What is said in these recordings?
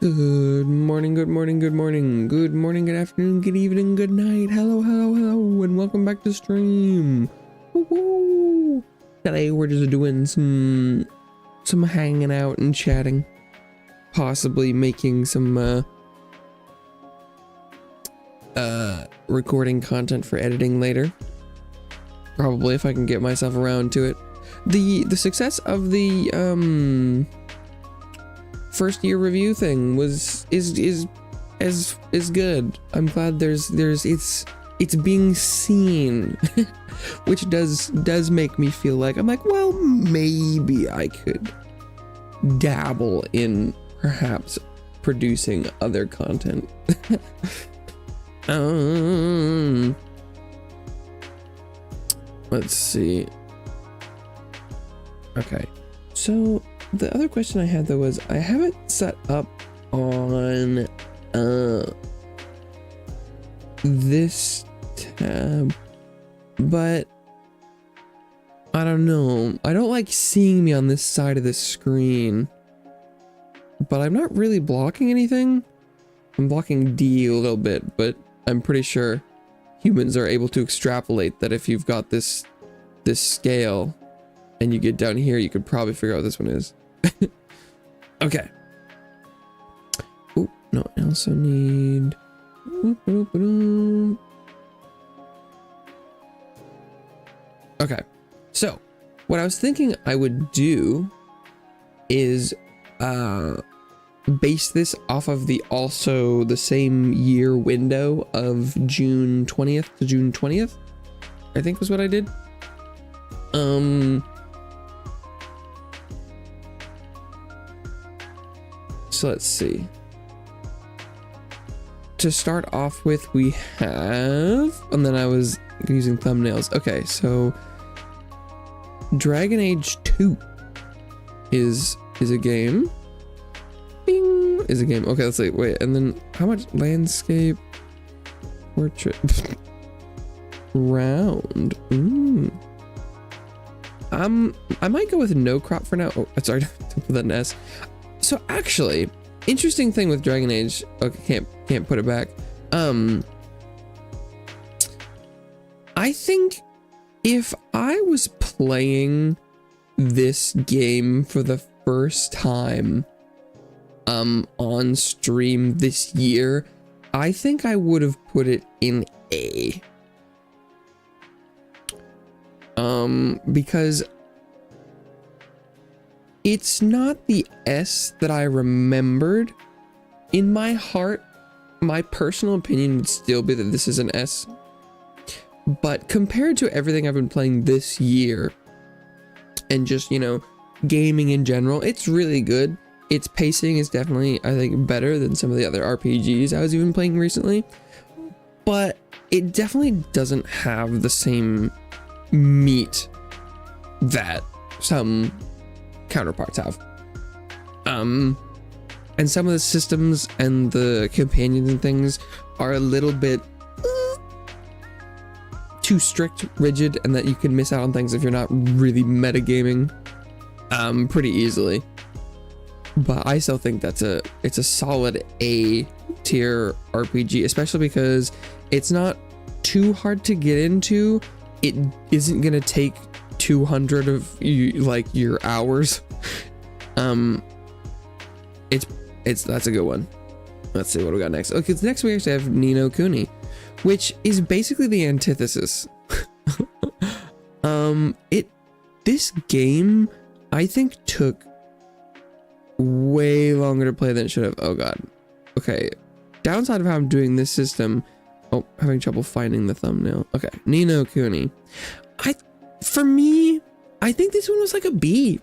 Good morning, good morning, good morning, good morning, good afternoon, good evening, good night. Hello, hello, hello, and welcome back to stream. Woo-hoo. Today we're just doing some hanging out and chatting, possibly making some recording content for editing later. Probably if I can get myself around to it. The success of the first year review thing is good. I'm glad it's being seen, which does make me feel like I'm like, well, maybe I could dabble in perhaps producing other content. Let's see. Okay, so the other question I had though was I have it set up on this tab, but I don't know. I don't like seeing me on this side of the screen, but I'm not really blocking anything. I'm blocking D a little bit, but I'm pretty sure humans are able to extrapolate that if you've got this scale and you get down here, you could probably figure out what this one is. Okay. Oh, no, I also need... Okay, so what I was thinking I would do is base this off of the same year window of June 20th to June 20th, I think was what I did. So let's see. To start off with, we have, and then I was using thumbnails. Okay, so Dragon Age 2 is a game. Bing, is a game. Okay, let's see. Wait, and then how much landscape portrait round? I might go with no crop for now. Oh, sorry, to put that in S. So actually, interesting thing with Dragon Age. Okay, can't put it back. I think if I was playing this game for the first time on stream this year, I think I would have put it in A. Because it's not the S that I remembered. In my heart, my personal opinion would still be that this is an S. But compared to everything I've been playing this year, and just, you know, gaming in general, it's really good. Its pacing is definitely, I think, better than some of the other RPGs I was even playing recently. But it definitely doesn't have the same meat that some counterparts have. And some of the systems and the companions and things are a little bit too strict, rigid, and that you can miss out on things if you're not really metagaming pretty easily. But I still think it's a solid A tier RPG, especially because it's not too hard to get into. It isn't gonna take 200 of your hours. That's a good one. Let's see what we got next. Okay, next we actually have Ni no Kuni, which is basically the antithesis. This game I think took way longer to play than it should have. Oh god. Okay. Downside of how I'm doing this system. Oh, having trouble finding the thumbnail. Okay, Ni no Kuni. For me, I think this one was like a B.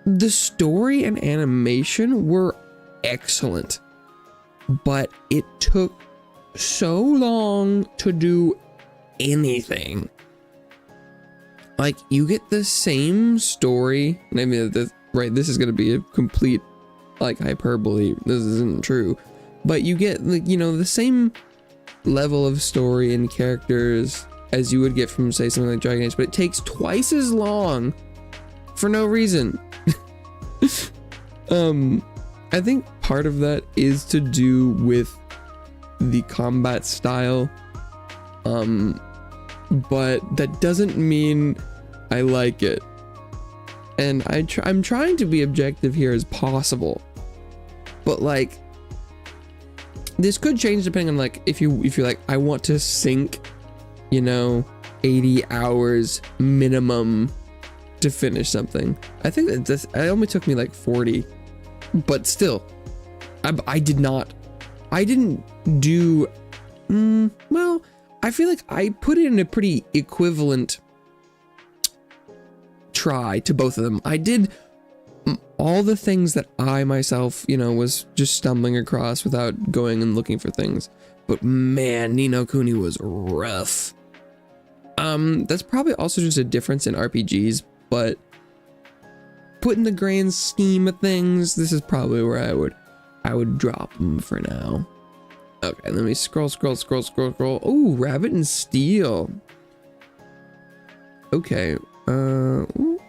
The story and animation were excellent, but it took so long to do anything. Like, you get the same story. I mean, right, this is going to be a complete, like, hyperbole. This isn't true. But you get, like, you know, the same level of story and characters as you would get from, say, something like Dragon Age, but it takes twice as long for no reason. I think part of that is to do with the combat style. But that doesn't mean I like it. And I'm trying to be objective here as possible. But like, this could change depending on like, if you're like, I want to sink, you know, 80 hours minimum to finish something. I think that it only took me like 40, but still, I didn't do, well, I feel like I put in a pretty equivalent try to both of them. I did all the things that I myself, you know, was just stumbling across without going and looking for things. But man, Ni no Kuni was rough. That's probably also just a difference in RPGs, but put in the grand scheme of things, this is probably where I would drop them for now. Okay, let me scroll. Oh, Rabbit and Steel. Okay. Ooh.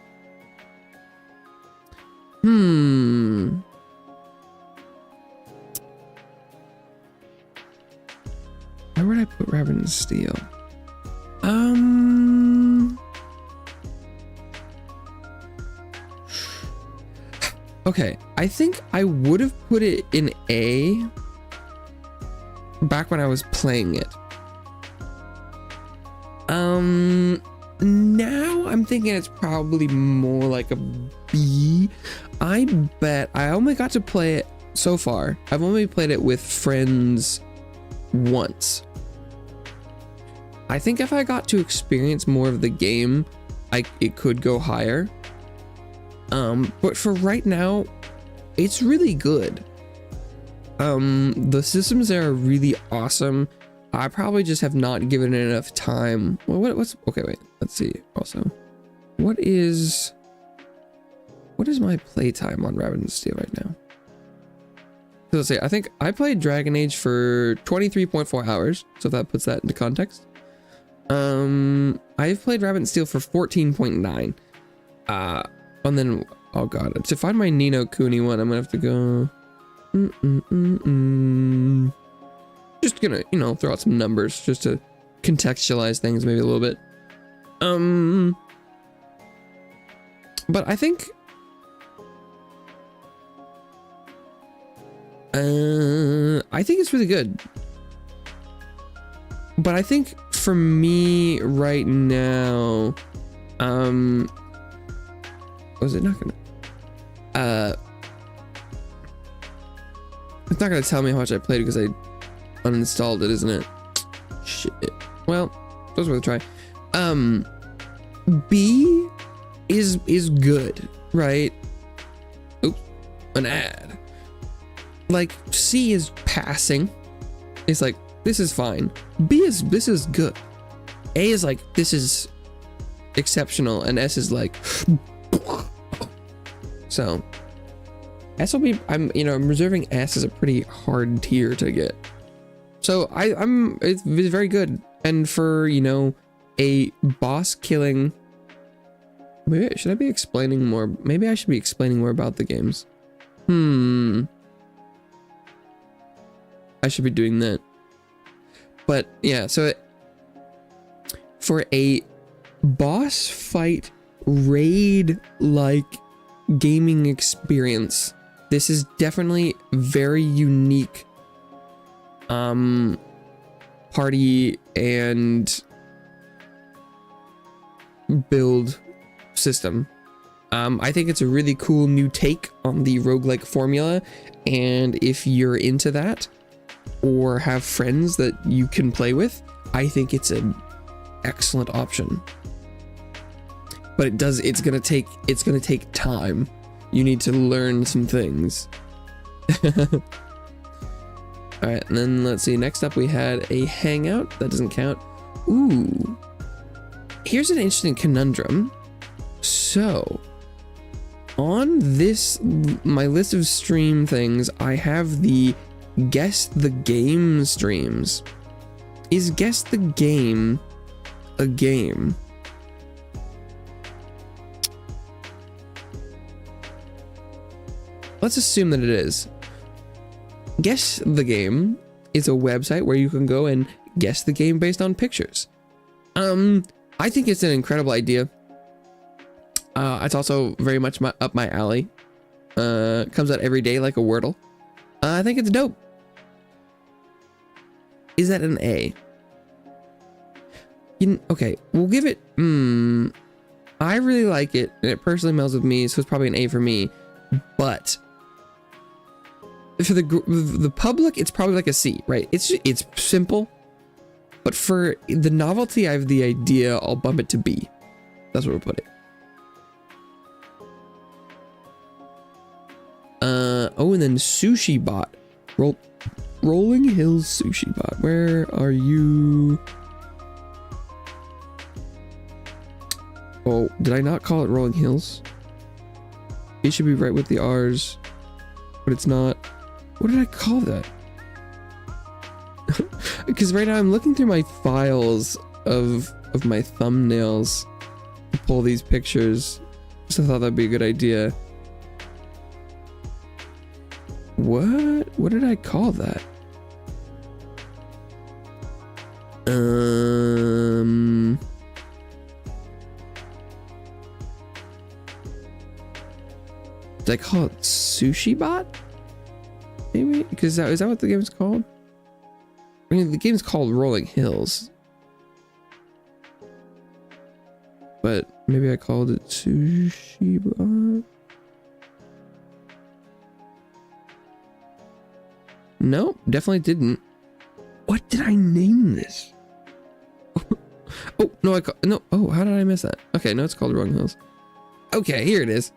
Where would I put Rabbit and Steel? Okay, I think I would have put it in A back when I was playing it. Now I'm thinking it's probably more like a B. I bet I only got to play it so far. I've only played it with friends once. I think if I got to experience more of the game, it could go higher. But for right now, it's really good. The systems there are really awesome. I probably just have not given it enough time. Well, what's okay? Wait, let's see. Also, what is my playtime on Rabbit and Steel right now? So let's see. I think I played Dragon Age for 23.4 hours. So that puts that into context. I've played Rabbit and Steel for 14.9. And then, oh god, to find my Ni no Kuni one, I'm gonna have to go. Just gonna, you know, throw out some numbers just to contextualize things maybe a little bit. But I think it's really good. But I think for me right now, was it not gonna? It's not gonna tell me how much I played because I uninstalled it, isn't it? Shit. Well, those were the try. B is good, right? Oops, an ad. Like C is passing. It's like this is fine. This is good. A is like this is exceptional, and S is like. So S will be. I'm reserving S as a pretty hard tier to get. So it's very good, and for a boss killing. Maybe should I be explaining more? Maybe I should be explaining more about the games. I should be doing that. But yeah, so for a boss fight raid like gaming experience, this is definitely very unique party and build system. I think it's a really cool new take on the roguelike formula, and if you're into that or have friends that you can play with, I think it's an excellent option. But it's gonna take time. You need to learn some things. All right, and then let's see. Next up, we had a Hangout. That doesn't count. Ooh, here's an interesting conundrum. So, on my list of stream things, I have the Guess the Game streams. Is Guess the Game a game? let's assume that it is. Guess the Game is a website where you can go and guess the game based on pictures. I think it's an incredible idea. It's also very much up my alley. Comes out every day like a Wordle. I think it's dope. Is that an A? Okay, we'll give it. I really like it, and it personally melds with me, so it's probably an A for me. But for the public, it's probably like a C, right? It's simple, but for the novelty of the idea, I'll bump it to B. That's where we'll put it. Oh, and then Sushi Bot, Rolling Hills Sushi Bot. Where are you? Oh, did I not call it Rolling Hills? It should be right with the R's, but it's not. What did I call that? Because right now I'm looking through my files of my thumbnails to pull these pictures. So I thought that'd be a good idea. What did I call that? Did I call it Sushi Bot? Maybe? Because is that what the game's called? I mean, the game's called Rolling Hills. But maybe I called it Sushi Bot? No, definitely didn't. What did I name this? Oh, no, oh, how did I miss that? Okay, no, it's called Rolling Hills. Okay, here it is.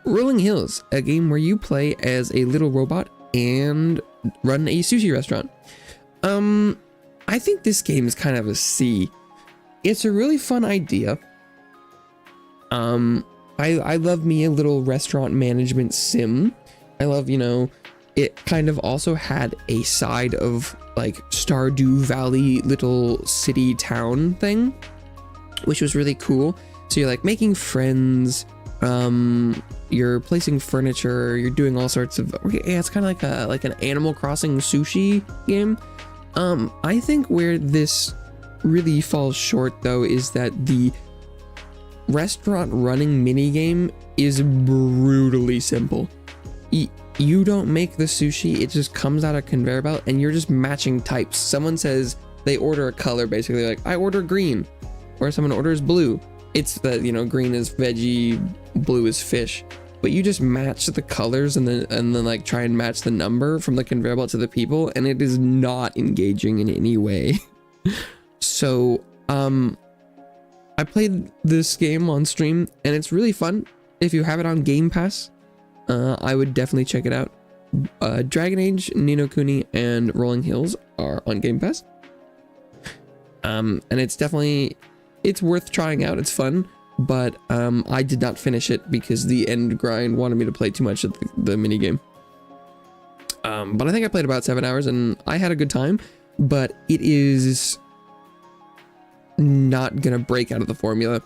Rolling Hills, a game where you play as a little robot and run a sushi restaurant. I think this game is kind of a C. It's a really fun idea. I love me a little restaurant management sim. I love, it kind of also had a side of like Stardew Valley little city town thing, which was really cool. So you're like making friends, you're placing furniture, you're doing all sorts of, yeah, it's kind of like an Animal Crossing sushi game. I think where this really falls short though is that the restaurant running minigame is brutally simple. You don't make the sushi, it just comes out of conveyor belt and you're just matching types. Someone says they order a color, basically like I order green, or someone orders blue. It's the, green is veggie, blue is fish, but you just match the colors and then like try and match the number from the conveyor belt to the people, and it is not engaging in any way. So I played this game on stream and it's really fun. If you have it on Game Pass, I would definitely check it out. Dragon Age, Ni no Kuni, and Rolling Hills are on Game Pass. And it's worth trying out. It's fun, but I did not finish it because the end grind wanted me to play too much of the mini game. But I think I played about 7 hours and I had a good time, but it is not gonna break out of the formula.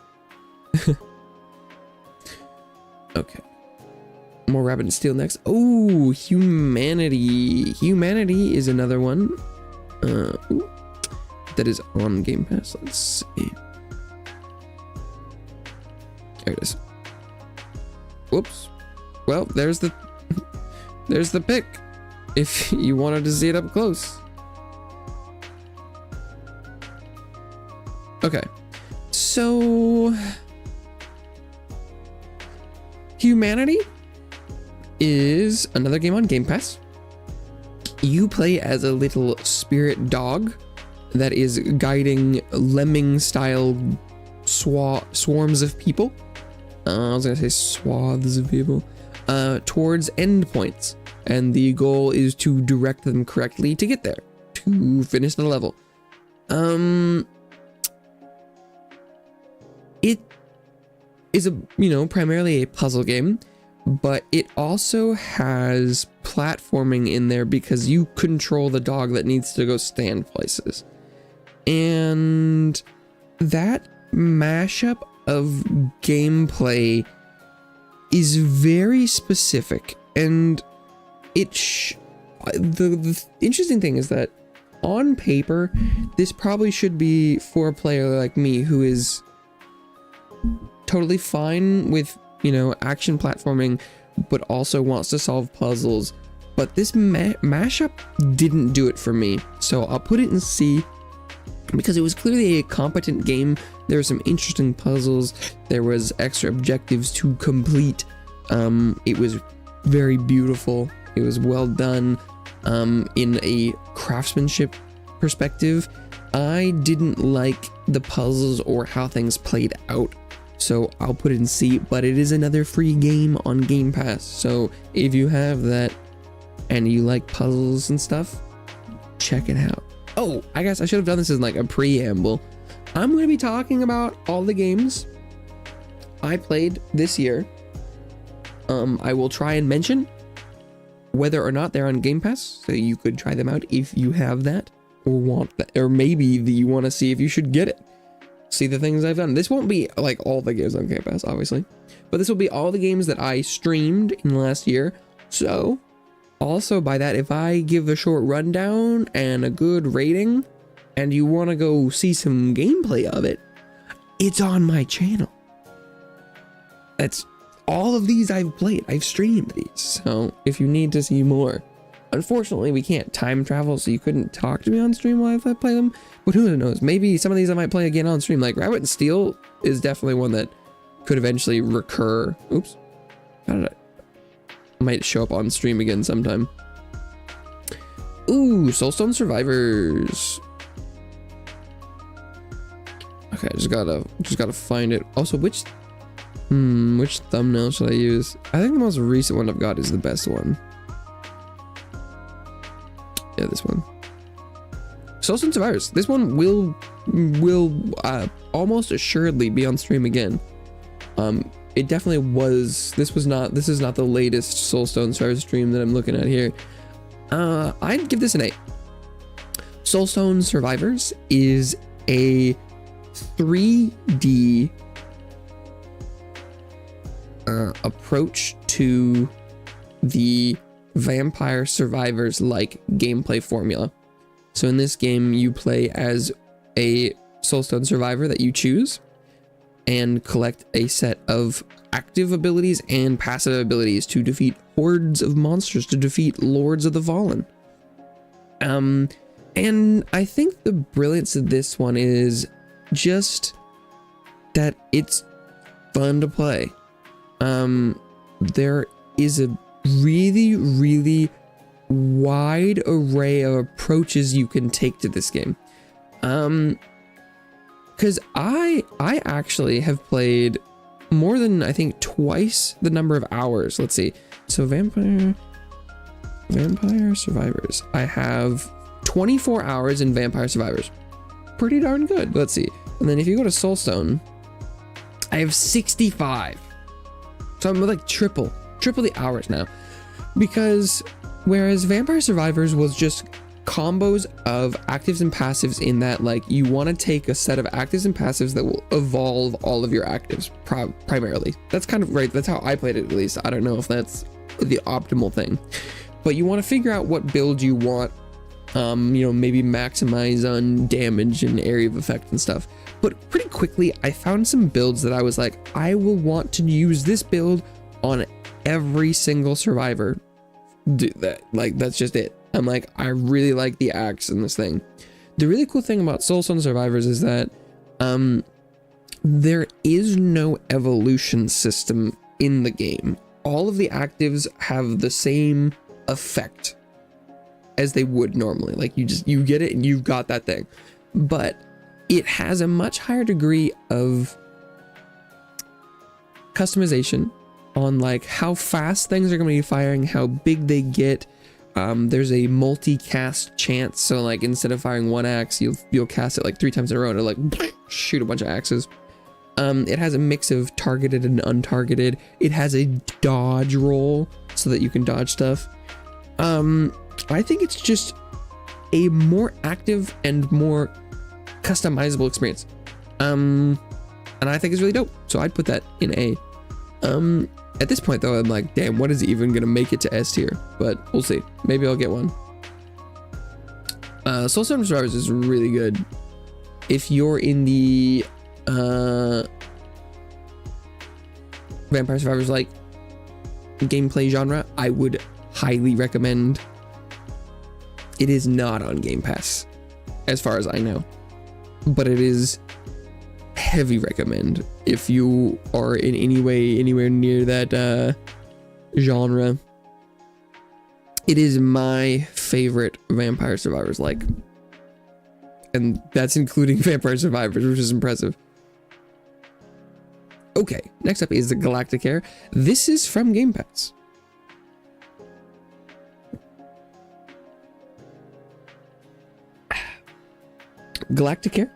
Okay. More Rabbit and Steel next. Oh, Humanity. Humanity is another one that is on Game Pass. Let's see. There it is. Whoops. Well, there's the pic. If you wanted to see it up close. Okay. So Humanity is another game on Game Pass. You play as a little spirit dog that is guiding lemming-style swarms of people. I was gonna say swaths of people towards endpoints, and the goal is to direct them correctly to get there, to finish the level. It is primarily a puzzle game, but it also has platforming in there because you control the dog that needs to go stand places. And that mashup of gameplay is very specific, and the interesting thing is that on paper, this probably should be for a player like me who is totally fine with, action platforming, but also wants to solve puzzles. But this mashup didn't do it for me. So I'll put it in C because it was clearly a competent game. There were some interesting puzzles. There was extra objectives to complete. It was very beautiful. It was well done. In a craftsmanship perspective, I didn't like the puzzles or how things played out, so I'll put it in C, but it is another free game on Game Pass, so if you have that and you like puzzles and stuff, check it out. Oh, I guess I should have done this as like a preamble. I'm going to be talking about all the games I played this year. I will try and mention whether or not they're on Game Pass, so you could try them out if you have that or want that, or maybe you want to see if you should get it. See the things I've done. This won't be like all the games on Game Pass, obviously, but this will be all the games that I streamed in the last year. So also by that, if I give a short rundown and a good rating and you want to go see some gameplay of it, it's on my channel. That's all of these I've played. I've streamed these, so if you need to see more. Unfortunately, we can't time travel, so you couldn't talk to me on stream while I play them, but who knows, maybe some of these I might play again on stream. Like Rabbit and Steel is definitely one that could eventually recur. Oops, how did I might show up on stream again sometime. Ooh, Soulstone Survivors. Okay, just gotta find it. Also, which thumbnail should I use? I think the most recent one I've got is the best one. Yeah, this one. Soulstone Survivors. This one will almost assuredly be on stream again. It definitely was. This is not the latest Soulstone Survivors stream that I'm looking at here. I'd give this an 8. Soulstone Survivors is a 3D approach to the Vampire Survivors like gameplay formula. So in this game, you play as a Soulstone Survivor that you choose and collect a set of active abilities and passive abilities to defeat hordes of monsters, to defeat Lords of the Fallen. And I think the brilliance of this one is just that it's fun to play. There is a really wide array of approaches you can take to this game. Because I actually have played more than, I think, twice the number of hours. Let's see. So Vampire Survivors. I have 24 hours in Vampire Survivors. Pretty darn good. Let's see. And then if you go to Soulstone, I have 65. So I'm like triple the hours now. Because whereas Vampire Survivors was just combos of actives and passives, in that like you want to take a set of actives and passives that will evolve all of your actives primarily. That's kind of right. That's how I played it, at least. I don't know if that's the optimal thing, but you want to figure out what build you want. Maybe maximize on damage and area of effect and stuff. But pretty quickly, I found some builds that I was like, I will want to use this build on every single survivor. That's just it. I'm like, I really like the axe in this thing. The really cool thing about Soulstone Survivors is that there is no evolution system in the game. All of the actives have the same effect as they would normally. Like you get it and you've got that thing. But it has a much higher degree of customization on like how fast things are going to be firing, how big they get. There's a multi-cast chance, so like instead of firing one axe, you'll cast it like 3 times in a row to like shoot a bunch of axes. It has a mix of targeted and untargeted. It has a dodge roll so that you can dodge stuff. I think it's just a more active and more customizable experience. And I think it's really dope. So I'd put that in A. At this point though, I'm like, damn, what is even gonna make it to S tier? But we'll see. Maybe I'll get one. Soul Stone Survivors is really good. If you're in the Vampire Survivors like gameplay genre, I would highly recommend. It is not on Game Pass, as far as I know, but it is heavy recommend if you are in any way anywhere near that genre. It is my favorite Vampire Survivors like, and that's including Vampire Survivors, which is impressive. Okay, next up is the Galactic Air. This is from Game Pass. Galactic Air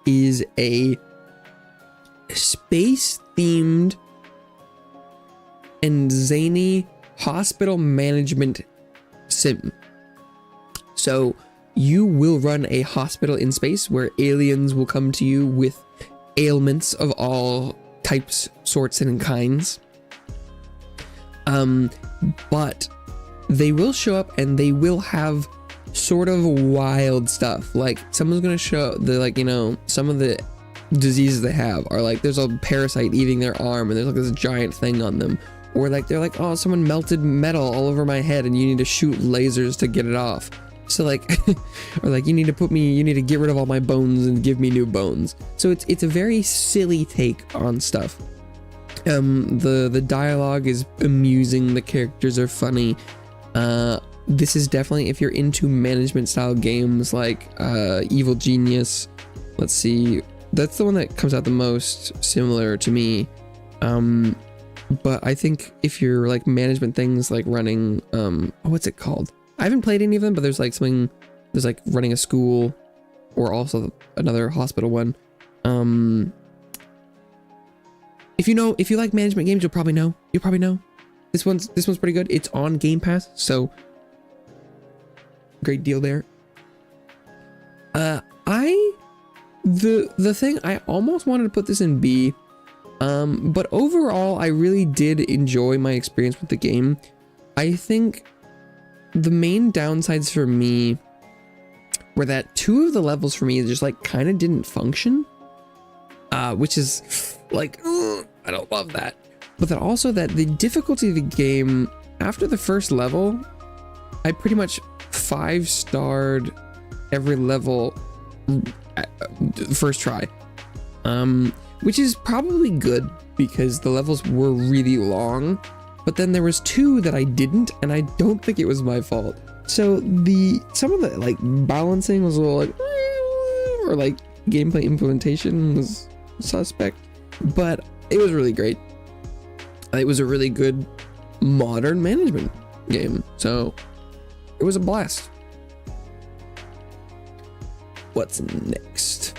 is a space-themed and zany hospital management sim. So you will run a hospital in space where aliens will come to you with ailments of all types, sorts, and kinds. But they will show up and they will have sort of wild stuff. Like someone's gonna show the, like, you know, some of the diseases they have are like there's a parasite eating their arm and there's like this giant thing on them, or like they're like, oh, someone melted metal all over my head and you need to shoot lasers to get it off. So like or like you need to get rid of all my bones and give me new bones. So it's a very silly take on stuff. The dialogue is amusing, the characters are funny. This is definitely, if you're into management style games like Evil Genius, let's see, that's the one that comes out the most similar to me. But I think if you're like management things like running, what's it called? I haven't played any of them, but there's like something, there's like running a school, or also another hospital one. If you like management games, you'll probably know. This one's pretty good. It's on Game Pass, so great deal there. The thing, I almost wanted to put this in B, but overall I really did enjoy my experience with the game. I think the main downsides for me were that 2 of the levels for me just like kind of didn't function, which is like, ugh, I don't love that. But then also that the difficulty of the game, after the first level, I pretty much 5-starred every level first try, which is probably good because the levels were really long. But then there was 2 that I didn't, and I don't think it was my fault. So some of the like balancing was a little like, or like gameplay implementation was suspect, but it was really great. It was a really good modern management game, so it was a blast. What's next?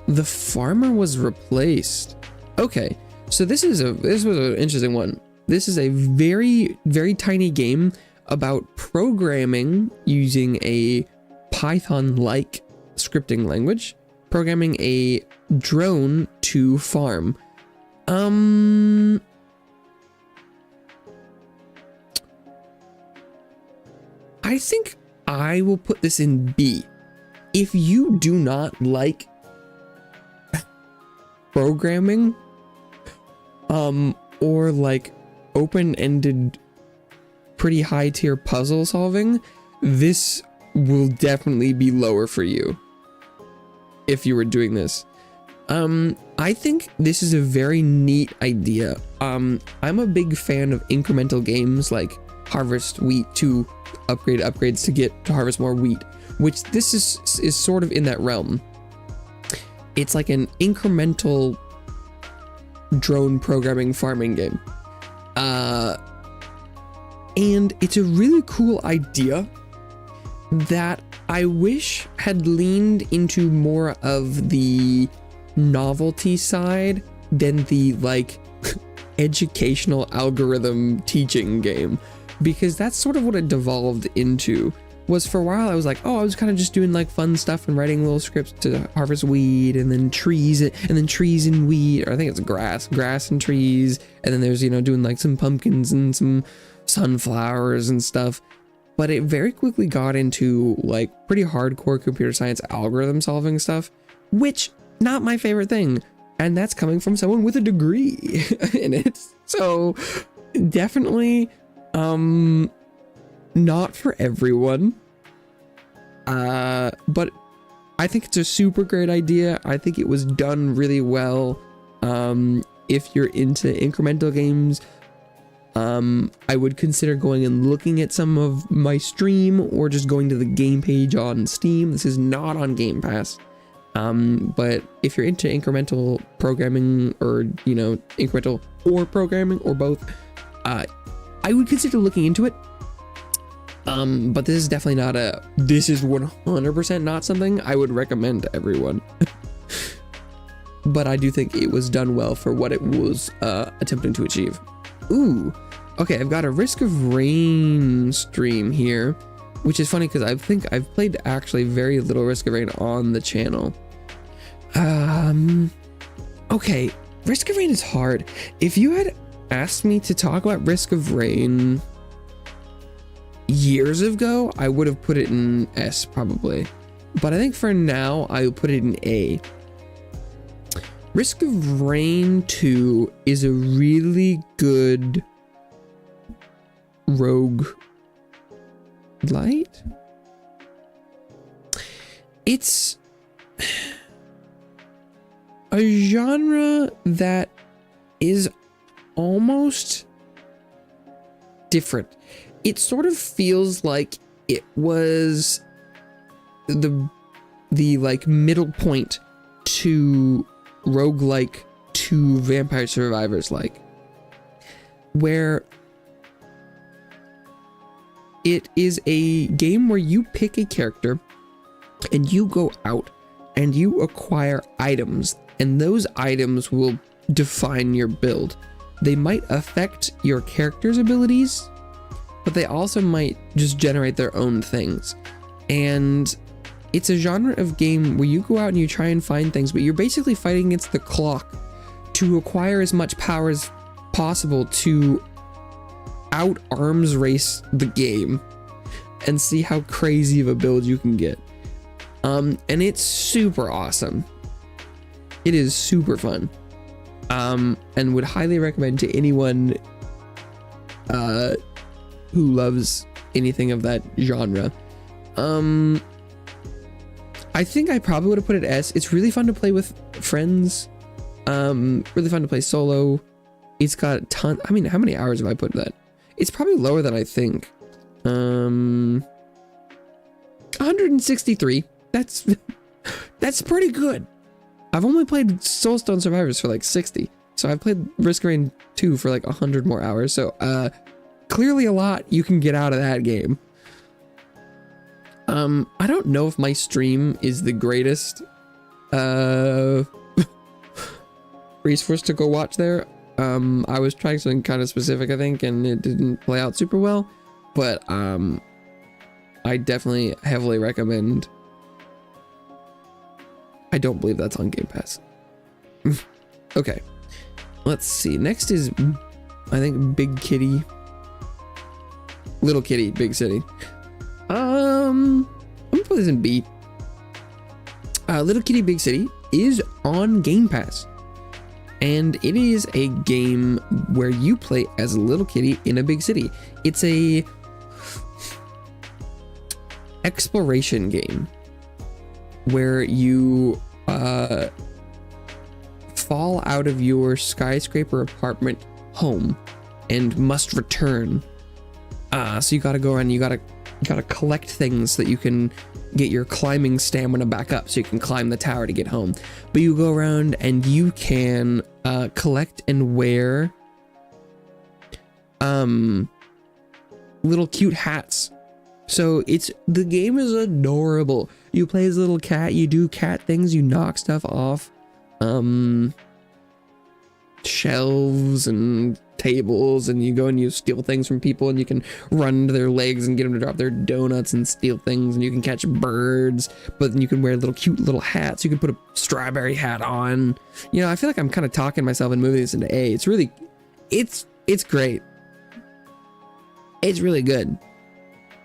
The farmer was replaced. Okay, so this was an interesting one. This is a very, very tiny game about programming using a Python-like scripting language, programming a drone to farm. I think I will put this in B. If you do not like programming, or like open-ended, pretty high-tier puzzle solving, this will definitely be lower for you if you were doing this. I think this is a very neat idea. I'm a big fan of incremental games like harvest wheat to upgrades to get to harvest more wheat, which this is sort of in that realm. It's like an incremental drone programming farming game. And it's a really cool idea that I wish had leaned into more of the novelty side than the like educational algorithm teaching game, because that's sort of what it devolved into. was for a while I was like, oh, I was kind of just doing like fun stuff and writing little scripts to harvest weed and then trees and weed, or I think it's grass and trees, and then there's, you know, doing like some pumpkins and some sunflowers and stuff. But it very quickly got into like pretty hardcore computer science algorithm solving stuff, which not my favorite thing, and that's coming from someone with a degree in it. So definitely not for everyone, but I think it's a super great idea. I think it was done really well. If you're into incremental games, I would consider going and looking at some of my stream, or just going to the game page on Steam. This is not on Game Pass, but if you're into incremental programming, or, you know, incremental or programming, or both, I would consider looking into it. But this is definitely not this is 100% not something I would recommend to everyone. But I do think it was done well for what it was attempting to achieve. Ooh, okay, I've got a Risk of Rain stream here, which is funny because I think I've played actually very little Risk of Rain on the channel. Okay, Risk of Rain is hard. If you had asked me to talk about Risk of Rain years ago, I would have put it in S probably, but I think for now I'll put it in A. Risk of Rain 2 is a really good rogue light. It's a genre that is almost different. It sort of feels like it was the like middle point to roguelike to Vampire Survivors, like, where it is a game where you pick a character and you go out and you acquire items, and those items will define your build. They might affect your character's abilities, but they also might just generate their own things. And it's a genre of game where you go out and you try and find things, but you're basically fighting against the clock to acquire as much power as possible to out arms race the game and see how crazy of a build you can get. And it's super awesome. It is super fun. And would highly recommend to anyone who loves anything of that genre. I think I probably would have put it S. It's really fun to play with friends. Really fun to play solo. It's got a ton. I mean, how many hours have I put in that? It's probably lower than I think. 163. That's pretty good. I've only played Soulstone Survivors for like 60. So I've played Risk of Rain 2 for like 100 more hours. So clearly a lot you can get out of that game. I don't know if my stream is the greatest resource to go watch there. I was trying something kind of specific, I think, and it didn't play out super well, but I definitely heavily recommend. I don't believe that's on Game Pass. Okay, let's see. Next is, I think, Big Kitty. Little Kitty, Big City. I'm gonna put this in B. Little Kitty Big City is on Game Pass, and it is a game where you play as a little kitty in a big city. It's a exploration game where you fall out of your skyscraper apartment home and must return. So you gotta go around, you gotta collect things so that you can get your climbing stamina back up so you can climb the tower to get home. But you go around and you can collect and wear little cute hats. So the game is adorable. You play as a little cat, you do cat things, you knock stuff off. shelves and tables, and you go and you steal things from people, and you can run to their legs and get them to drop their donuts and steal things, and you can catch birds, but then you can wear little cute little hats. You can put a strawberry hat on. You know, I feel like I'm kind of talking myself and moving this into A. It's really, it's great. It's really good.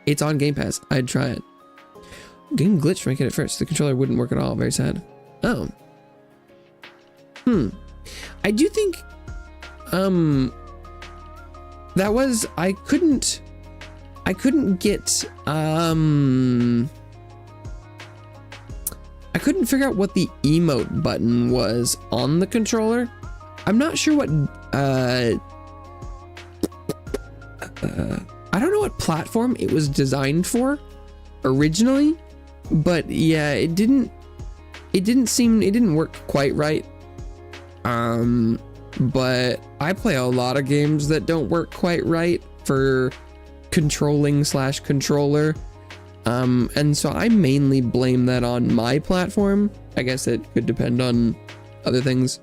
It's on Game Pass. I'd try it. Game glitched when I get it first. The controller wouldn't work at all. Very sad. Oh. I do think that was, I couldn't get I couldn't figure out what the emote button was on the controller. I'm not sure what I don't know what platform it was designed for originally, but yeah, it didn't work quite right. But I play a lot of games that don't work quite right for controlling/controller. And so I mainly blame that on my platform. I guess it could depend on other things.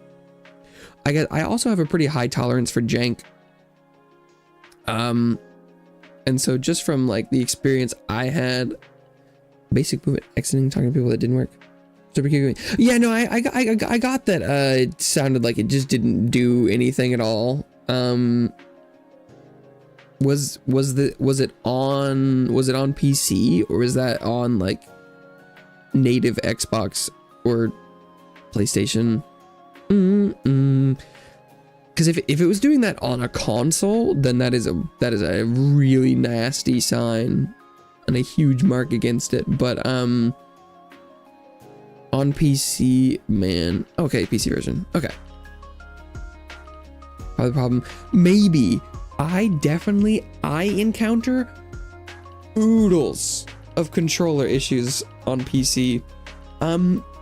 I also have a pretty high tolerance for jank. And so just from like the experience I had, basic movement, exiting, talking to people that didn't work. Super cute. Yeah, no, I got that. It sounded like it just didn't do anything at all. Was it on PC, or was that on like native Xbox or PlayStation? Because if it was doing that on a console, then that is a really nasty sign and a huge mark against it. But on PC, man. Okay, PC version. Okay. Probably the problem. Maybe. I encounter oodles of controller issues on PC.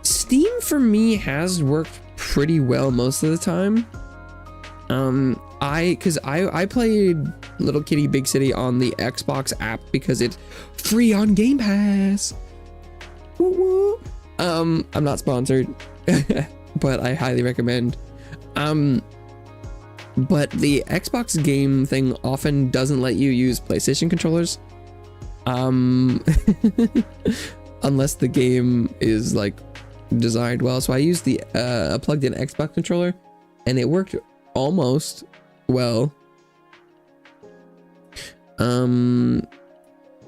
Steam for me has worked pretty well most of the time. Cause I played Little Kitty Big City on the Xbox app because it's free on Game Pass. Woo woo. I'm not sponsored, but I highly recommend. But the Xbox game thing often doesn't let you use PlayStation controllers. Unless the game is like designed well. So I used the plugged in Xbox controller, and it worked almost well.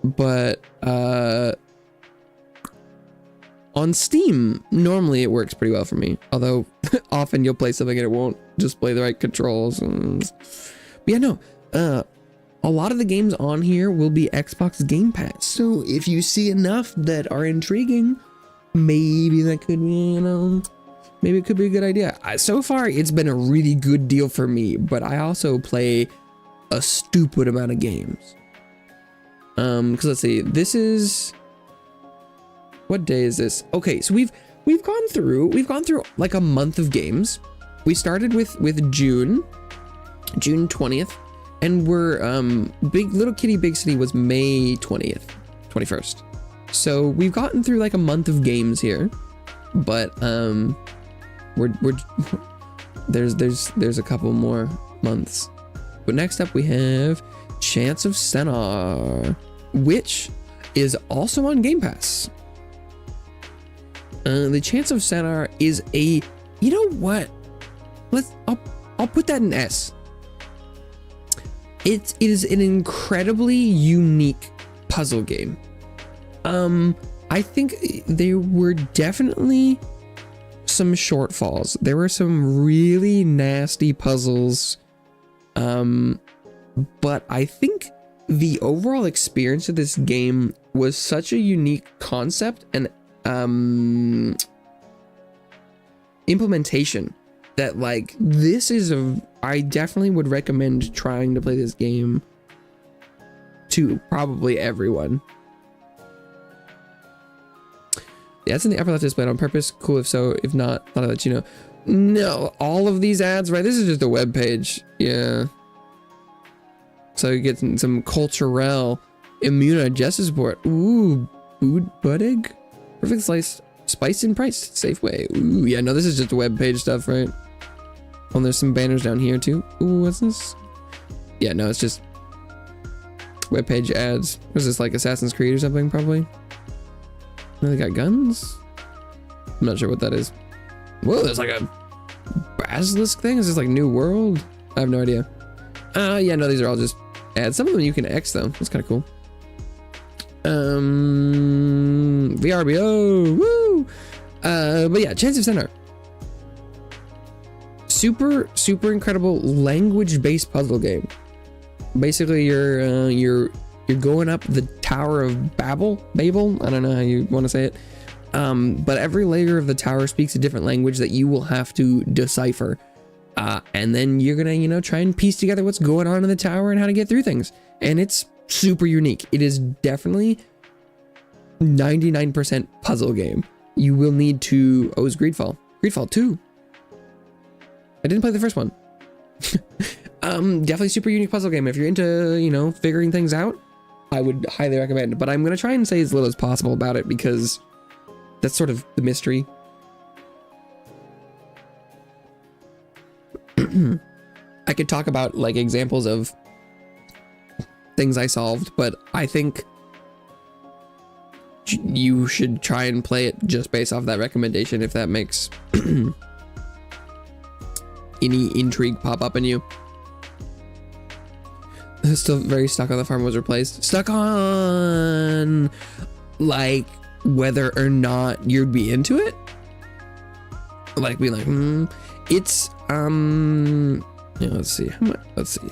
But on Steam, normally it works pretty well for me. Although often you'll play something and it won't display the right controls. But yeah, no. A lot of the games on here will be Xbox Game Pass. So if you see enough that are intriguing, maybe that could be, maybe it could be a good idea. So far, it's been a really good deal for me, but I also play a stupid amount of games. Because let's see, this is... What day is this? Okay, so we've gone through like a month of games. We started with June 20th, and we're Little Kitty Big City was May 21st. So we've gotten through like a month of games here, but there's a couple more months. But next up we have Chance of Sennar, which is also on Game Pass. The Chance of Sennar is a, you know what? I'll put that in S. It is an incredibly unique puzzle game. I think there were definitely some shortfalls. There were some really nasty puzzles. But I think the overall experience of this game was such a unique concept and implementation that like I definitely would recommend trying to play this game to probably everyone. Yeah, it's in the upper left displayed on purpose. Cool if so. If not, thought I'd let you know. No, all of these ads, right? This is just a web page. Yeah. So you get some cultural immunogestion support. Ooh, food buttig. Perfect slice, spiced and priced, safe way. Ooh, yeah, no, this is just web page stuff, right? Oh, there's some banners down here too. Ooh, what's this? Yeah, no, it's just webpage ads. Was this like Assassin's Creed or something? Probably. Oh, they got guns? I'm not sure what that is. Whoa, there's like a basilisk thing? Is this like New World? I have no idea. Yeah, no, these are all just ads. Some of them you can X though. That's kind of cool. VRBO, woo! But yeah, Chance of Center. Super incredible language-based puzzle game. Basically, you're going up the Tower of Babel. I don't know how you want to say it. But every layer of the tower speaks a different language that you will have to decipher. And then you're gonna, try and piece together what's going on in the tower and how to get through things. And it's super unique. It is definitely 99% puzzle game. You will need to. Oh, it's Greedfall. Greedfall 2. I didn't play the first one. Definitely super unique puzzle game. If you're into, figuring things out, I would highly recommend it. But I'm gonna try and say as little as possible about it because that's sort of the mystery. I could talk about like examples of things I solved, but I think you should try and play it just based off that recommendation if that makes any intrigue pop up in you. Still very stuck on the farm was replaced. Stuck on like whether or not you'd be into it. Like be like, it's yeah, let's see. How much? Let's see.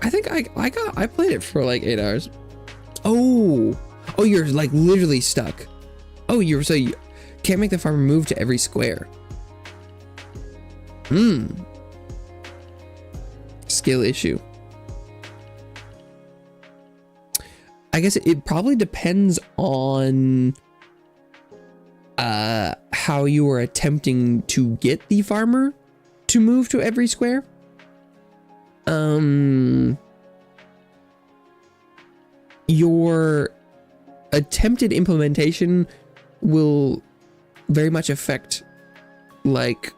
I think I played it for like 8 hours. Oh, you're like literally stuck. Oh, you can't make the farmer move to every square. Skill issue. I guess it probably depends on how you are attempting to get the farmer to move to every square. Your attempted implementation will very much affect like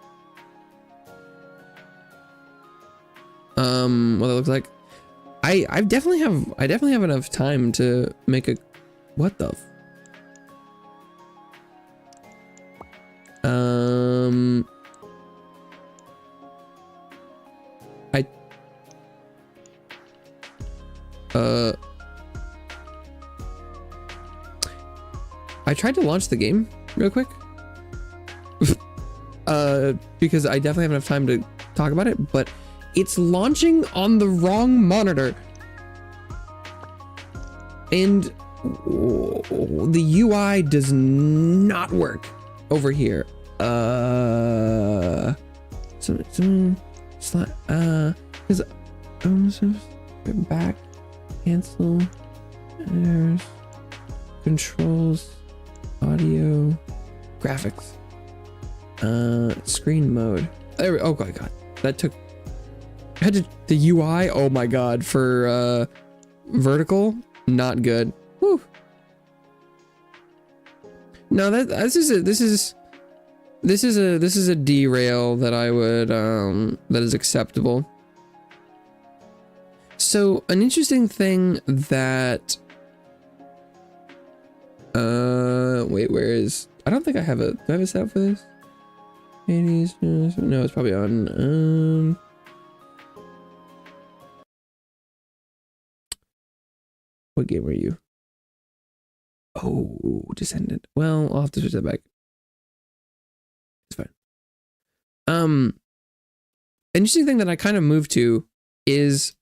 what it looks like. I definitely have enough time to make a what the I tried to launch the game real quick because I definitely have enough time to talk about it, but it's launching on the wrong monitor and the UI does not work over here. Back, cancel, errors, controls, audio, graphics, screen mode. There, oh my god, that took. The UI. Oh my god, for vertical, not good. Whew. No, this is a derail that I would that is acceptable. So an interesting thing that wait, where is, I don't think I have a, do I have a setup for this? 80s, no, it's probably on what game were you? Oh, Descendant. Well, I'll have to switch that back. It's fine. Interesting thing that I kind of moved to is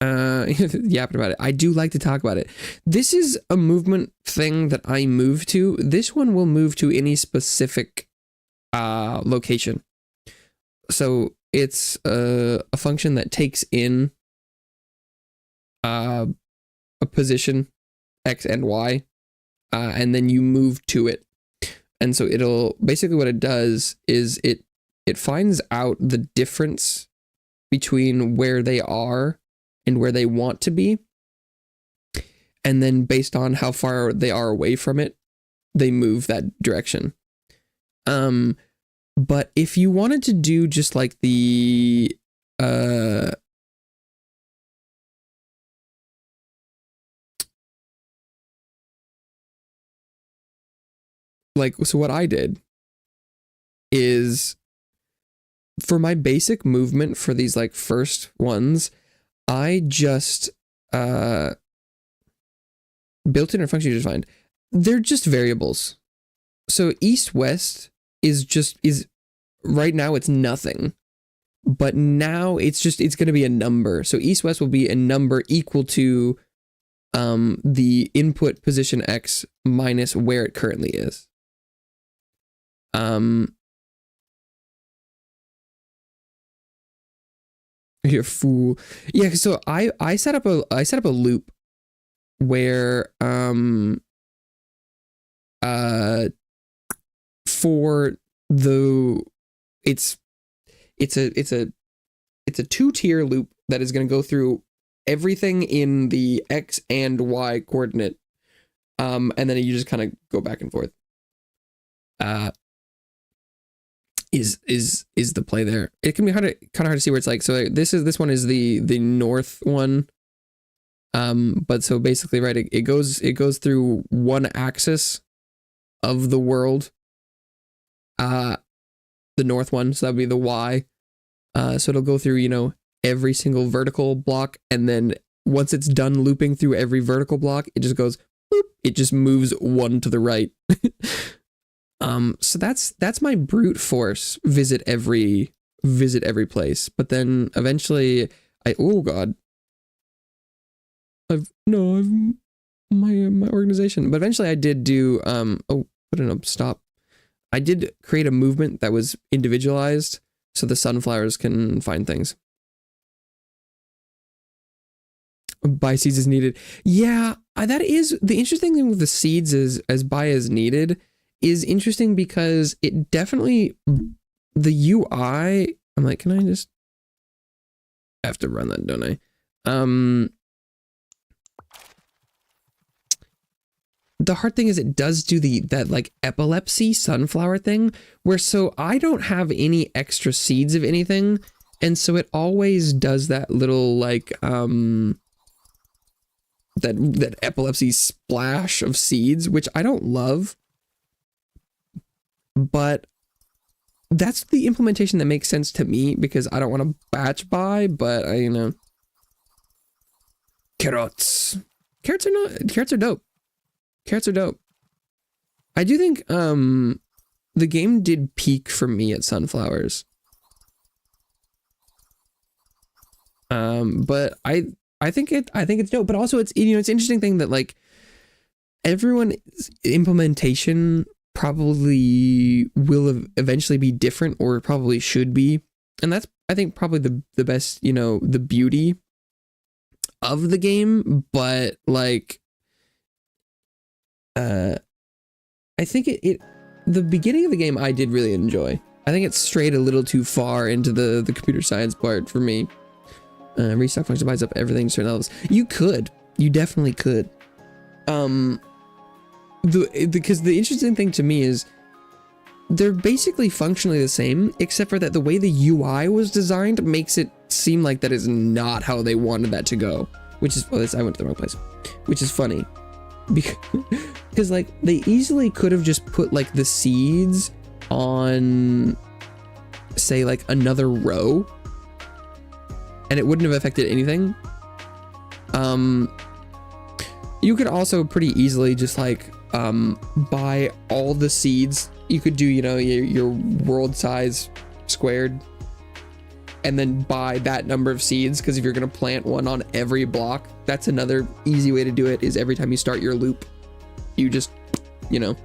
yapping about it. I do like to talk about it. This is a movement thing that I move to. This one will move to any specific location. So it's a function that takes in a position X and Y, and then you move to it. And so it'll basically, what it does is it finds out the difference between where they are and where they want to be, and then based on how far they are away from it, they move that direction. But if you wanted to do just like the so what I did is, for my basic movement for these like first ones, I just built-in or function defined. They're just variables. So east west is right now it's nothing, but now it's going to be a number. So east west will be a number equal to the input position X minus where it currently is. You're a fool. Yeah, so I set up a loop where for the it's a 2-tier loop that is going to go through everything in the X and Y coordinate, and then you just kind of go back and forth. Is the play there? It can be kind of hard to see where it's like. So this one is the north one. But so basically, right, it goes through one axis of the world. The north one, so that would be the Y. So it'll go through, you know, every single vertical block, and then once it's done looping through every vertical block, it just goes boop, it just moves one to the right. So that's my brute force visit every place. But then eventually oh god. My organization. But eventually I did do stop. I did create a movement that was individualized so the sunflowers can find things. Buy seeds as needed. Yeah, that is the interesting thing with the seeds is as buy as needed is interesting because it definitely, the UI, I'm like, can I just I have to run that, don't I? The hard thing is it does do that like epilepsy sunflower thing where so I don't have any extra seeds of anything, and so it always does that little like that epilepsy splash of seeds, which I don't love, but that's the implementation that makes sense to me because I don't want to batch buy, but I carrots are dope. Carrots are dope. I do think the game did peak for me at sunflowers. But I think it's dope, but also it's, you know, it's an interesting thing that like everyone's implementation probably will eventually be different, or probably should be. And that's, I think, probably the best, you know, the beauty of the game. But like I think the beginning of the game I did really enjoy. I think it strayed a little too far into the computer science part for me. Restock function buys up everything to certain levels. You definitely could. Because the interesting thing to me is they're basically functionally the same, except for that the way the UI was designed makes it seem like that is not how they wanted that to go. Which is, I went to the wrong place. Which is funny. Because like they easily could have just put like the seeds on, say, like another row, and it wouldn't have affected anything. You could also pretty easily just like buy all the seeds. You could do, you know, your world size squared, and then buy that number of seeds, because if you're going to plant one on every block, that's another easy way to do it, is every time you start your loop, you just, you know.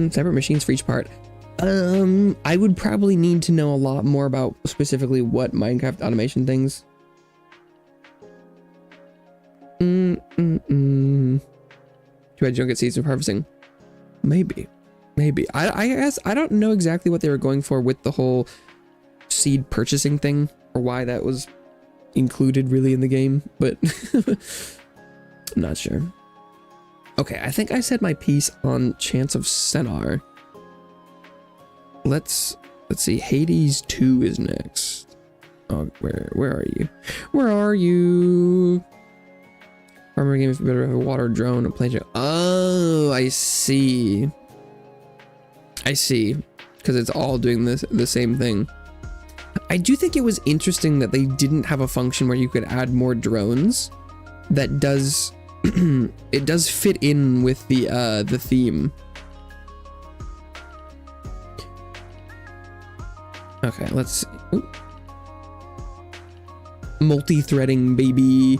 Separate machines for each part. I would probably need to know a lot more about specifically what Minecraft automation things. Too bad you don't get seeds from harvesting. Maybe. I guess I don't know exactly what they were going for with the whole seed purchasing thing, or why that was included really in the game, but I'm not sure. Okay, I think I said my piece on Chance of Senar. Let's see. Hades 2 is next. Oh, where are you? Where are you? Farmer game is better have a water drone and plane. Oh, I see. I see. Because it's all doing the same thing. I do think it was interesting that they didn't have a function where you could add more drones. That does it does fit in with the theme. Okay, let's see. Ooh. Multi-threading, baby.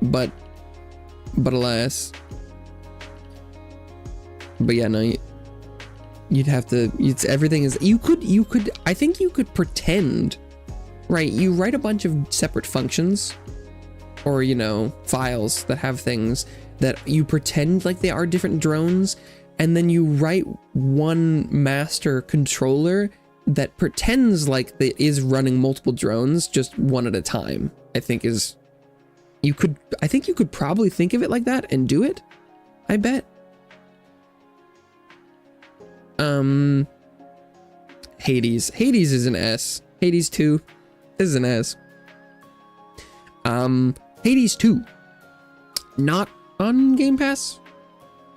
but alas. But yeah, no, you'd have to, it's everything is, you could, I think you could pretend, right? You write a bunch of separate functions or, you know, files that have things that you pretend like they are different drones. And then you write one master controller that pretends like it is running multiple drones, just one at a time. I think you could probably think of it like that and do it. I bet. Hades is an S. Hades 2 is an S. Hades 2, not on Game Pass,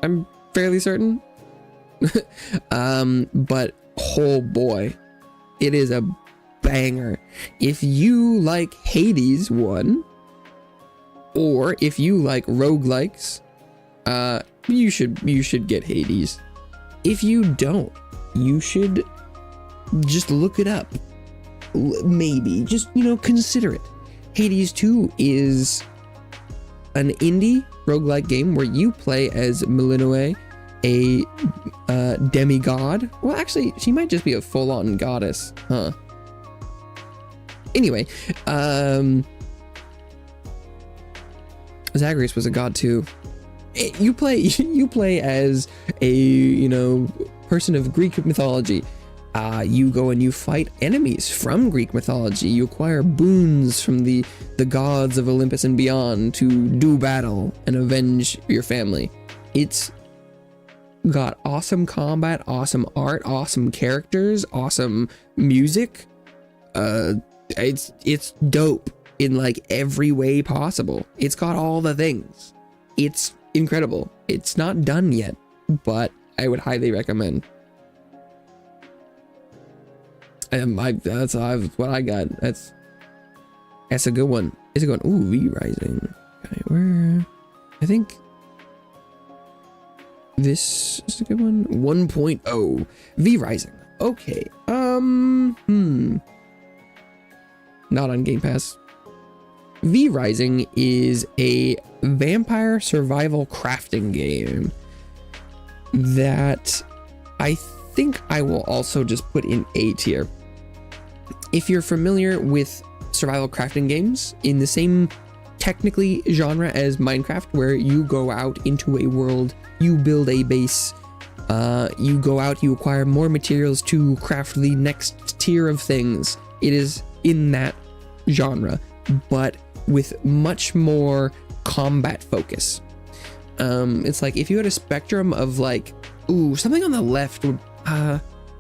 I'm fairly certain. But oh boy, it is a banger. If you like Hades 1, or if you like roguelikes, you should get Hades. If you don't, you should just look it up. Maybe just, you know, consider it. Hades 2 is an indie roguelike game where you play as Melinoe, a demigod. Well, actually, she might just be a full-on goddess, huh? Anyway, Zagreus was a god too. You play as a, you know, person of Greek mythology. You go and you fight enemies from Greek mythology. You acquire boons from the gods of Olympus and beyond to do battle and avenge your family. It's got awesome combat, awesome art, awesome characters, awesome music. It's dope in like every way possible. It's got all the things. It's incredible. It's not done yet, but I would highly recommend. That's what I got. That's a good one. It's a good one. Ooh, V Rising. Okay, where? I think this is a good one. 1.0 V Rising. Okay. Not on Game Pass. V Rising is a vampire survival crafting game that I think I will also just put in A tier. If you're familiar with survival crafting games in the same technically genre as Minecraft, where you go out into a world, you build a base, you go out, you acquire more materials to craft the next tier of things. It is in that genre, but with much more combat focus. It's like if you had a spectrum of like, ooh, something on the left would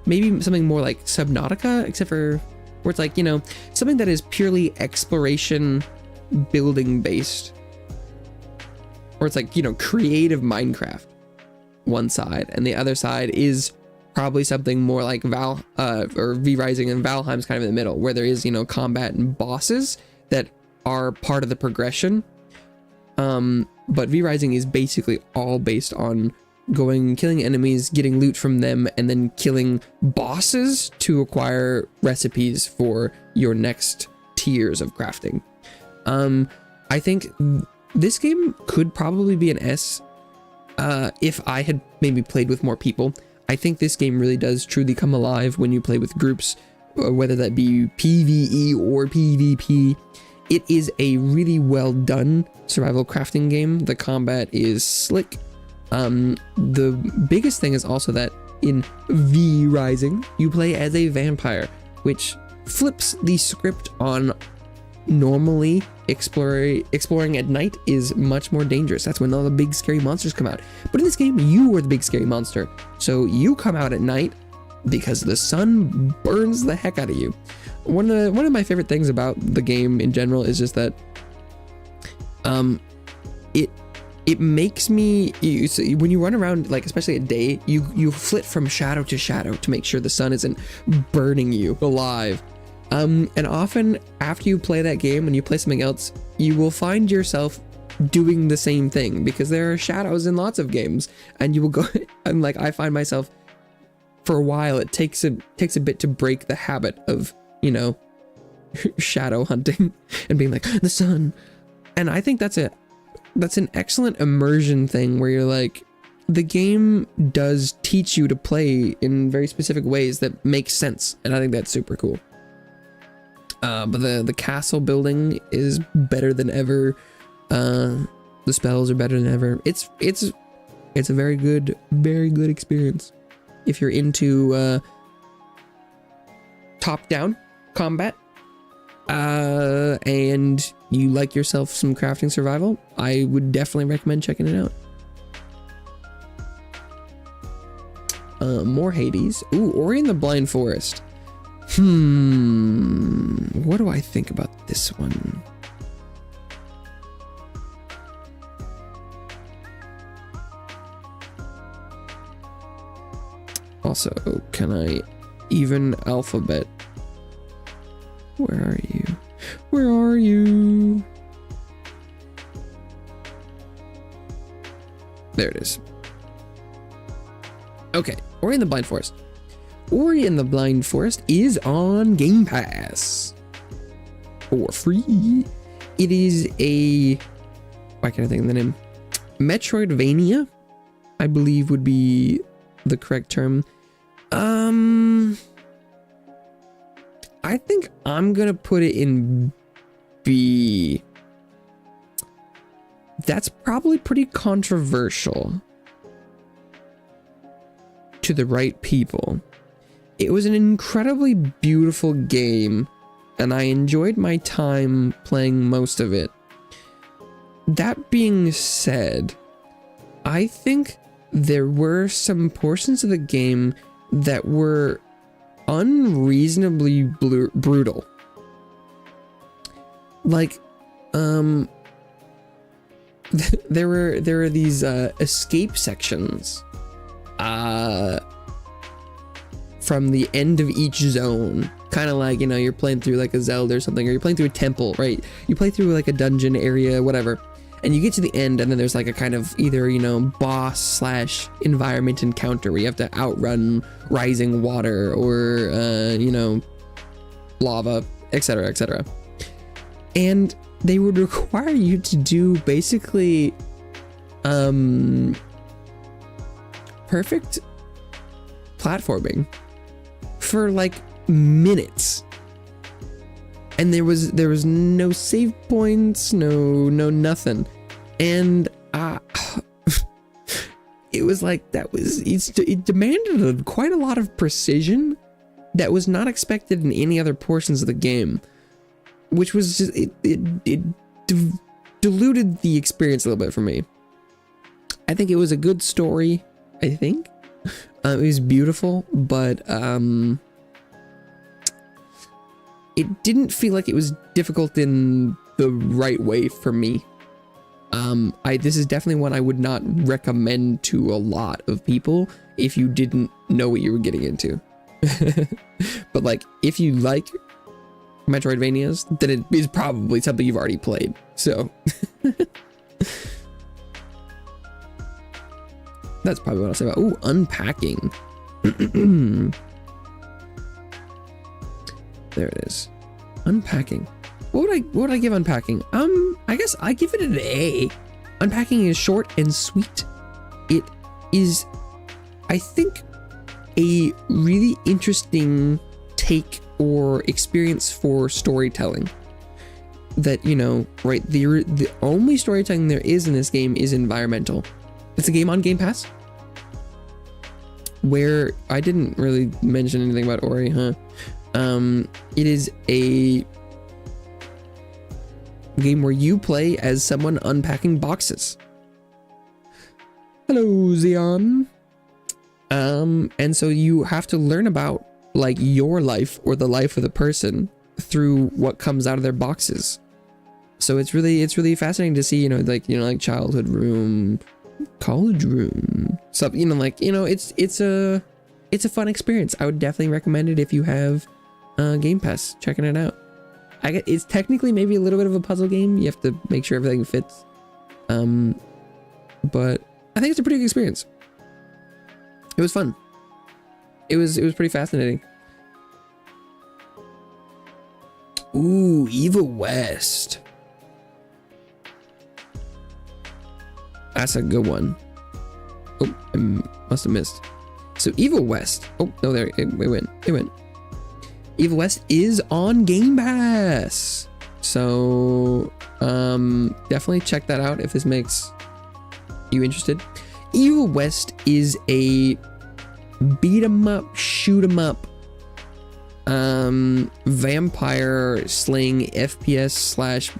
maybe something more like Subnautica, except for where it's like, you know, something that is purely exploration building based, or it's like, you know, creative Minecraft one side, and the other side is probably something more like or V Rising and Valheim's kind of in the middle, where there is, you know, combat and bosses that are part of the progression. But V Rising is basically all based on going, killing enemies, getting loot from them, and then killing bosses to acquire recipes for your next tiers of crafting. I think this game could probably be an S if I had maybe played with more people. I think this game really does truly come alive when you play with groups, whether that be PvE or PvP. It is a really well done survival crafting game. The combat is slick. The biggest thing is also that in V Rising, you play as a vampire. which flips the script on normally exploring at night is much more dangerous. That's when all the big scary monsters come out. But in this game, you are the big scary monster. So you come out at night because the sun burns the heck out of you. One of my favorite things about the game in general is just that it makes me, when you run around, like especially at day, you flit from shadow to shadow to make sure the sun isn't burning you alive. And often after you play that game, when you play something else, you will find yourself doing the same thing because there are shadows in lots of games, and you will go and like I find myself for a while, it takes a bit to break the habit of, you know, shadow hunting and being like the sun. And I think that's an excellent immersion thing where you're like, the game does teach you to play in very specific ways that make sense, and I think that's super cool. But the castle building is better than ever. The spells are better than ever. It's a very good experience if you're into top-down combat. And you like yourself some crafting survival, I would definitely recommend checking it out. More Hades. Ooh, Ori and the Blind Forest. What do I think about this one? Also, can I even alphabet? Where are you? Where are you? There it is. Okay, Ori and the Blind Forest. Ori and the Blind Forest is on Game Pass for free. It is a, why can't I think of the name? Metroidvania, I believe would be the correct term. I think I'm gonna put it in B. That's probably pretty controversial to the right people. It was an incredibly beautiful game, and I enjoyed my time playing most of it. That being said, I think there were some portions of the game that were unreasonably brutal. Like, there were these escape sections from the end of each zone, kind of like, you know, you're playing through like a Zelda or something, or you're playing through a temple, right? You play through like a dungeon area, whatever, and you get to the end, and then there's like a kind of either, you know, boss slash environment encounter where you have to outrun rising water or you know, lava, etc., etc. And they would require you to do basically perfect platforming for like minutes, and there was no save points, no nothing, and it was like it demanded quite a lot of precision that was not expected in any other portions of the game, which was just it diluted the experience a little bit for me. I think it was a good story. I think it was beautiful, but it didn't feel like it was difficult in the right way for me. This is definitely one I would not recommend to a lot of people if you didn't know what you were getting into. But like, if you like Metroidvanias, then it is probably something you've already played. So that's probably what I'll say about. Ooh, unpacking. There it is. Unpacking. What would I give unpacking? I guess I give it an A. Unpacking is short and sweet. It is, I think, a really interesting take or experience for storytelling. That, you know, right, the only storytelling there is in this game is environmental. It's a game on Game Pass, where I didn't really mention anything about Ori, huh? It is a game where you play as someone unpacking boxes. Hello, Xeon. And so you have to learn about like your life or the life of the person through what comes out of their boxes. So it's really fascinating to see, like childhood room, college room, stuff, it's a fun experience. I would definitely recommend it if you have Game Pass, checking it out. It's technically maybe a little bit of a puzzle game. You have to make sure everything fits. But I think it's a pretty good experience. It was fun. It was pretty fascinating. Ooh, Evil West. That's a good one. Oh, I must have missed. So Evil West. Oh, no, there it went. It went. Evil West is on Game Pass. So definitely check that out if this makes you interested. Evil West is a beat 'em up, shoot 'em up vampire slaying FPS /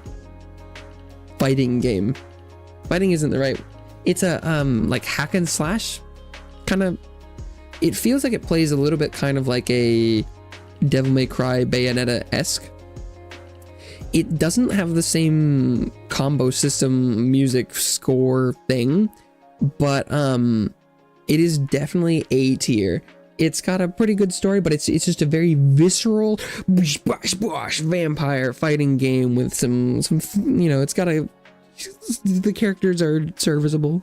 fighting game. Fighting isn't the right. It's a like hack and slash kind of. It feels like it plays a little bit kind of like a Devil May Cry Bayonetta-esque. It doesn't have the same combo system music score thing, but it is definitely A tier. It's got a pretty good story, but it's just a very visceral vampire fighting game with some it's got the characters are serviceable.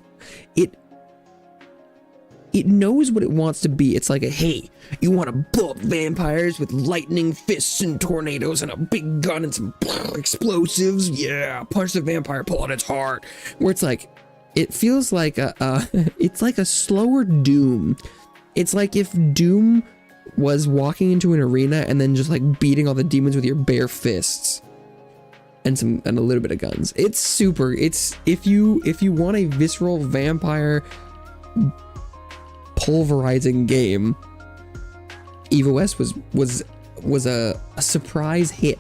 It knows what it wants to be. It's like hey, you want to blow up vampires with lightning fists and tornadoes and a big gun and some explosives? Yeah, punch the vampire, pull out its heart. Where it's like, it feels like it's like a slower Doom. It's like if Doom was walking into an arena and then just like beating all the demons with your bare fists and a little bit of guns. It's if you want a visceral vampire pulverizing game, Evil West was a surprise hit.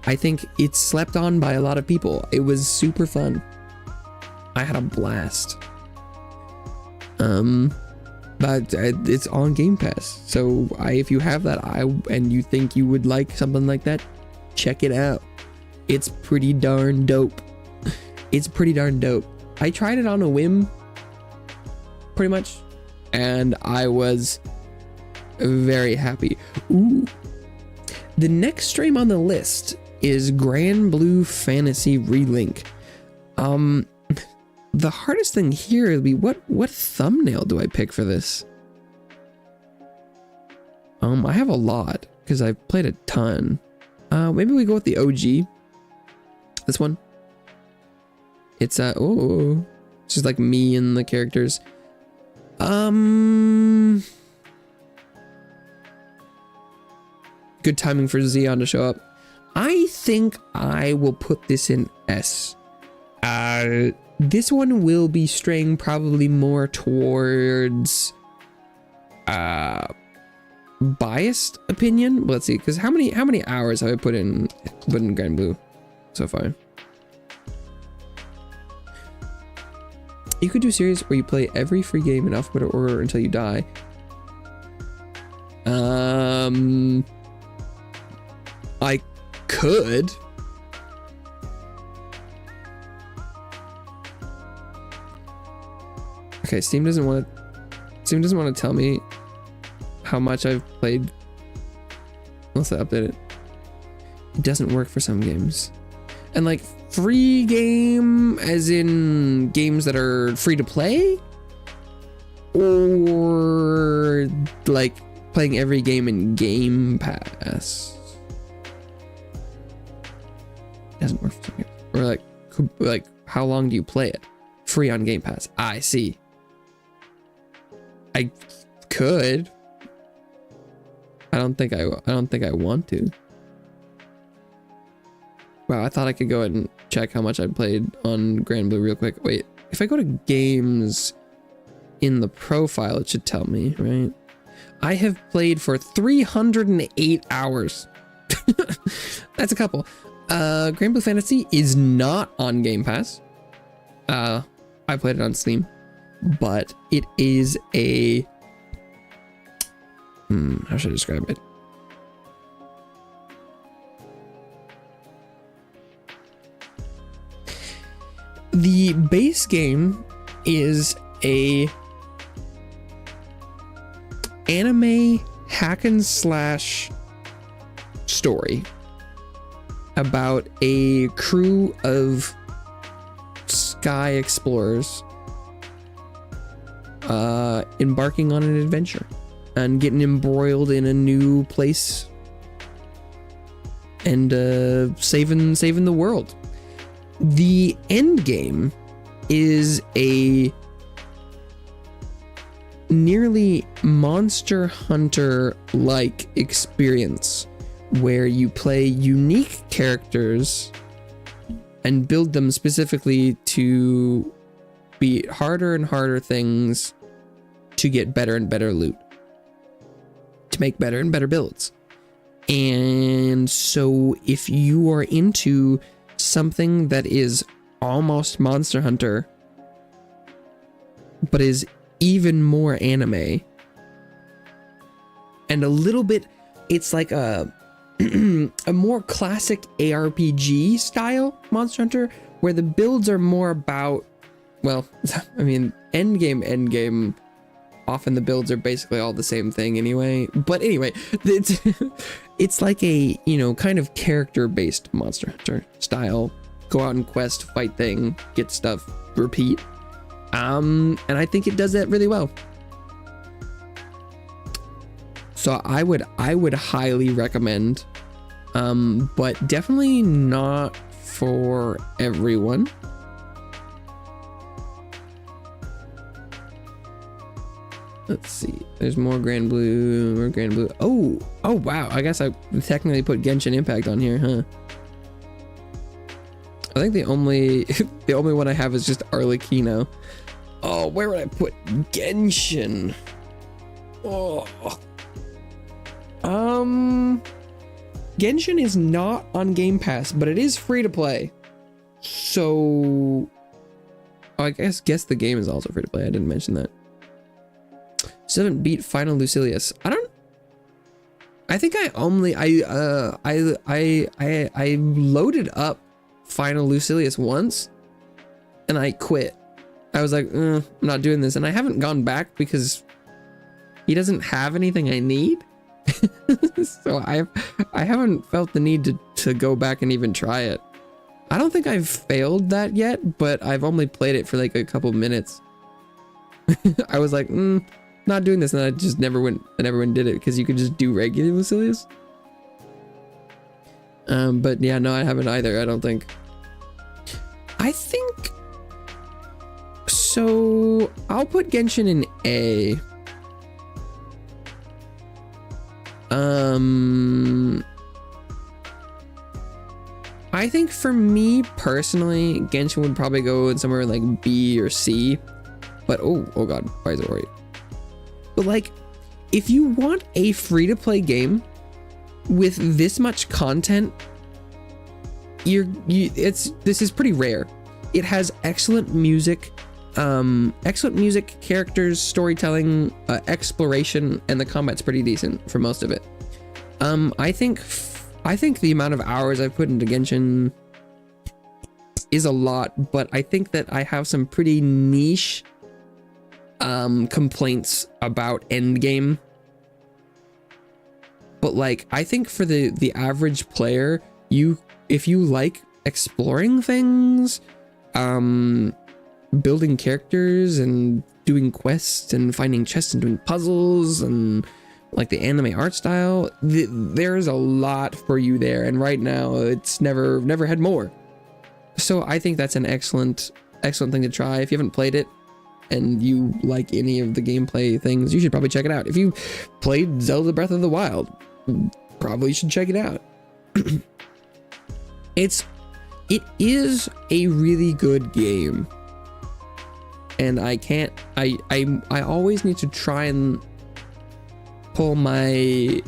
I think it's slept on by a lot of people. It was super fun. I had a blast. But it's on Game Pass. So if you have that and you think you would like something like that, check it out. It's pretty darn dope. It's pretty darn dope. I tried it on a whim, pretty much, and I was very happy. Ooh. The next stream on the list is Grand Blue Fantasy Relink. The hardest thing here would be what thumbnail do I pick for this? I have a lot because I've played a ton. Maybe we go with the OG. This one. It's it's just like me and the characters. Good timing for Xeon to show up. I think I will put this in S. This one will be straying probably more towards biased opinion. Let's see, because how many hours have I put in Grand Blue so far? You could do a series where you play every free game in alphabetical order until you die. I could. Okay, Steam doesn't want to tell me how much I've played unless I update it. It doesn't work for some games. And like free game as in games that are free to play, or like playing every game in Game Pass. It doesn't work for some games. Or like how long do you play it? Free on Game Pass. I see. I could. I don't think I want to. Wow, I thought I could go ahead and check how much I played on Grand Blue real quick. Wait, if I go to games in the profile, it should tell me, right? I have played for 308 hours. That's a couple. Grand Blue Fantasy is not on Game Pass. I played it on Steam, but it is a how should I describe it? The base game is a anime hack and slash story about a crew of sky explorers embarking on an adventure and getting embroiled in a new place and saving the world. The end game is a nearly Monster Hunter-like experience where you play unique characters and build them specifically to be harder and harder things to get better and better loot, to make better and better builds. And so if you are into something that is almost Monster Hunter but is even more anime and a little bit, it's like a a more classic ARPG style Monster Hunter where the builds are more about, well, I mean, end game, often the builds are basically all the same thing anyway. But anyway, it's like a, you know, kind of character-based Monster Hunter style. Go out and quest, fight thing, get stuff, repeat. And I think it does that really well. So I would highly recommend, but definitely not for everyone. Let's see. There's more Grand Blue. Oh wow. I guess I technically put Genshin Impact on here, huh? I think the only one I have is just Arlecchino. Oh, where would I put Genshin? Oh. Genshin is not on Game Pass, but it is free to play. So I guess the game is also free to play. I didn't mention that. Still haven't beat Final Lucilius. I think I loaded up Final Lucilius once and I quit. I was like, I'm not doing this, and I haven't gone back because he doesn't have anything I need. So I haven't felt the need to go back and even try it. I don't think I've failed that yet, but I've only played it for like a couple minutes. I was like, not doing this, and I just never went and did it because you could just do regular Lucilius. But yeah, no, I haven't either. I don't think. I think so. I'll put Genshin in A. I think for me personally, Genshin would probably go in somewhere like B or C. But oh god, why is it right? But like, if you want a free-to-play game with this much content, this is pretty rare. It has excellent music, characters, storytelling, exploration, and the combat's pretty decent for most of it. I think the amount of hours I've put into Genshin is a lot, but I think that I have some pretty niche complaints about endgame. But like, I think for the average player, if you like exploring things, building characters and doing quests and finding chests and doing puzzles and like the anime art style, there's a lot for you there, and right now it's never had more. So I think that's an excellent thing to try. If you haven't played it and you like any of the gameplay things, you should probably check it out. If you played Zelda Breath of the Wild, probably should check it out. It is a really good game, and I always need to try and pull my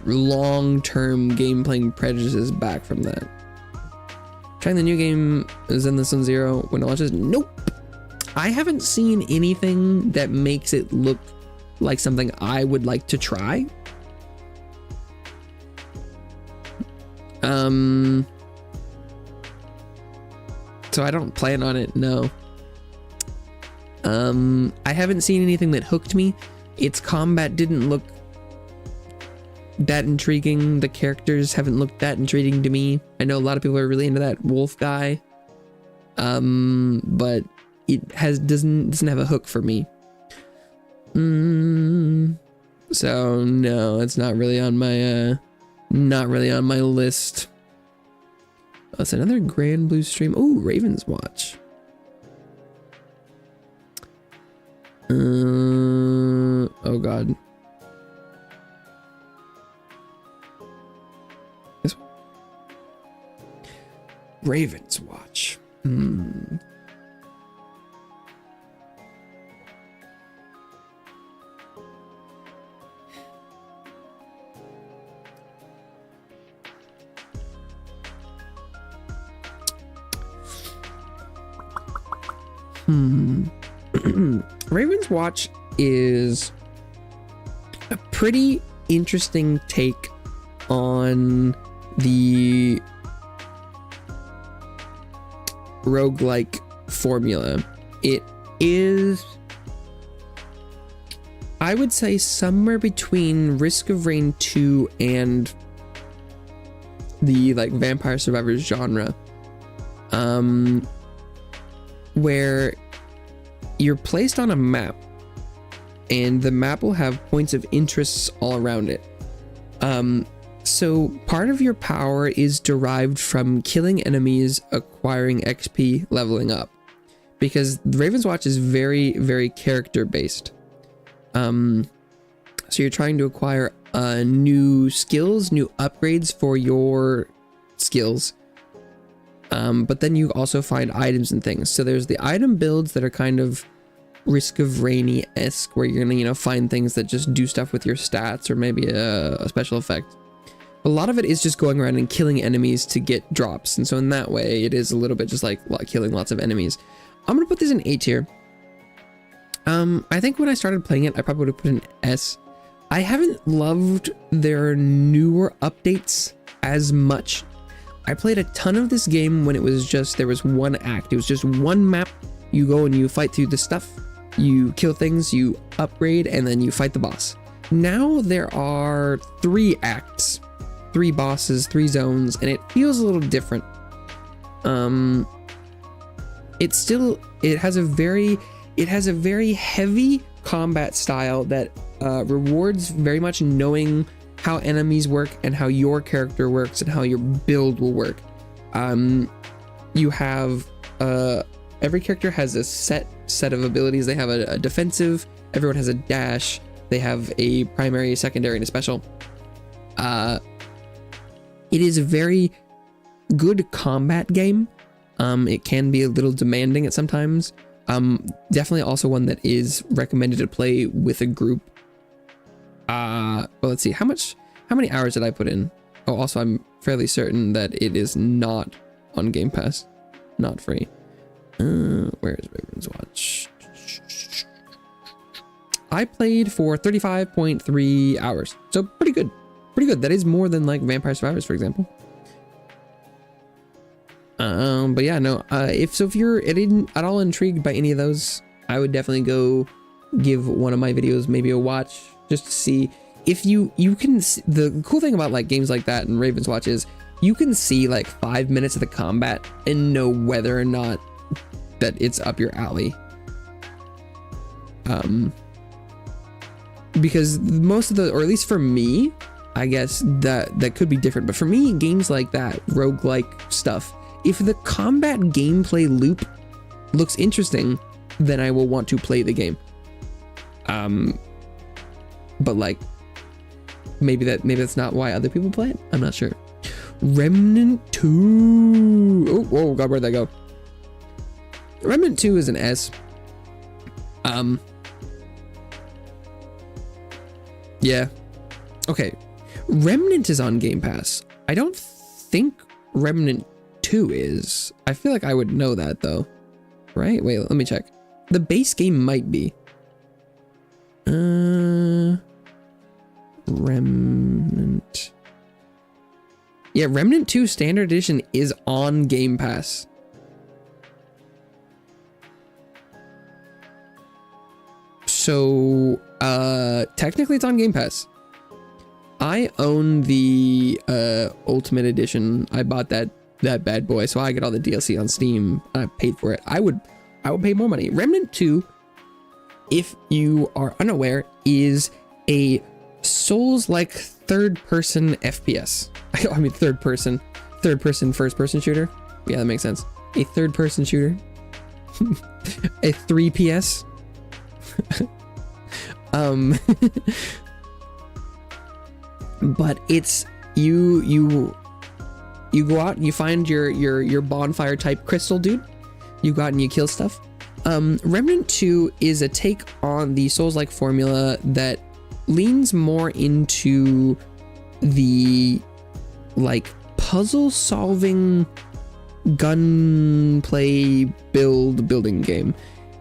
long-term game playing prejudices back from that. Trying the new game Zenless Zone Zero when it launches? Nope. I haven't seen anything that makes it look like something I would like to try. So I don't plan on it, no. I haven't seen anything that hooked me. Its combat didn't look that intriguing. The characters haven't looked that intriguing to me. I know a lot of people are really into that wolf guy. But it doesn't have a hook for me. So no, it's not really on my list. Oh, it's another Grand Blue stream. Oh, Raven's Watch. Oh god. This one. Raven's Watch. Raven's Watch is a pretty interesting take on the roguelike formula. It is, I would say, somewhere between Risk of Rain 2 and the like Vampire Survivors genre, where you're placed on a map and the map will have points of interests all around it. So part of your power is derived from killing enemies, acquiring XP, leveling up, because Raven's Watch is very, very character based. So you're trying to acquire new skills, new upgrades for your skills. But then you also find items and things. So there's the item builds that are kind of Risk of Rainy-esque, where you're gonna, find things that just do stuff with your stats or maybe a special effect. A lot of it is just going around and killing enemies to get drops. And so in that way, it is a little bit just like killing lots of enemies. I'm gonna put this in A tier. I think when I started playing it, I probably would have put an S. I haven't loved their newer updates as much. I played a ton of this game when it was just, there was one act. It was just one map. You go and you fight through the stuff, you kill things, you upgrade, and then you fight the boss. Now there are 3 acts, 3 bosses, 3 zones, and it feels a little different. It has a very heavy combat style that rewards very much knowing how enemies work and how your character works and how your build will work. You have every character has a set of abilities. They have a defensive, everyone has a dash, they have a primary, secondary, and a special. It is a very good combat game. It can be a little demanding at sometimes. Definitely also one that is recommended to play with a group. Well, let's see, how many hours did I put in? Oh, also I'm fairly certain that it is not on Game Pass, not free. Where is Raven's Watch? I played for 35.3 hours, so pretty good. That is more than like Vampire Survivors, for example. But yeah, no, if you're at all intrigued by any of those, I would definitely go give one of my videos maybe a watch, just to see if you can see. The cool thing about like games like that and Raven's Watch is you can see like 5 minutes of the combat and know whether or not that it's up your alley. Because most of or at least for me, I guess that could be different, but for me, games like that, roguelike stuff, if the combat gameplay loop looks interesting, then I will want to play the game. But like, maybe that's not why other people play it. I'm not sure. Remnant 2. Oh god, where'd that go? Remnant 2 is an S. Yeah. Okay. Remnant is on Game Pass. I don't think Remnant 2 is. I feel like I would know that though. Right? Wait, let me check. The base game might be. Remnant. Yeah, Remnant 2 Standard Edition is on Game Pass. So, technically it's on Game Pass. I own the Ultimate Edition. I bought that bad boy, so I get all the DLC on Steam. I paid for it. I would pay more money. Remnant 2, if you are unaware, is a Souls-like third-person FPS. I mean third-person, first-person shooter. Yeah, that makes sense. A third-person shooter. A 3PS. But it's you go out and you find your bonfire type crystal dude. You go out and you kill stuff. Remnant 2 is a take on the Souls-like formula that leans more into the like puzzle solving gunplay building game.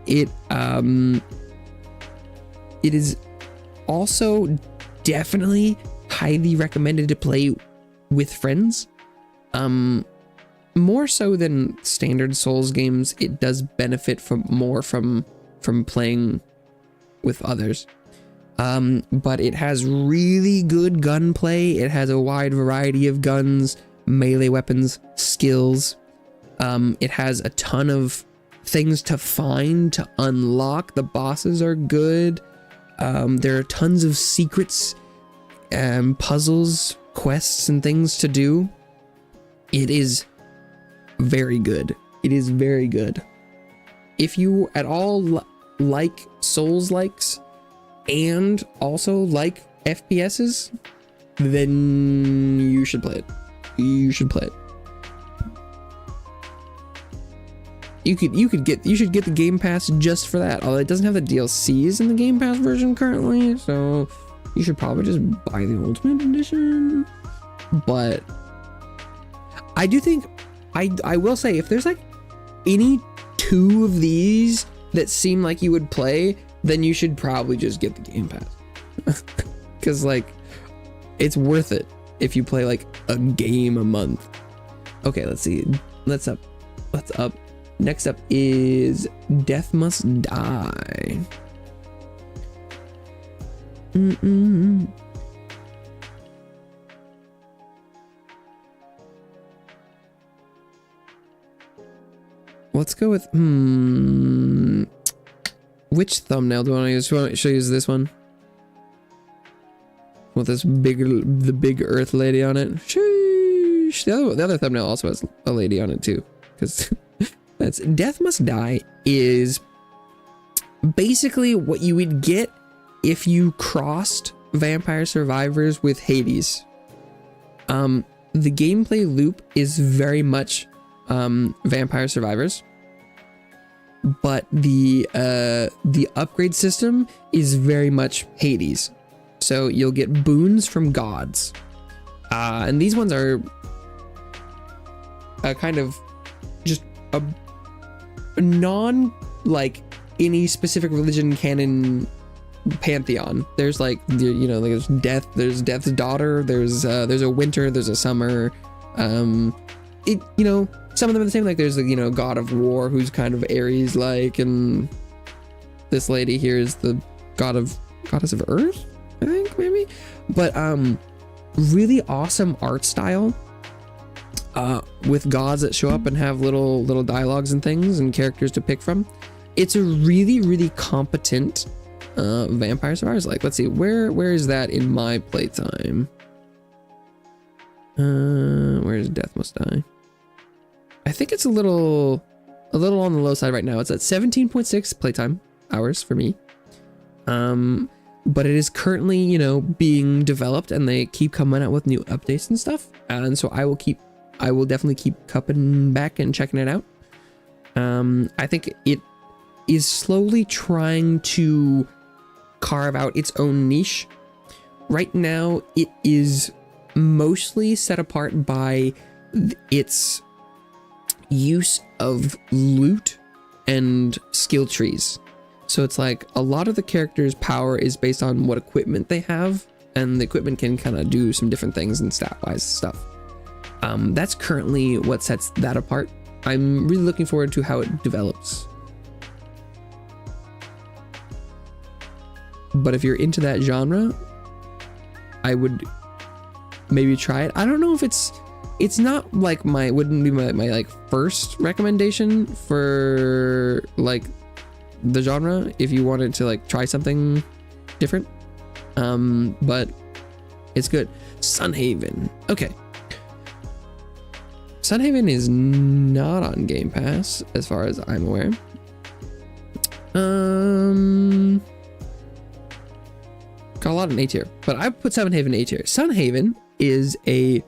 It is also definitely highly recommended to play with friends. More so than standard Souls games, it does benefit from playing with others. But it has really good gunplay. It has a wide variety of guns, melee weapons, skills. It has a ton of things to find, to unlock. The bosses are good. There are tons of secrets, puzzles, quests, and things to do. It is very good. It is very good. If you at all like Souls-likes and also like FPSs, then you should play it. You should play it. You should get the Game Pass just for that. Although it doesn't have the DLCs in the Game Pass version currently, so you should probably just buy the Ultimate Edition. But I do think I will say, if there's like any two of these that seem like you would play, then you should probably just get the Game Pass. Cause like it's worth it if you play like a game a month. Okay, let's see. Let's up. Next up is Death Must Die. Let's go with which thumbnail do I want to use? Should I use this one? With this the big Earth lady on it. Sheesh. The other thumbnail also has a lady on it too, because that's Death Must Die is basically what you would get if you crossed Vampire Survivors with Hades. The gameplay loop is very much Vampire Survivors, but the upgrade system is very much Hades. So you'll get boons from gods, and these ones are kind of just a non like any specific religion canon pantheon. There's like, you know, there's death, there's Death's daughter, there's a winter, there's a summer. It, you know, some of them are the same. Like there's the, you know, god of war who's kind of Ares like, and this lady here is the goddess of earth, I think, maybe. But really awesome art style, with gods that show up and have little dialogues and things and characters to pick from. It's a really competent Vampire Survivors. Like, let's see, where is that in my playtime? Where's Death Must Die? I think it's a little on the low side right now. It's at 17.6 playtime hours for me. But it is currently, you know, being developed, and they keep coming out with new updates and stuff. And so I will definitely keep coming back and checking it out. I think it is slowly trying to carve out its own niche, right now it is mostly set apart by its use of loot and skill trees. So it's like a lot of the characters' power is based on what equipment they have, and the equipment can kind of do some different things and stat-wise stuff. That's currently what sets that apart. I'm really looking forward to how it develops. But if you're into that genre, I would maybe try it. I don't know if it's not like wouldn't be my like first recommendation for like the genre if you wanted to like try something different. But it's good. Sunhaven. Okay. Sunhaven is not on Game Pass as far as I'm aware. Got a lot in A tier, but I put Sunhaven in A tier. Sunhaven is a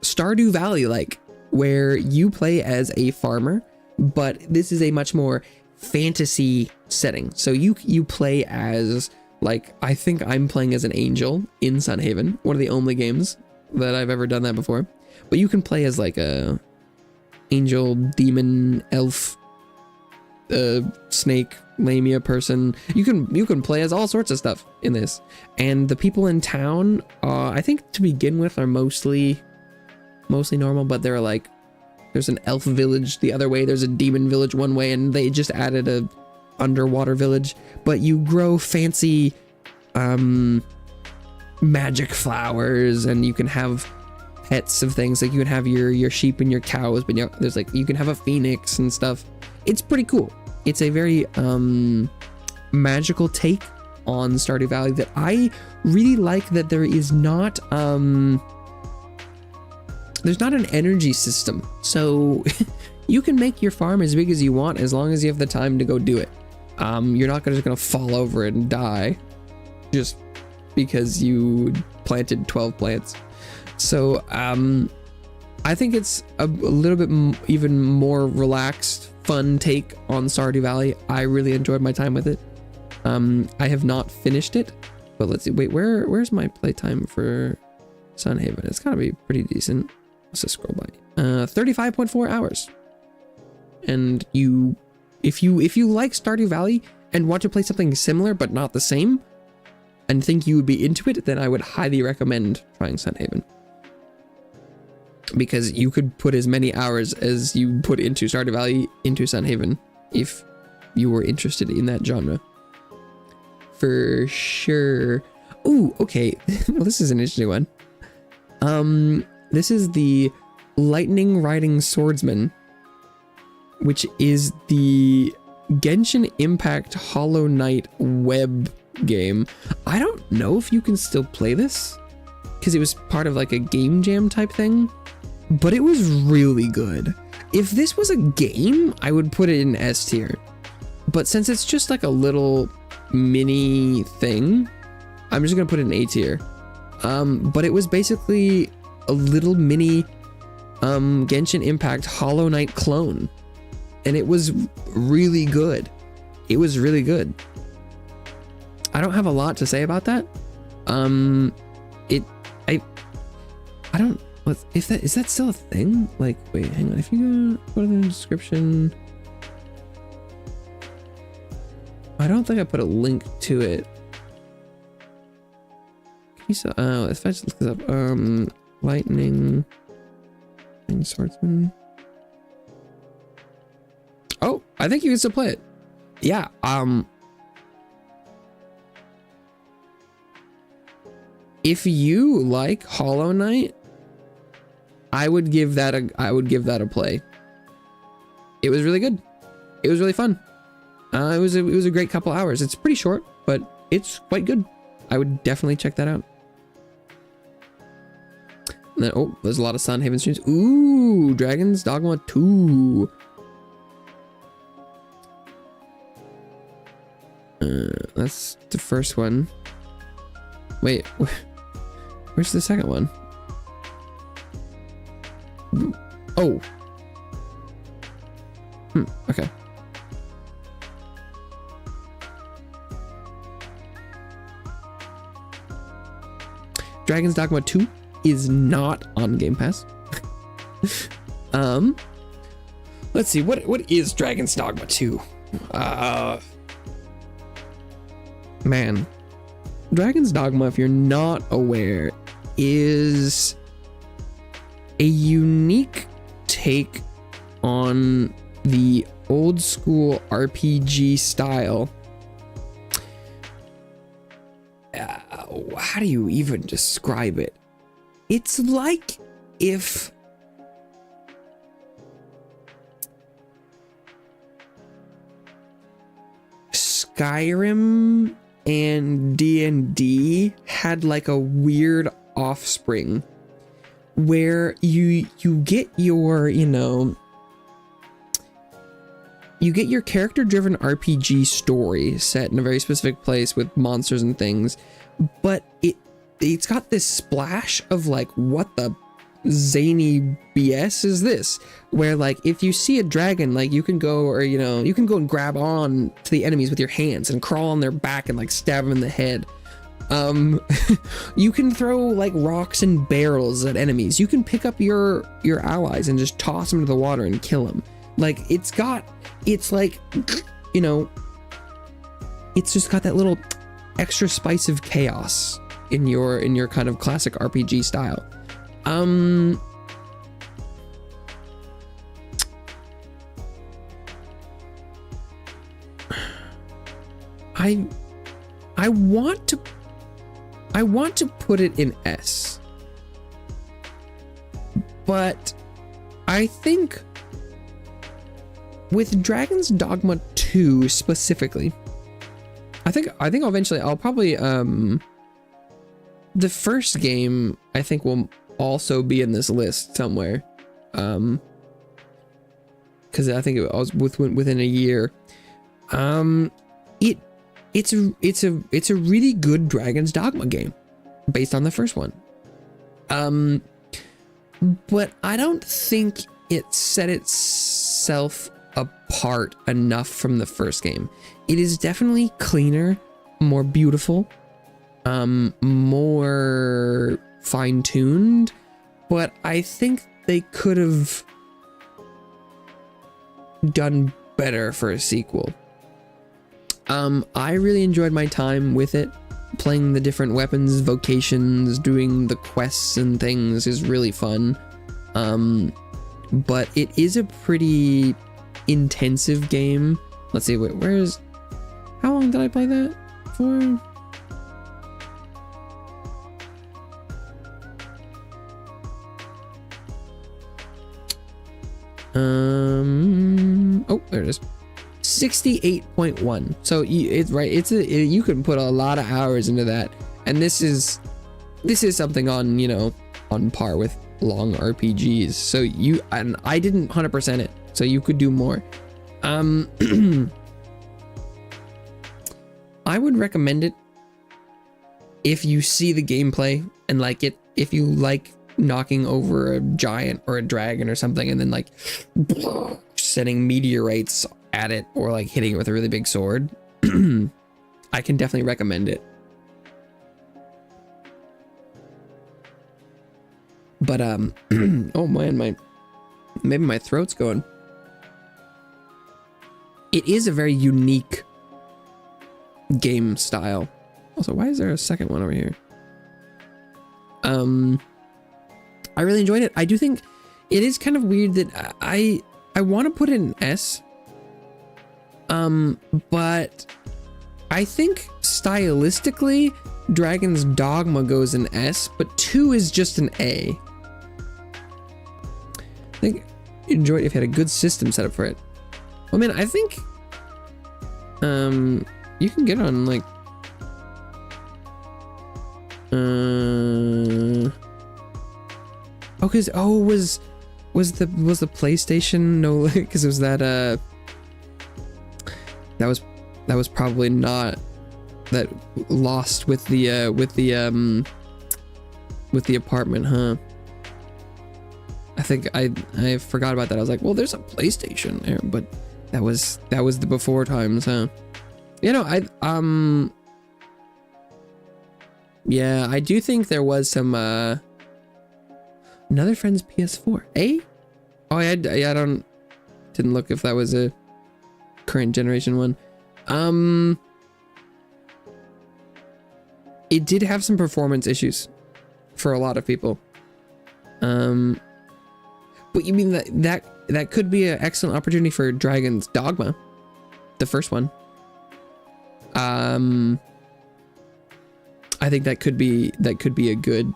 Stardew Valley like, where you play as a farmer, but this is a much more fantasy setting. So you play as, like, I think I'm playing as an angel in Sunhaven, one of the only games that I've ever done that before. But you can play as like a angel, demon, elf, snake, lamia person. You can play as all sorts of stuff in this. And the people in town, I think to begin with, are mostly normal, but they're like, there's an elf village the other way, there's a demon village one way, and they just added a underwater village. But you grow fancy magic flowers, and you can have pets of things, like you can have your sheep and your cows, but there's like, you can have a phoenix and stuff. It's pretty cool. It's a very magical take on Stardew Valley that I really like, that there is not there's not an energy system. So you can make your farm as big as you want as long as you have the time to go do it. You're not just gonna fall over and die just because you planted 12 plants. So I think it's a little bit even more relaxed, fun take on Stardew Valley. I really enjoyed my time with it. I have not finished it, but let's see. Wait, where's my playtime for Sunhaven? It's gotta be pretty decent. Let's just scroll by. 35.4 hours. And if you like Stardew Valley and want to play something similar but not the same, and think you would be into it, then I would highly recommend trying Sunhaven. Because you could put as many hours as you put into Stardew Valley into Sunhaven if you were interested in that genre. For sure. Ooh, okay. Well, this is an interesting one. This is the Lightning Riding Swordsman, which is the Genshin Impact Hollow Knight web game. I don't know if you can still play this, because it was part of like a game jam type thing, but it was really good. If this was a game, I would put it in S tier, but since it's just like a little mini thing, I'm just gonna put it in A tier. But it was basically a little mini Genshin Impact Hollow Knight clone, and it was really good. It was really good. I don't have a lot to say about that. I don't. Is that still a thing? Like, wait, hang on. If you go to the description, I don't think I put a link to it. Can you still? Oh, if I just look this up, Lightning Swordsman. Oh, I think you can still play it. Yeah. If you like Hollow Knight, I would give that a play. It was really good. It was really fun. It was a great couple hours. It's pretty short, but it's quite good. I would definitely check that out. And then, oh, there's a lot of Sunhaven streams. Ooh, Dragon's Dogma 2. That's the first one. Wait, where's the second one? Oh. Okay. Dragon's Dogma 2 is not on Game Pass. Let's see, what is Dragon's Dogma 2? Man, Dragon's Dogma, if you're not aware, is a unique take on the old school RPG style. How do you even describe it? It's like if Skyrim and D&D had like a weird offspring where you get your, you get your character driven RPG story set in a very specific place with monsters and things, but it's got this splash of like, what the zany BS is this? Where like, if you see a dragon, like you can go, or you can go and grab on to the enemies with your hands and crawl on their back and like stab them in the head. You can throw like rocks and barrels at enemies. You can pick up your allies and just toss them into the water and kill them. Like it's like, it's just got that little extra spice of chaos in your kind of classic RPG style. I want to put it in S, but I think with Dragon's Dogma 2 specifically, I think eventually I'll probably the first game I think will also be in this list somewhere, because I think it was within a year. It's a really good Dragon's Dogma game based on the first one, but I don't think it set itself apart enough from the first game. It is definitely cleaner, more beautiful, more fine-tuned, but I think they could have done better for a sequel. I really enjoyed my time with it. Playing the different weapons, vocations, doing the quests and things is really fun. But it is a pretty intensive game. Let's see, how long did I play that for? Oh, there it is. 68.1. So you can put a lot of hours into that, and this is something on on par with long RPGs. So and I didn't 100% it, so you could do more. I would recommend it if you see the gameplay and like it. If you like knocking over a giant or a dragon or something, and then like sending meteorites at it, or like hitting it with a really big sword, I can definitely recommend it. But oh man, maybe my throat's going. It is a very unique game style. Also, why is there a second one over here? I really enjoyed it. I do think it is kind of weird that I want to put it in S. But I think stylistically, Dragon's Dogma goes in S, but 2 is just an A. I think you'd enjoy it if you had a good system set up for it. Well, man, I think, you can get on like, was the PlayStation no, because it was that that was probably not that lost with the apartment, huh? I think I forgot about that. I was like, well, there's a PlayStation there, but that was the before times, huh? Yeah, I do think there was some another friend's PS4. Eh? Oh, I didn't look if that was a current generation one. It did have some performance issues for a lot of people. But you mean that could be an excellent opportunity for Dragon's Dogma, the first one. I think that could be a good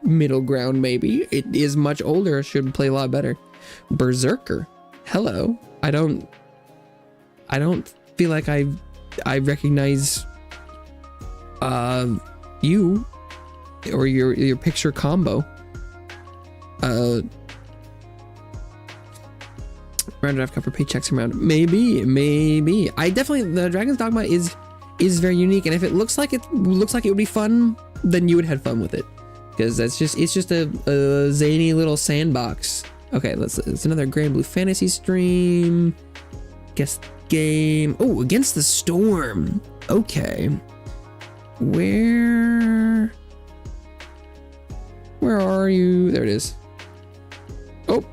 middle ground. Maybe it is much older, should play a lot better. Berserker, hello. I don't feel like I recognize you or your picture combo. Rounded off cover paychecks around. Maybe. I definitely, the Dragon's Dogma is very unique, and if it looks like it would be fun, then you would have fun with it, because it's just a zany little sandbox. Okay, it's another Grand Blue Fantasy stream. Guest game. Oh, Against the Storm. Okay. Where are you? There it is. Oh.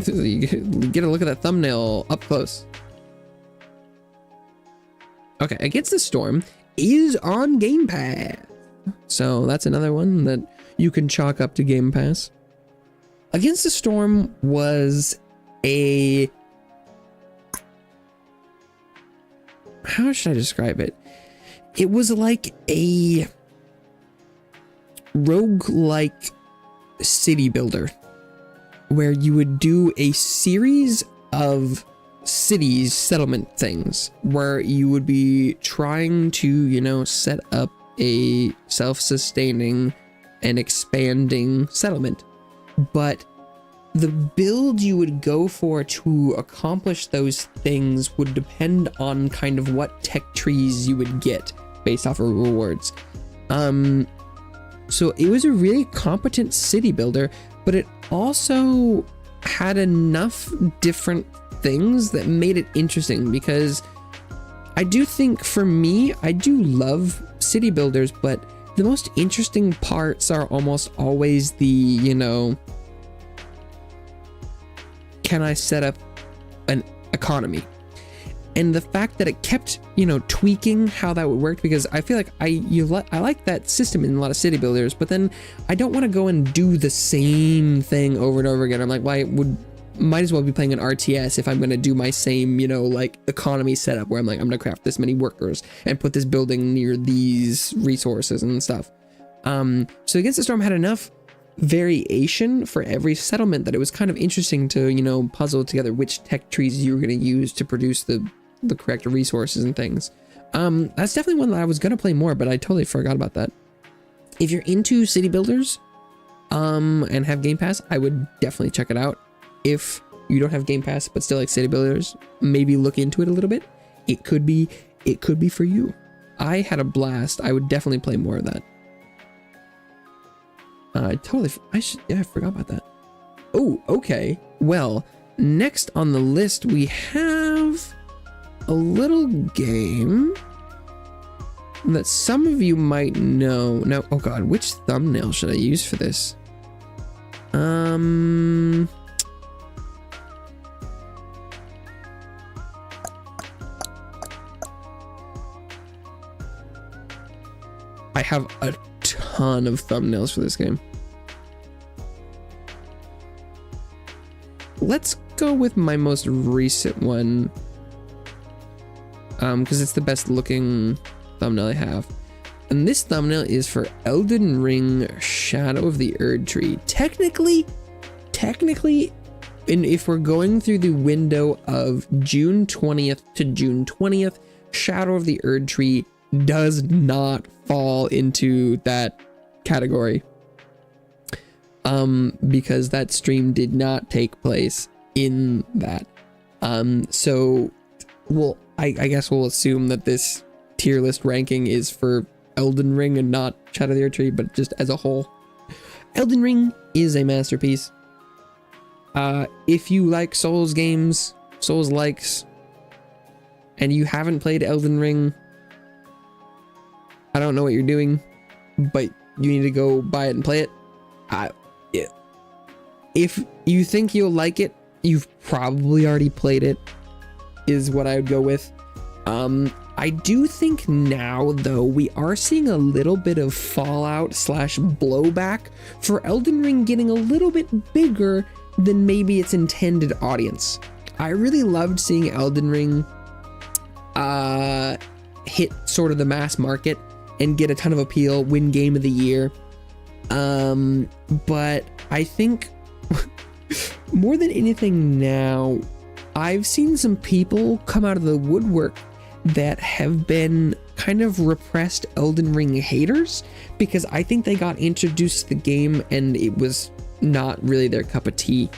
You get a look at that thumbnail up close. Okay, Against the Storm is on Game Pass. So that's another one that you can chalk up to Game Pass. Against the Storm was a... how should I describe it? It was like a roguelike city builder, where you would do a series of cities, settlement things, where you would be trying to, set up a self-sustaining and expanding settlement. But the build you would go for to accomplish those things would depend on kind of what tech trees you would get based off of rewards. So it was a really competent city builder, but it also had enough different things that made it interesting, because I do think, for me, I do love city builders, but the most interesting parts are almost always the, can I set up an economy? And the fact that it kept, tweaking how that would work, because I feel like I like that system in a lot of city builders, but then I don't want to go and do the same thing over and over again. I'm like, well, might as well be playing an RTS if I'm going to do my same, economy setup, where I'm like, I'm going to craft this many workers and put this building near these resources and stuff. So Against the Storm had enough variation for every settlement that it was kind of interesting to, puzzle together which tech trees you were going to use to produce the correct resources and things. That's definitely one that I was going to play more, but I totally forgot about that. If you're into city builders, and have Game Pass, I would definitely check it out. If you don't have Game Pass but still like city builders, maybe look into it a little bit. It could be for you. I had a blast. I would definitely play more of that. I forgot about that. Oh, okay. Well, next on the list we have a little game that some of you might know. Now, oh god, which thumbnail should I use for this? I have a ton of thumbnails for this game. Let's go with my most recent one, because it's the best looking thumbnail I have. And this thumbnail is for Elden Ring Shadow of the Erd Tree. Technically, and if we're going through the window of June 20th to June 20th, Shadow of the Erd Tree does not fall into that category, because that stream did not take place in that. So I guess we'll assume that this tier list ranking is for Elden Ring and not Shadow of the Erd Tree, but just as a whole. Elden Ring is a masterpiece. If you like Souls games, Souls likes, and you haven't played Elden Ring, I don't know what you're doing, but you need to go buy it and play it. Yeah. If you think you'll like it, you've probably already played it, is what I would go with. I do think now, though, we are seeing a little bit of fallout / blowback for Elden Ring getting a little bit bigger than maybe its intended audience. I really loved seeing Elden Ring hit sort of the mass market and get a ton of appeal, win Game of the Year. But I think more than anything now, I've seen some people come out of the woodwork that have been kind of repressed Elden Ring haters, because I think they got introduced to the game and it was not really their cup of tea.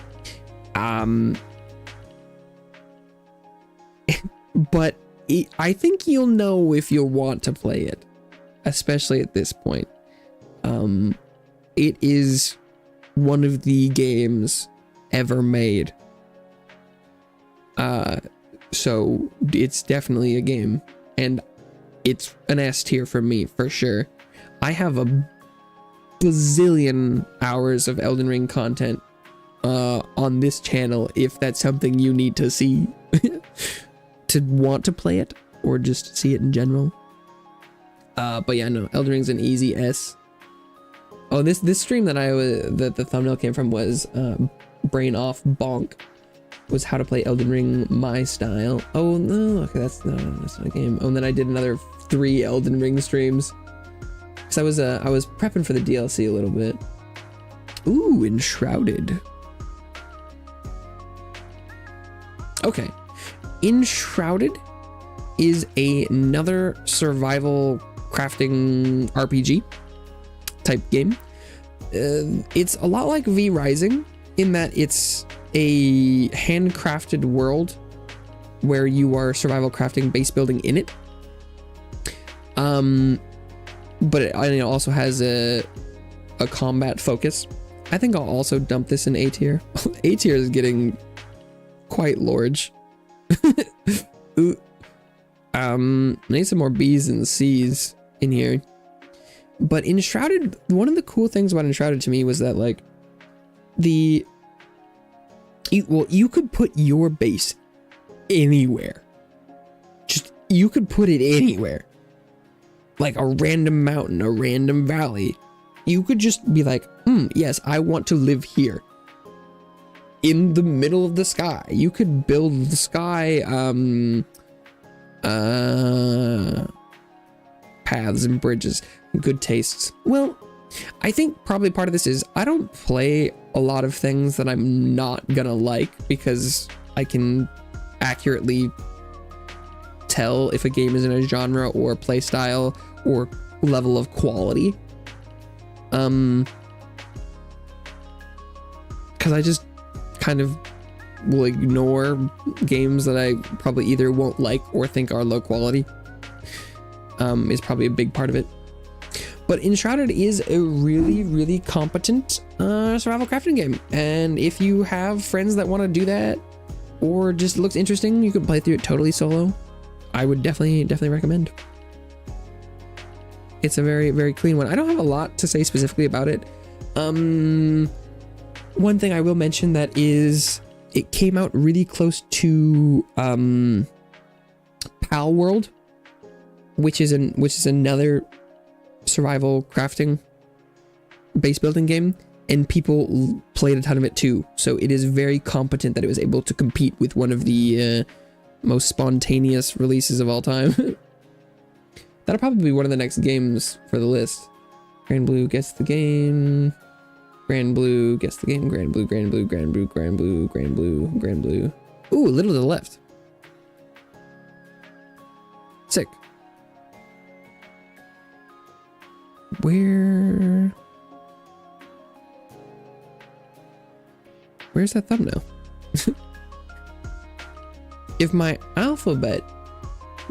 But I think you'll know if you'll want to play it, especially at this point. It is one of the games ever made. So it's definitely a game, and it's an S tier for me for sure. I have a bazillion hours of Elden Ring content on this channel if that's something you need to see to want to play it or just see it in general. But yeah, no, Elden Ring's an easy S. Oh, this stream that that the thumbnail came from was Brain Off Bonk, was how to play Elden Ring my style. Oh no, okay, that's not a game. Oh, and then I did another 3 Elden Ring streams because I was prepping for the DLC a little bit. Ooh, Enshrouded. Okay, Enshrouded is another survival crafting RPG type game. It's a lot like V Rising in that it's a handcrafted world where you are survival crafting base building in it. But it also has a combat focus. I think I'll also dump this in A tier. A tier is getting quite large. Ooh. I need some more B's and C's in here. But Enshrouded, one of the cool things about Enshrouded to me was that like you could put your base anywhere. Just, you could put it anywhere. Like a random mountain, a random valley. You could just be like, yes, I want to live here. In the middle of the sky. You could build the sky, paths and bridges. Good tastes. Well, I think probably part of this is I don't play a lot of things that I'm not gonna like, because I can accurately tell if a game is in a genre or play style or level of quality. Because I just kind of will ignore games that I probably either won't like or think are low quality. Is probably a big part of it. But Enshrouded is a really, really competent survival crafting game. And if you have friends that want to do that, or just looks interesting, you can play through it totally solo. I would definitely recommend. It's a very, very clean one. I don't have a lot to say specifically about it. One thing I will mention that is it came out really close to Pal World, which is another survival crafting base building game, and people played a ton of it too. So it is very competent that it was able to compete with one of the most spontaneous releases of all time. That'll probably be one of the next games for the list. Grand Blue gets the game. Grand Blue gets the game. Grand Blue, Grand Blue, Grand Blue, Grand Blue, Grand Blue, Grand Blue. Ooh, a little to the left. Sick. Where's that thumbnail? If my alphabet,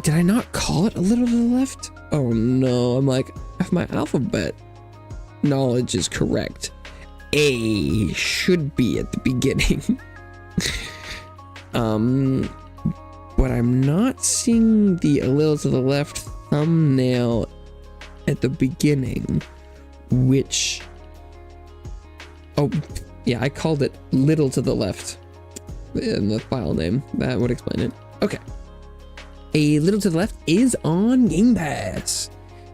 did I not call it a little to the left? Oh no, I'm like, if my alphabet knowledge is correct, A should be at the beginning. But I'm not seeing the a little to the left thumbnail at the beginning, which, oh yeah, I called it little to the left in the file name. That would explain it. Okay. A Little to the Left is on Game Pass.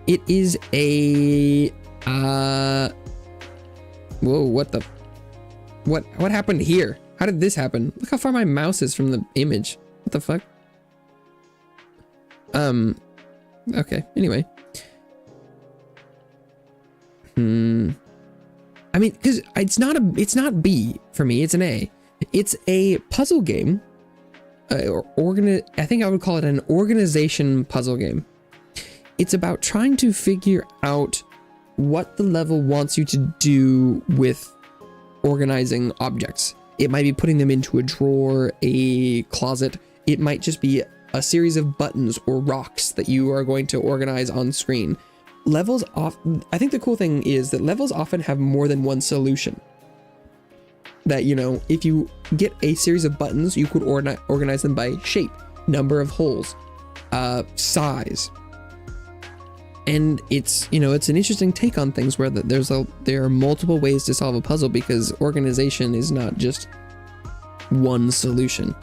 It is a whoa, what happened here? How did this happen? Look how far my mouse is from the image. What the fuck? Okay, anyway. I mean, because it's not B for me, it's an A. It's a puzzle game. I think I would call it an organization puzzle game. It's about trying to figure out what the level wants you to do with organizing objects. It might be putting them into a drawer, a closet. It might just be a series of buttons or rocks that you are going to organize on screen. I think the cool thing is that levels often have more than one solution. That, you know, if you get a series of buttons, you could organize them by shape, number of holes, size. And it's, you know, it's an interesting take on things where there are multiple ways to solve a puzzle, because organization is not just one solution.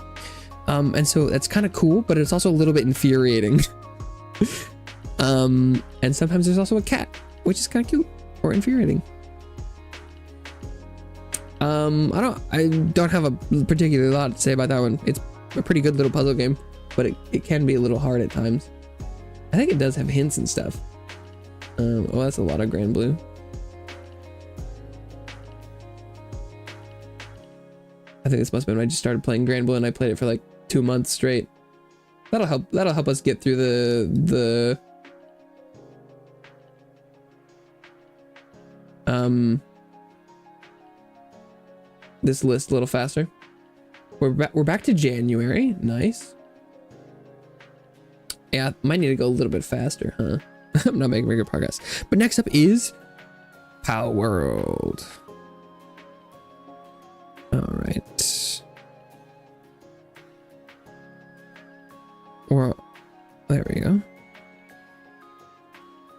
And so that's kind of cool, but it's also a little bit infuriating. And sometimes there's also a cat, which is kind of cute or infuriating. I don't have a particularly lot to say about that one. It's a pretty good little puzzle game, but it can be a little hard at times. I think it does have hints and stuff. Oh, that's a lot of Grand Blue. I think this must have been when I just started playing Grand Blue and I played it for like 2 months straight. That'll help us get through the this list a little faster. We're back to January. Nice. Yeah, might need to go a little bit faster, huh? I'm not making regular progress. But next up is Power World. All right. Well, there we go.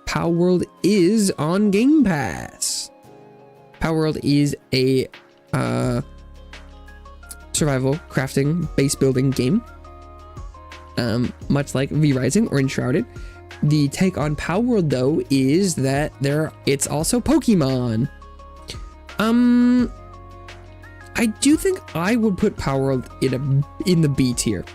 Power World is on Game Pass. Power World is a survival crafting base building game, much like V-Rising or Enshrouded. The take on Power World, though, is that it's also Pokemon. I do think I would put Power World in the B tier.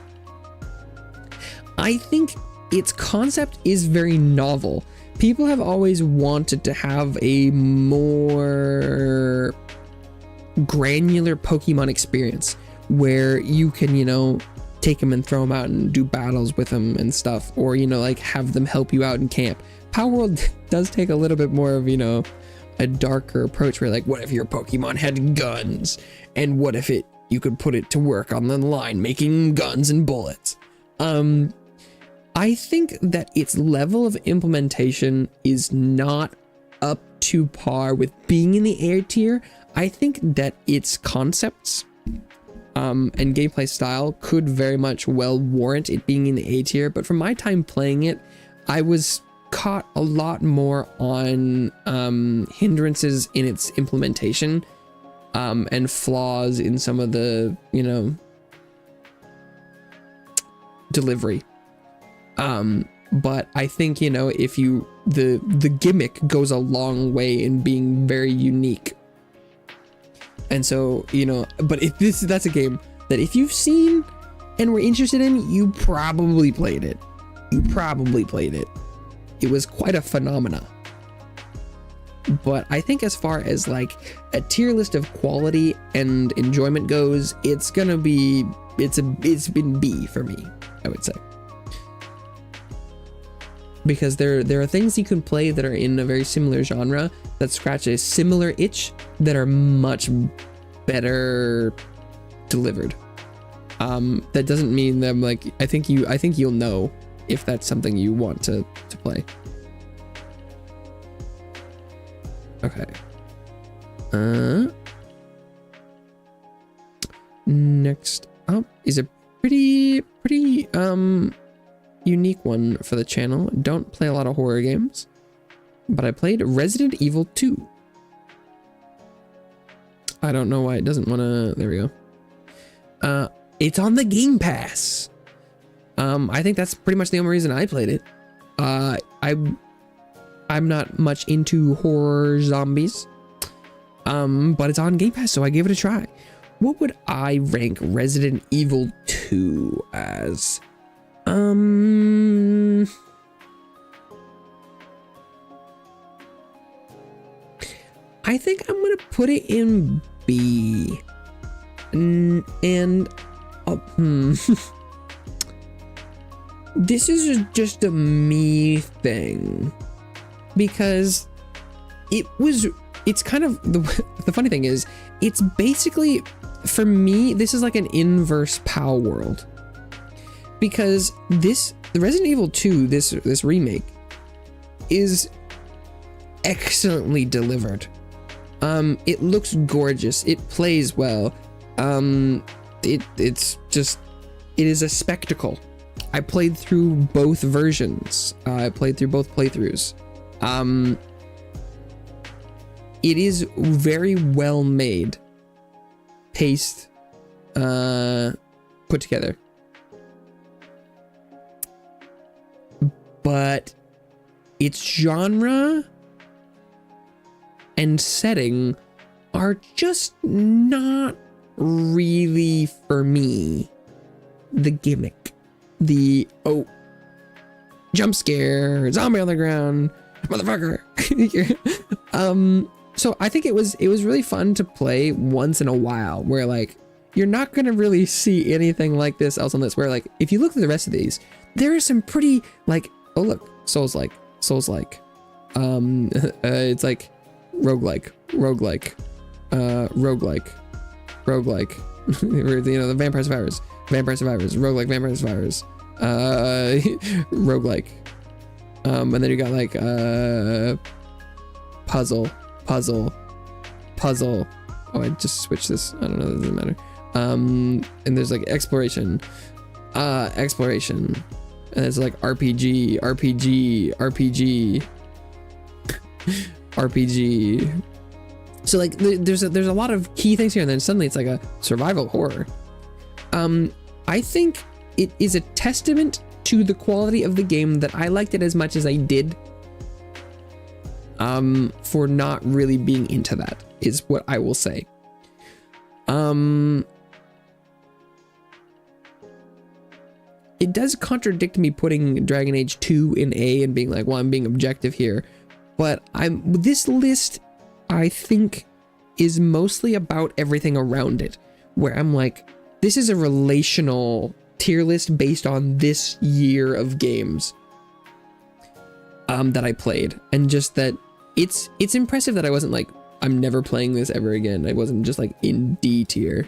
I think its concept is very novel. People have always wanted to have a more granular Pokemon experience where you can, you know, take them and throw them out and do battles with them and stuff, or, you know, like have them help you out in camp. Power World does take a little bit more of, you know, a darker approach where, like, what if your Pokemon had guns, and what if you could put it to work on the line making guns and bullets. I think that its level of implementation is not up to par with being in the A tier. I think that its concepts and gameplay style could very much well warrant it being in the A tier, but from my time playing it, I was caught a lot more on hindrances in its implementation and flaws in some of the, you know, delivery. But I think, you know, if the gimmick goes a long way in being very unique. And so, you know, but that's a game that if you've seen and were interested in, you probably played it. It was quite a phenomena. But I think as far as like a tier list of quality and enjoyment goes, it's been B for me, I would say. Because there are things you can play that are in a very similar genre that scratch a similar itch that are much better delivered. That doesn't mean that, like, I think you'll know if that's something you want to play. Okay. Next up is a pretty unique one for the channel. Don't play a lot of horror games. but I played Resident Evil 2. I don't know why it doesn't want to. There we go. It's on the Game Pass. I think that's pretty much the only reason I played it. I'm not much into horror zombies. But it's on Game Pass, so I gave it a try. What would I rank Resident Evil 2 as? I think I'm gonna put it in B. This is just a me thing, because it's kind of the funny thing is, it's basically, for me, this is like an inverse POW world, because the Resident Evil 2, this remake, is excellently delivered. It looks gorgeous. It plays well. It is a spectacle. I played through both versions. I played through both playthroughs. It is very well made, paced, put together. But its genre and setting are just not really for me. The gimmick, jump scare, zombie on the ground, motherfucker. So I think it was really fun to play once in a while, where like you're not gonna really see anything like this else on this, where like if you look at the rest of these, there are some pretty like, oh look, Souls-like. It's like roguelike, you know, the Vampire Survivors, roguelike Vampire Survivors, roguelike, and then you got like puzzle. Oh, I just switched this. I don't know, that doesn't matter. And there's like exploration, and it's like RPG. So like there's a lot of key things here, and then suddenly it's like a survival horror. I think it is a testament to the quality of the game that I liked it as much as I did, for not really being into that, is what I will say. It does contradict me putting Dragon Age 2 in A and being like, well, I'm being objective here, but this list, I think, is mostly about everything around it, where I'm like, this is a relational tier list based on this year of games that I played, and just that it's impressive that I wasn't like, I'm never playing this ever again. I wasn't just like in D tier.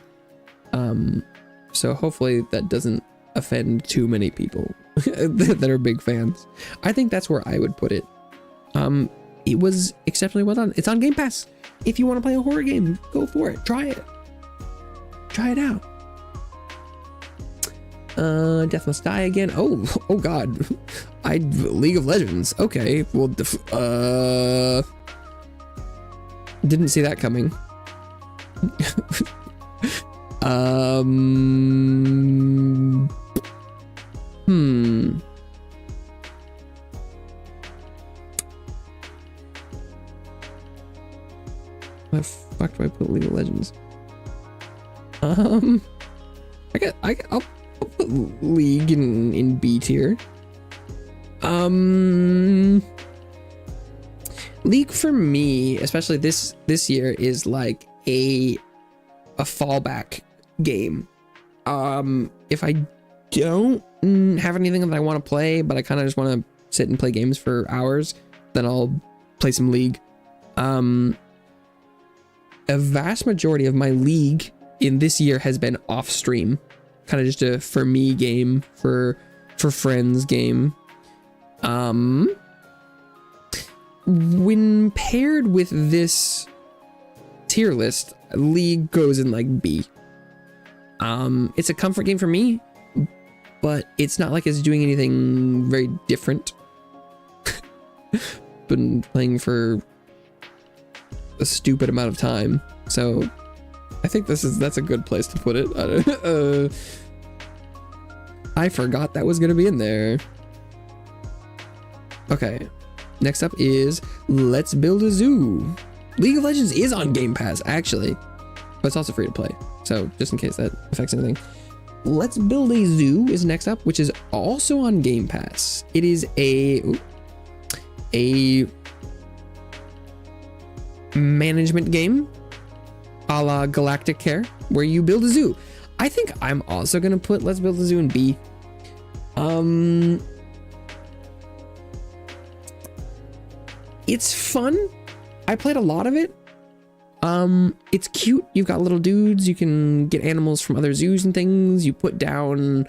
So hopefully that doesn't offend too many people that are big fans. I think that's where I would put it. It was exceptionally well done. It's on Game Pass. If you want to play a horror game, go for it. Try it out. Death Must Die again. Oh god. League of Legends. Okay, well, didn't see that coming. Where the fuck do I put League of Legends? I'll put League in B tier. League for me, especially this year, is like a fallback game. If I don't have anything that I want to play, but I kind of just want to sit and play games for hours, then I'll play some League. A vast majority of my League in this year has been off stream, kind of just a for me game, for friends game. When paired with this tier list, League goes in like B. It's a comfort game for me, but it's not like it's doing anything very different. been playing for a stupid amount of time. So I think that's a good place to put it. I forgot that was gonna be in there. Okay, next up is Let's Build a Zoo. League of Legends is on Game Pass, actually, but it's also free to play. So just in case that affects anything. Let's Build a Zoo is next up, which is also on Game Pass. It is a management game a la Galactic Care, where you build a zoo. I think I'm also gonna put Let's Build a Zoo in B. It's fun. I played a lot of it. It's cute. You've got little dudes. You can get animals from other zoos and things. You put down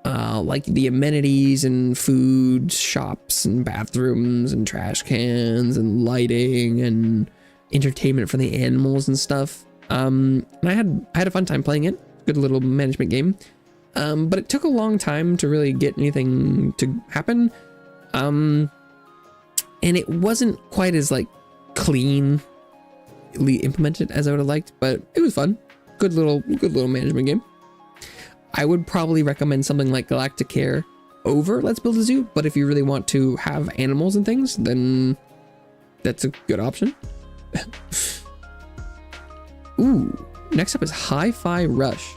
like the amenities and food shops and bathrooms and trash cans and lighting and entertainment for the animals and stuff. And I had a fun time playing it. Good little management game. But it took a long time to really get anything to happen. And it wasn't quite as like cleanly implemented as I would have liked, but it was fun. Good little management game. I would probably recommend something like Galactic Care over Let's Build a Zoo, but if you really want to have animals and things, then that's a good option. Ooh, next up is Hi-Fi Rush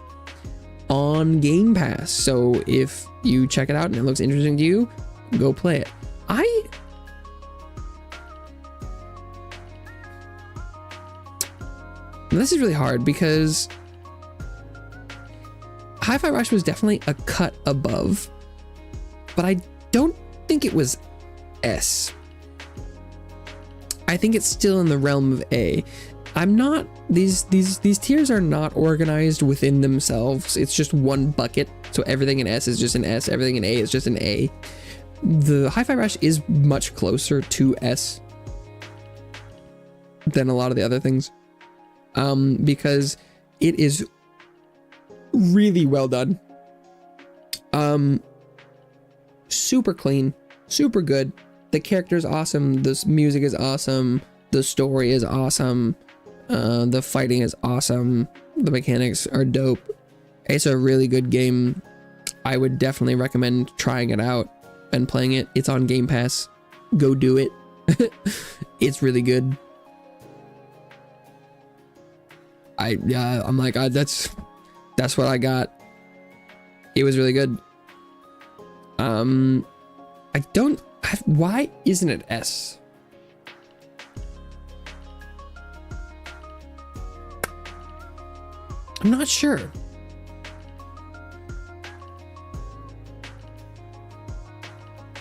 on Game Pass. So if you check it out and it looks interesting to you, go play it. This is really hard because Hi-Fi Rush was definitely a cut above, but I don't think it was S. I think it's still in the realm of A. I'm not, these tiers are not organized within themselves. It's just one bucket. So everything in S is just an S, everything in A is just an A. The Hi-Fi Rush is much closer to S than a lot of the other things. Because it is really well done. Super clean, super good. The character is awesome. The music is awesome. The story is awesome. The fighting is awesome. The mechanics are dope. It's a really good game. I would definitely recommend trying it out and playing it. It's on Game Pass. Go do it. It's really good. I'm like, that's what I got. It was really good. Why isn't it S? I'm not sure.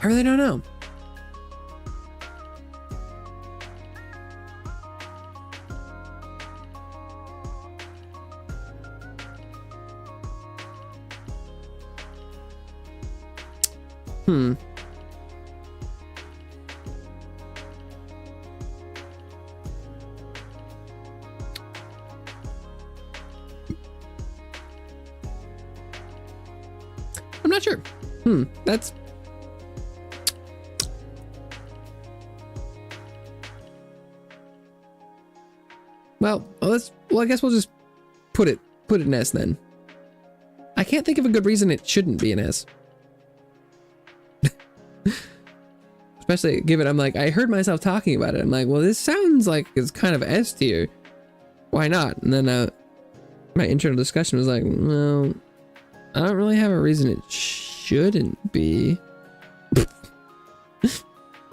I really don't know. I'm not sure. That's... Well, I guess we'll just put it in S then. I can't think of a good reason it shouldn't be an S. Especially given I'm like, I heard myself talking about it. I'm like, well, this sounds like it's kind of S tier. Why not? And then my internal discussion was like, well, I don't really have a reason it shouldn't be.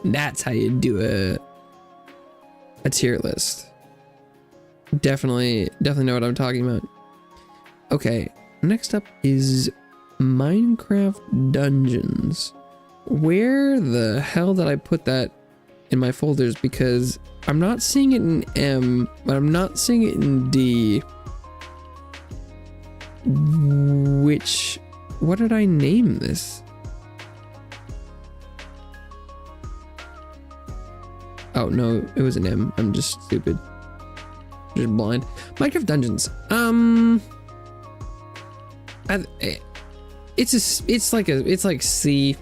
That's how you do a tier list. Definitely know what I'm talking about. Okay, next up is Minecraft Dungeons. Where the hell did I put that in my folders? Because I'm not seeing it in M, but I'm not seeing it in D. What did I name this? Oh no, it was an M. I'm just stupid. Just blind. Minecraft Dungeons. It's like C.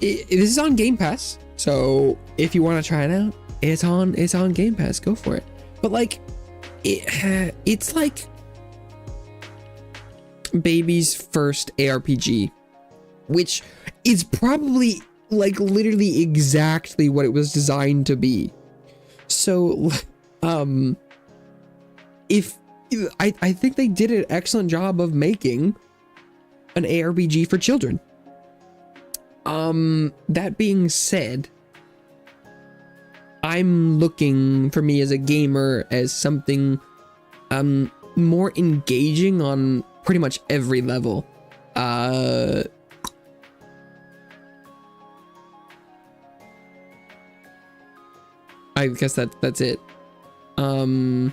This is on Game Pass, so if you want to try it out, it's on Game Pass. Go for it. But like, it's like baby's first ARPG, which is probably like literally exactly what it was designed to be. So, if I think they did an excellent job of making an ARPG for children. That being said, I'm looking, for me as a gamer, as something more engaging on pretty much every level. I guess that's it. I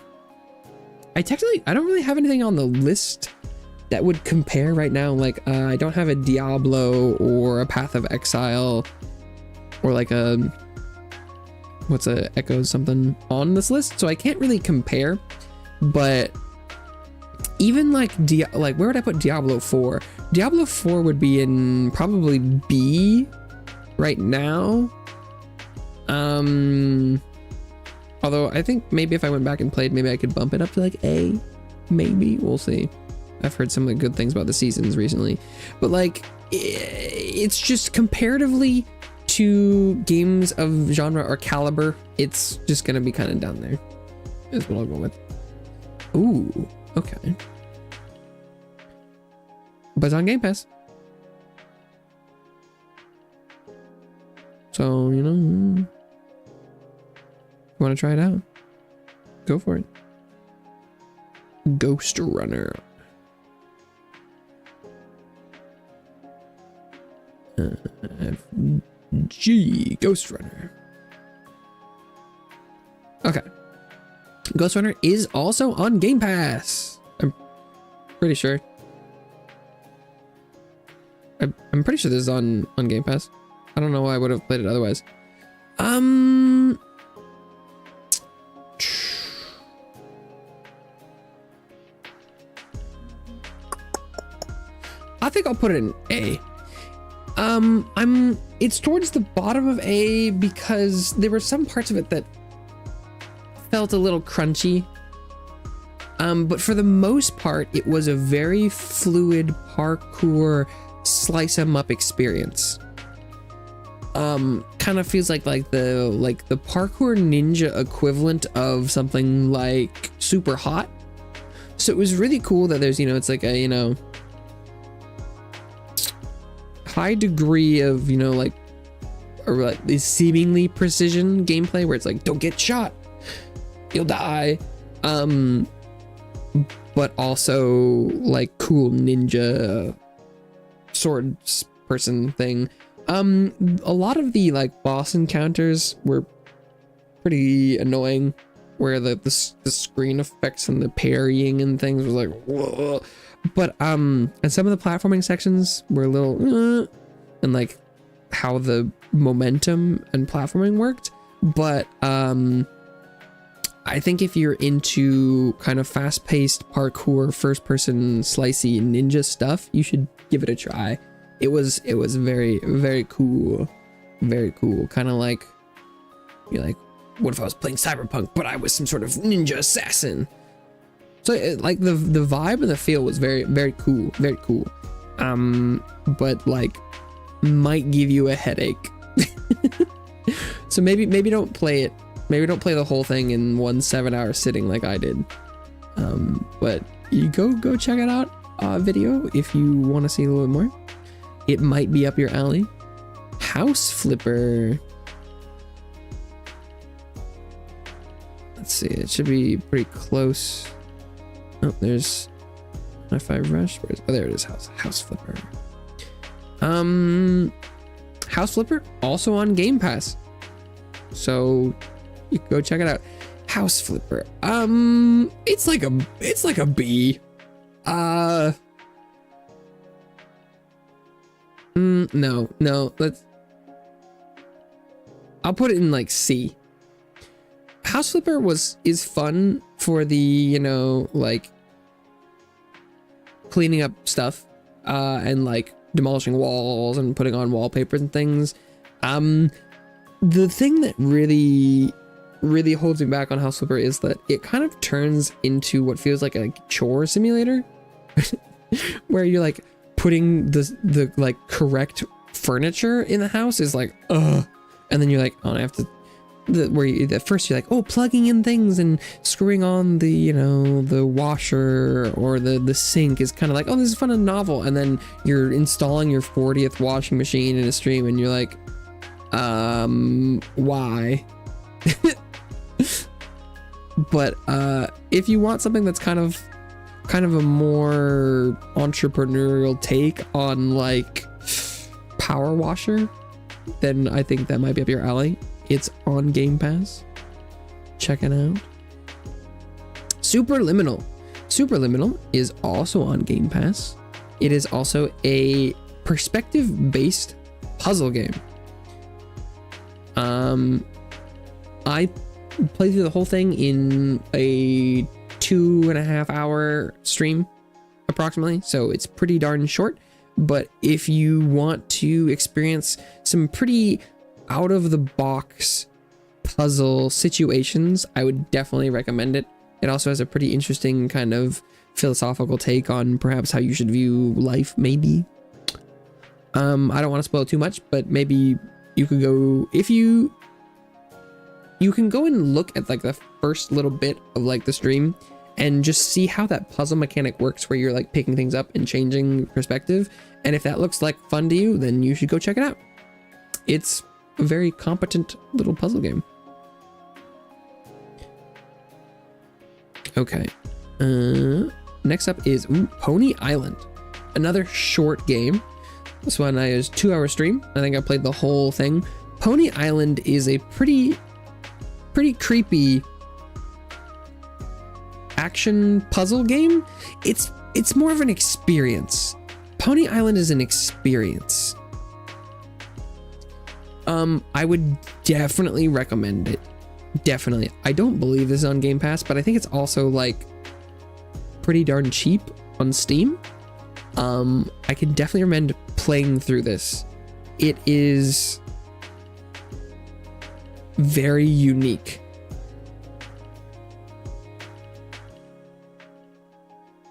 don't really have anything on the list that would compare right now. Like, I don't have a Diablo or a Path of Exile or like a Echo something on this list, so I can't really compare. But even like where would I put Diablo 4? Diablo 4 would be in probably B right now. Although I think maybe if I went back and played, maybe I could bump it up to like A. Maybe, we'll see. I've heard some of the good things about the seasons recently, but like, it's just comparatively to games of genre or caliber, it's just gonna be kind of down there, is what I'll go with. Ooh, okay. But it's on Game Pass, so you know, you want to try it out, go for it. Ghost Runner. G Ghost Runner. Okay, Ghost Runner is also on Game Pass. I'm pretty sure. I'm pretty sure this is on Game Pass. I don't know why I would have played it otherwise. I think I'll put it in A. It's towards the bottom of A because there were some parts of it that felt a little crunchy. But for the most part, it was a very fluid parkour slice 'em up experience. Kind of feels like the parkour ninja equivalent of something like Super Hot. So it was really cool that there's, it's like a, high degree of, or like this seemingly precision gameplay where it's like, don't get shot, you'll die. But also like cool ninja swords person thing. A lot of the like boss encounters were pretty annoying, where the screen effects and the parrying and things was like, whoa. But and some of the platforming sections were a little and like how the momentum and platforming worked. But I think if you're into kind of fast-paced parkour, first-person slicey ninja stuff, you should give it a try. It was very, very cool. Very cool. Kind of like, you're like, what if I was playing Cyberpunk, but I was some sort of ninja assassin? So like the vibe and the feel was very, very cool. Very cool. But like might give you a headache. So maybe don't play it. Maybe don't play the whole thing in 1 7-hour sitting like I did. But you go check it out. Video if you want to see a little bit more. It might be up your alley. House Flipper. Let's see. It should be pretty close. Oh, there's Hi-Fi Rush. Oh, there it is. House Flipper. House Flipper also on Game Pass, so you can go check it out. House Flipper. It's like a B. No. I'll put it in like C. House Flipper is fun for the, like cleaning up stuff and like demolishing walls and putting on wallpapers and things. The thing that really holds me back on House Flipper is that it kind of turns into what feels like a chore simulator where you're like putting the like correct furniture in the house is like and then you're like, oh, I have to at first you're like, oh, plugging in things and screwing on the, you know, the washer or the sink is kind of like, oh, this is fun and novel, and then you're installing your 40th washing machine in a stream and you're like, why? But if you want something that's kind of a more entrepreneurial take on like power washer, then I think that might be up your alley. It's on Game Pass. Check it out. Superliminal. Superliminal is also on Game Pass. It is also a perspective-based puzzle game. I played through the whole thing in a 2.5 hour stream, approximately. So it's pretty darn short. But if you want to experience some pretty out of the box puzzle situations, I would definitely recommend it. It also has a pretty interesting kind of philosophical take on perhaps how you should view life, maybe. I don't want to spoil too much, but maybe you could go, if you can go and look at like the first little bit of like the stream and just see how that puzzle mechanic works, where you're like picking things up and changing perspective. And if that looks like fun to you, then you should go check it out. It's a very competent little puzzle game. Okay. Next up is Pony Island. Another short game. This one is 2 hour stream. I think I played the whole thing. Pony Island is a pretty creepy action puzzle game. It's more of an experience. Pony Island is an experience. I would definitely recommend it. Definitely. I don't believe this is on Game Pass, but I think it's also like pretty darn cheap on Steam. I can definitely recommend playing through this. It is very unique.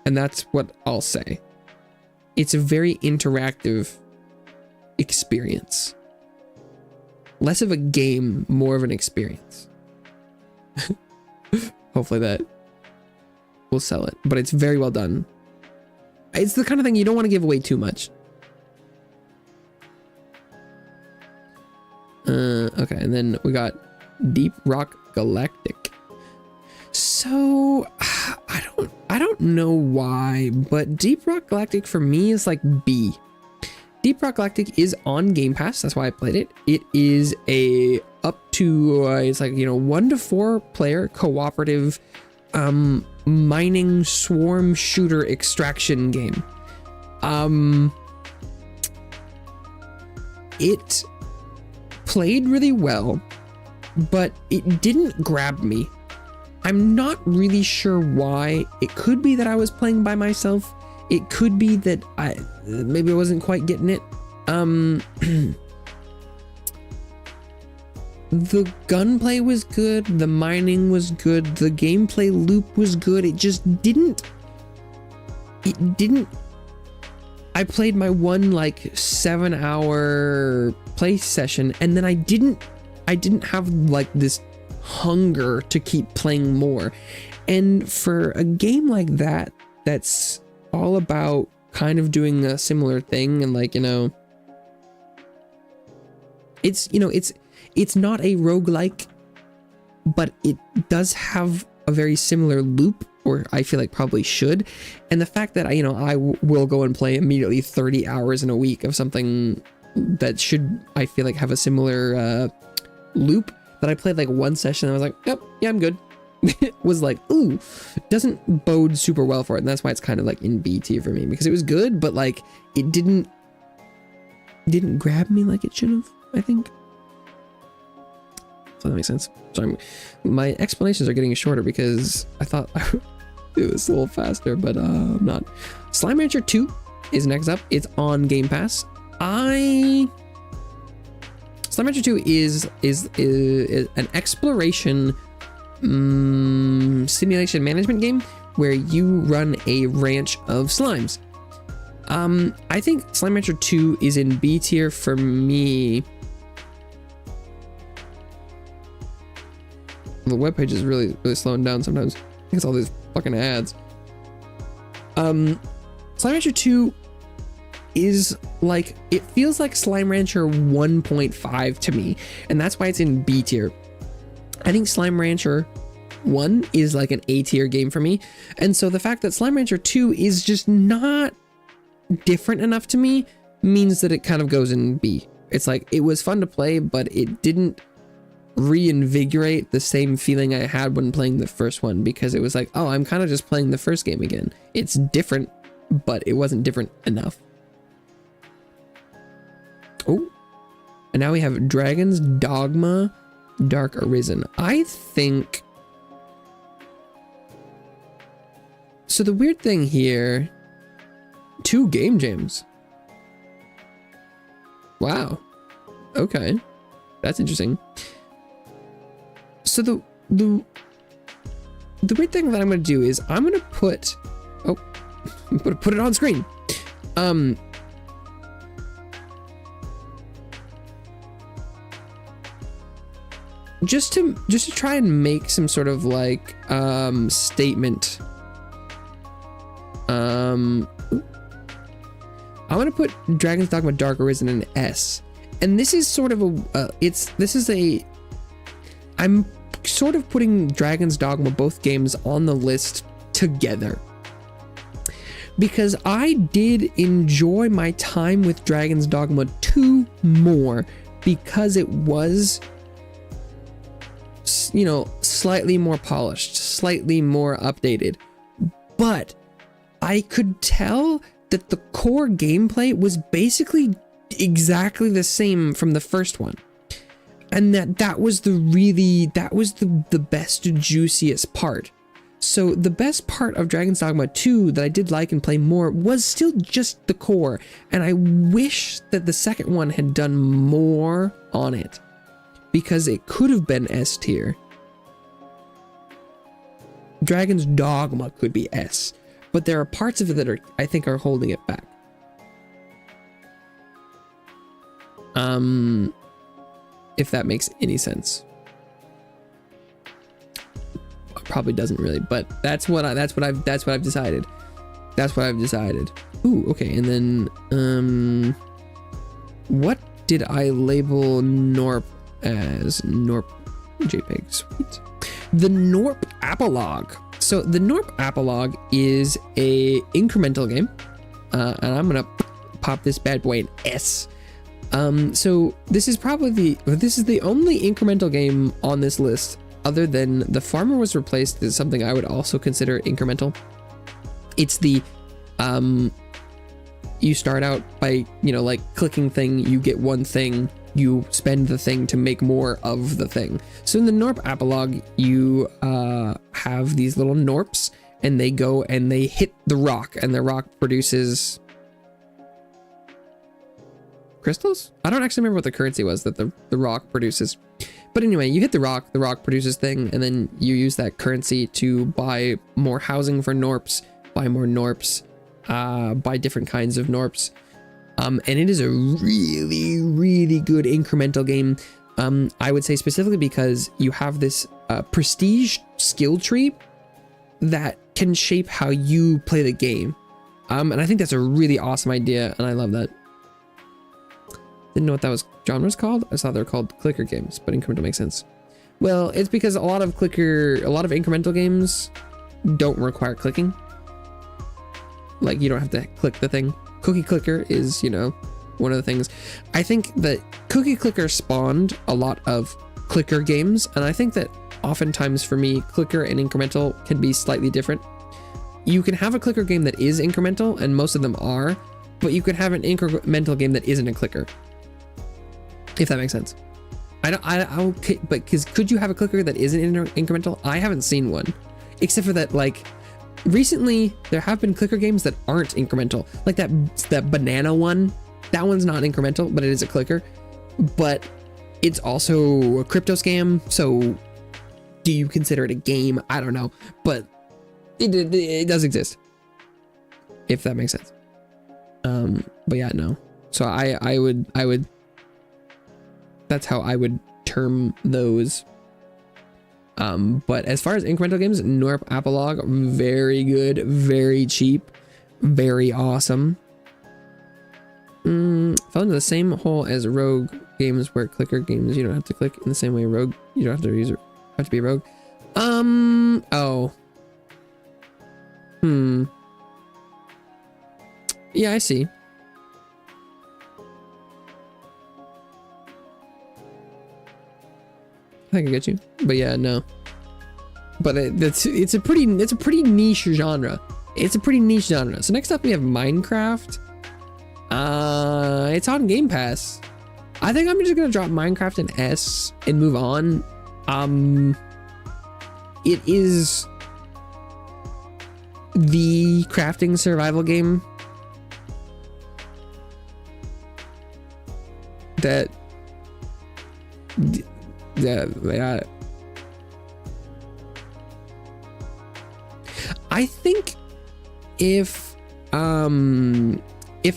And that's what I'll say. It's a very interactive experience. Less of a game, more of an experience. Hopefully that will sell it, but it's very well done. It's the kind of thing you don't want to give away too much. Okay, and then we got Deep Rock Galactic. So I don't know why, but Deep Rock Galactic for me is like B. Deep Rock Galactic is on Game Pass. That's why I played it. It is a up to it's like, you know, 1 to 4 player cooperative mining swarm shooter extraction game. It played really well, but it didn't grab me. I'm not really sure why. It could be that I was playing by myself. It could be that maybe I wasn't quite getting it. The gunplay was good, the mining was good, the gameplay loop was good. It just didn't. I played my one like 7-hour play session, and then I didn't have like this hunger to keep playing more. And for a game like that, that's all about kind of doing a similar thing, and like, you know, it's not a roguelike, but it does have a very similar loop, or I feel like probably should. And the fact that I will go and play immediately 30 hours in a week of something that should, I feel like, have a similar loop, that I played like one session and I was like, yep, yeah, I'm good. It was like, ooh, doesn't bode super well for it. And that's why it's kind of like in B tier for me, because it was good, but like it didn't grab me like it should have, I think. So that makes sense. Sorry, my explanations are getting shorter because I thought do this a little faster, but I'm not. Slime Rancher 2 is next up. It's on Game Pass. Slime Rancher 2 is an exploration simulation management game where you run a ranch of slimes. I think Slime Rancher 2 is in B tier for me. The webpage is really slowing down sometimes. I think it's all these fucking ads. Slime Rancher 2 is like, it feels like Slime Rancher 1.5 to me, and that's why it's in B tier. I think Slime Rancher 1 is like an A tier game for me, and so the fact that Slime Rancher 2 is just not different enough to me means that it kind of goes in B. It's like, it was fun to play, but it didn't reinvigorate the same feeling I had when playing the first one, because it was like, oh, I'm kind of just playing the first game again. It's different, but it wasn't different enough. Oh, and now we have Dragon's Dogma Dark Arisen. I think so. The weird thing here, 2 game jams. Wow. Okay, that's interesting. So the weird thing that I'm going to do is I'm going to put, I'm going to put it on screen. Just to try and make some sort of like statement. I'm going to put Dragon's Dogma Dark Arisen in S. And this is sort of I'm sort of putting Dragon's Dogma, both games, on the list together, because I did enjoy my time with Dragon's Dogma 2 more, because it was, you know, slightly more polished, slightly more updated, but I could tell that the core gameplay was basically exactly the same from the first one. And that was the best, juiciest part. So the best part of Dragon's Dogma 2 that I did like and play more was still just the core. And I wish that the second one had done more on it, because it could have been S tier. Dragon's Dogma could be S, but there are parts of it that I think are holding it back. If that makes any sense. Probably doesn't really, but that's what I've decided. That's what I've decided. Ooh, okay, and then what did I label Norp as? Norp JPEG, sweet. The Norp Apologue. So the Norp Apologue is a incremental game, and I'm gonna pop this bad boy in S. So this is the only incremental game on this list, other than The Farmer Was Replaced is something I would also consider incremental. It's the, you start out by, you know, like clicking thing, you get one thing, you spend the thing to make more of the thing. So in the Norp Apologue, you, have these little Norps, and they go and they hit the rock, and the rock produces crystals? I don't actually remember what the currency was that the rock produces. But anyway, you hit the rock produces thing, and then you use that currency to buy more housing for Norps, buy more Norps, buy different kinds of Norps. And it is a really, really good incremental game. I would say specifically because you have this prestige skill tree that can shape how you play the game. And I think that's a really awesome idea, and I love that. Didn't know what that was genres called. I thought they're called clicker games, but incremental makes sense. Well, it's because a lot of incremental games don't require clicking. Like, you don't have to click the thing. Cookie Clicker is, you know, one of the things. I think that Cookie Clicker spawned a lot of clicker games, and I think that oftentimes for me, clicker and incremental can be slightly different. You can have a clicker game that is incremental, and most of them are, but you could have an incremental game that isn't a clicker. If that makes sense. Okay, but because could you have a clicker that isn't incremental? I haven't seen one, except for that, like, recently there have been clicker games that aren't incremental, like that banana one. That one's not incremental, but it is a clicker. But it's also a crypto scam. So do you consider it a game? I don't know, but it does exist, if that makes sense. But yeah, no. So I would that's how I would term those. But as far as incremental games, Norp Apolog, very good, very cheap, very awesome. Fell into the same hole as rogue games, where clicker games you don't have to click in the same way. Rogue, you don't have to be a rogue. Oh. Yeah, I see. I can get you, but yeah, no. But it's a pretty niche genre. It's a pretty niche genre. So next up we have Minecraft. It's on Game Pass. I think I'm just gonna drop Minecraft in S and move on. It is the crafting survival game that I think if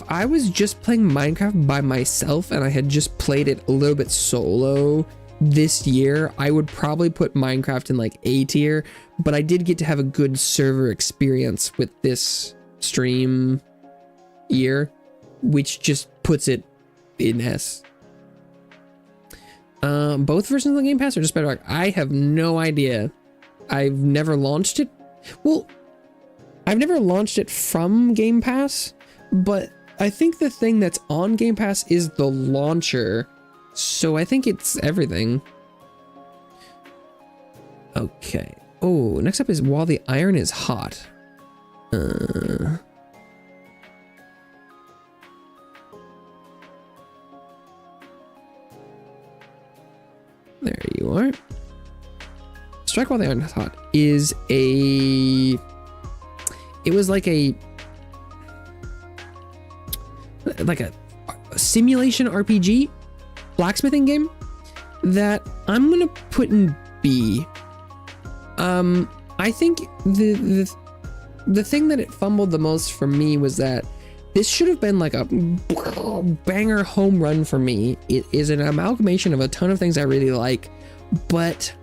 I was just playing Minecraft by myself and I had just played it a little bit solo this year, I would probably put Minecraft in like A tier, but I did get to have a good server experience with this stream year, which just puts it in S. Both versions of the Game Pass are just better. I have no idea. I've never launched it. Well, I've never launched it from Game Pass, but I think the thing that's on Game Pass is the launcher. So I think it's everything. Okay. Oh, next up is While the Iron is Hot. There you are. Strike While the Iron is Hot is it was like a simulation RPG blacksmithing game that I'm gonna put in B. I think the thing that it fumbled the most for me was that this should have been like a banger home run for me. It is an amalgamation of a ton of things I really like, but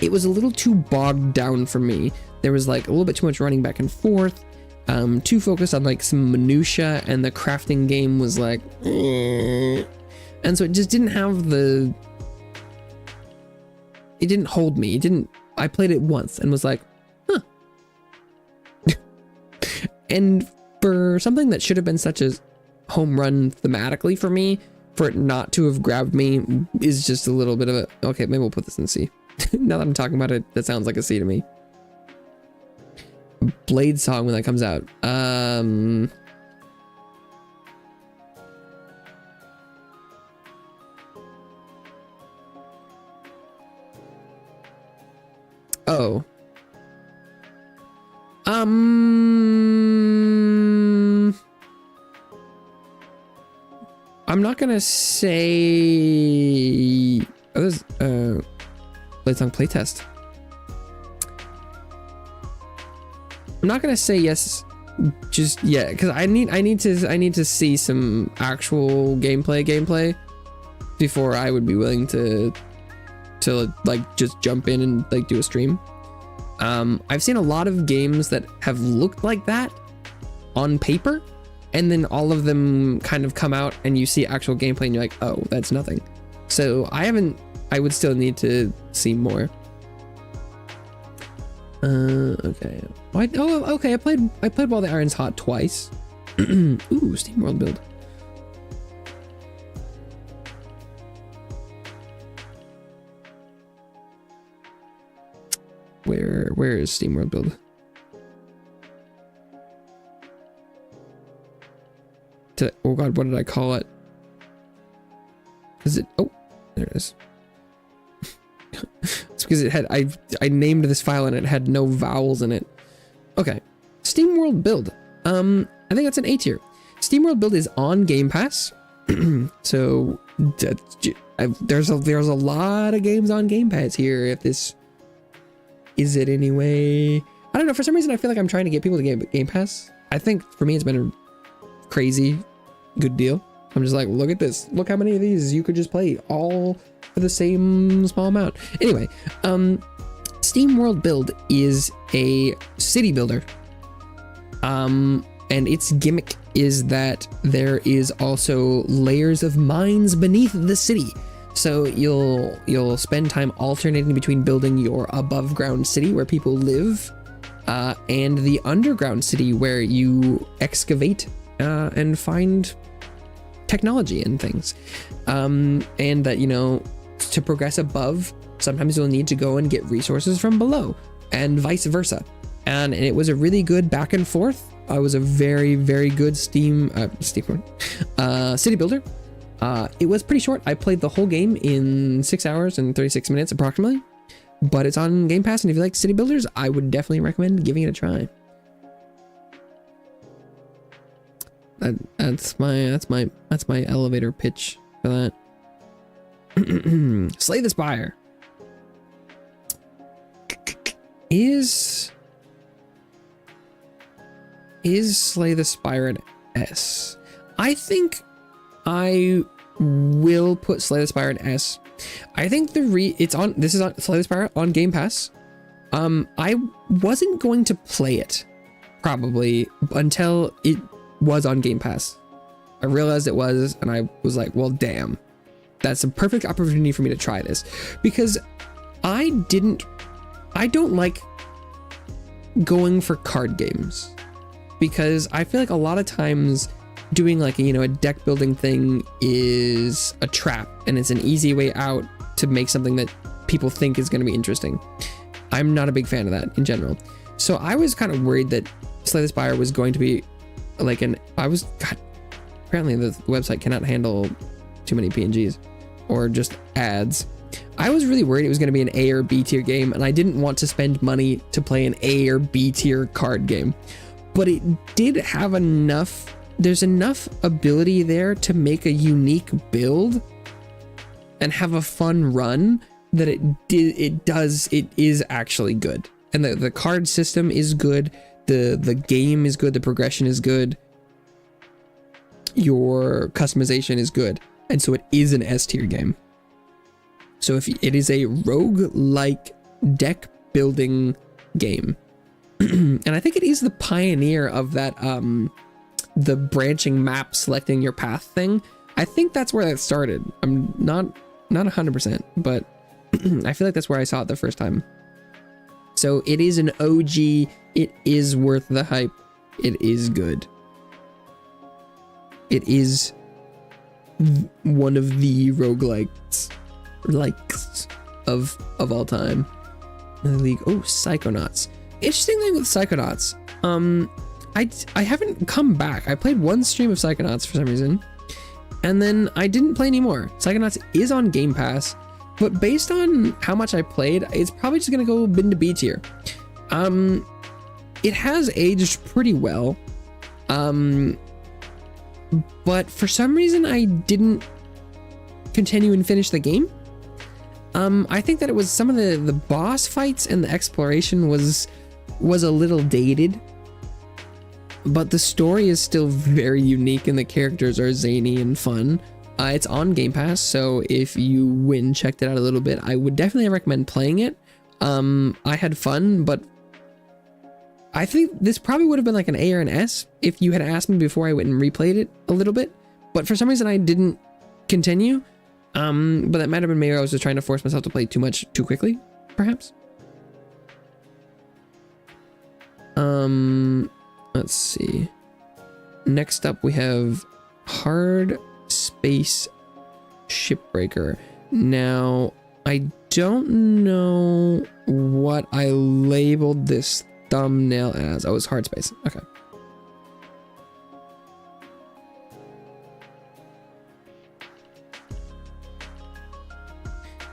it was a little too bogged down for me. There was like a little bit too much running back and forth, too focused on like some minutia, and the crafting game was like, and so it just didn't have it didn't hold me. I played it once and was like, huh. And for something that should have been such a home run thematically for me, for it not to have grabbed me is just a little bit of a, okay, maybe we'll put this in C. Now that I'm talking about it, that sounds like a C to me. Blade Song when that comes out. Oh. I'm not gonna say this Blade Song playtest. I'm not gonna say yes just yet, because I need to see some actual gameplay before I would be willing to like just jump in and like do a stream. I've seen a lot of games that have looked like that on paper, and then all of them kind of come out and you see actual gameplay and you're like, oh, that's nothing. So I would still need to see more. Okay. Okay. I played While the Iron's Hot twice. Ooh, Steam World build. Where is Steam World build? Oh god, what did I call it? Is it? Oh, there it is. It's because it had I named this file and it had no vowels in it. Okay. SteamWorld Build. I think that's an A tier. SteamWorld Build is on Game Pass. So there's a lot of games on Game Pass here. If this is it anyway, I don't know. For some reason, I feel like I'm trying to get people to Game Pass. I think for me, it's been a crazy good deal. I'm just like, look at this. Look how many of these you could just play all for the same small amount. Anyway, SteamWorld Build is a city builder. And its gimmick is that there is also layers of mines beneath the city. So you'll spend time alternating between building your above ground city where people live, and the underground city where you excavate and find technology and things. And that, you know, to progress above, sometimes you'll need to go and get resources from below, and vice versa. And it was a really good back and forth. It was a very, very good city builder. It was pretty short. I played the whole game in 6 hours and 36 minutes approximately, but it's on Game Pass. And if you like city builders, I would definitely recommend giving it a try. That's my elevator pitch for that. Slay the Spire is Slay the Spire an S? I think I will put Slay the Spire an S. I think this is on Slay the Spire on Game Pass. I wasn't going to play it probably until it was on Game Pass. I realized it was, and I was like, well, damn, that's a perfect opportunity for me to try this, because I don't like going for card games, because I feel like a lot of times doing like, you know, a deck building thing is a trap, and it's an easy way out to make something that people think is going to be interesting. I'm not a big fan of that in general. So I was kind of worried that Slay the Spire was going to be like apparently the website cannot handle too many PNGs or just ads. I was really worried it was going to be an A or B tier game, and I didn't want to spend money to play an A or B tier card game. But it did have there's enough ability there to make a unique build and have a fun run that it is actually good. And the card system is good, the game is good, the progression is good, your customization is good, and so it is an S tier game. So if it is a rogue-like deck building game, and I think it is the pioneer of that the branching map selecting your path thing. I think that's where that started. I'm not 100%, but I feel like that's where I saw it the first time. So it is an OG. It is worth the hype. It is good. It is one of the roguelikes of all time. The League. Oh, Psychonauts. Interesting thing with Psychonauts. I haven't come back. I played one stream of Psychonauts for some reason, and then I didn't play anymore. Psychonauts is on Game Pass, but based on how much I played, it's probably just gonna go bin to B tier. It has aged pretty well, but for some reason I didn't continue and finish the game. I think that it was some of the boss fights and the exploration was a little dated, but the story is still very unique and the characters are zany and fun. It's on Game Pass, so if you checked it out a little bit, I would definitely recommend playing it. I had fun, but I think this probably would have been like an A or an S if you had asked me before I went and replayed it a little bit, but for some reason I didn't continue. But that might have been maybe I was just trying to force myself to play too much too quickly, perhaps. Let's see. Next up we have Hard Space Shipbreaker. Now, I don't know what I labeled this thumbnail as. Oh, it's Hard Space. Okay.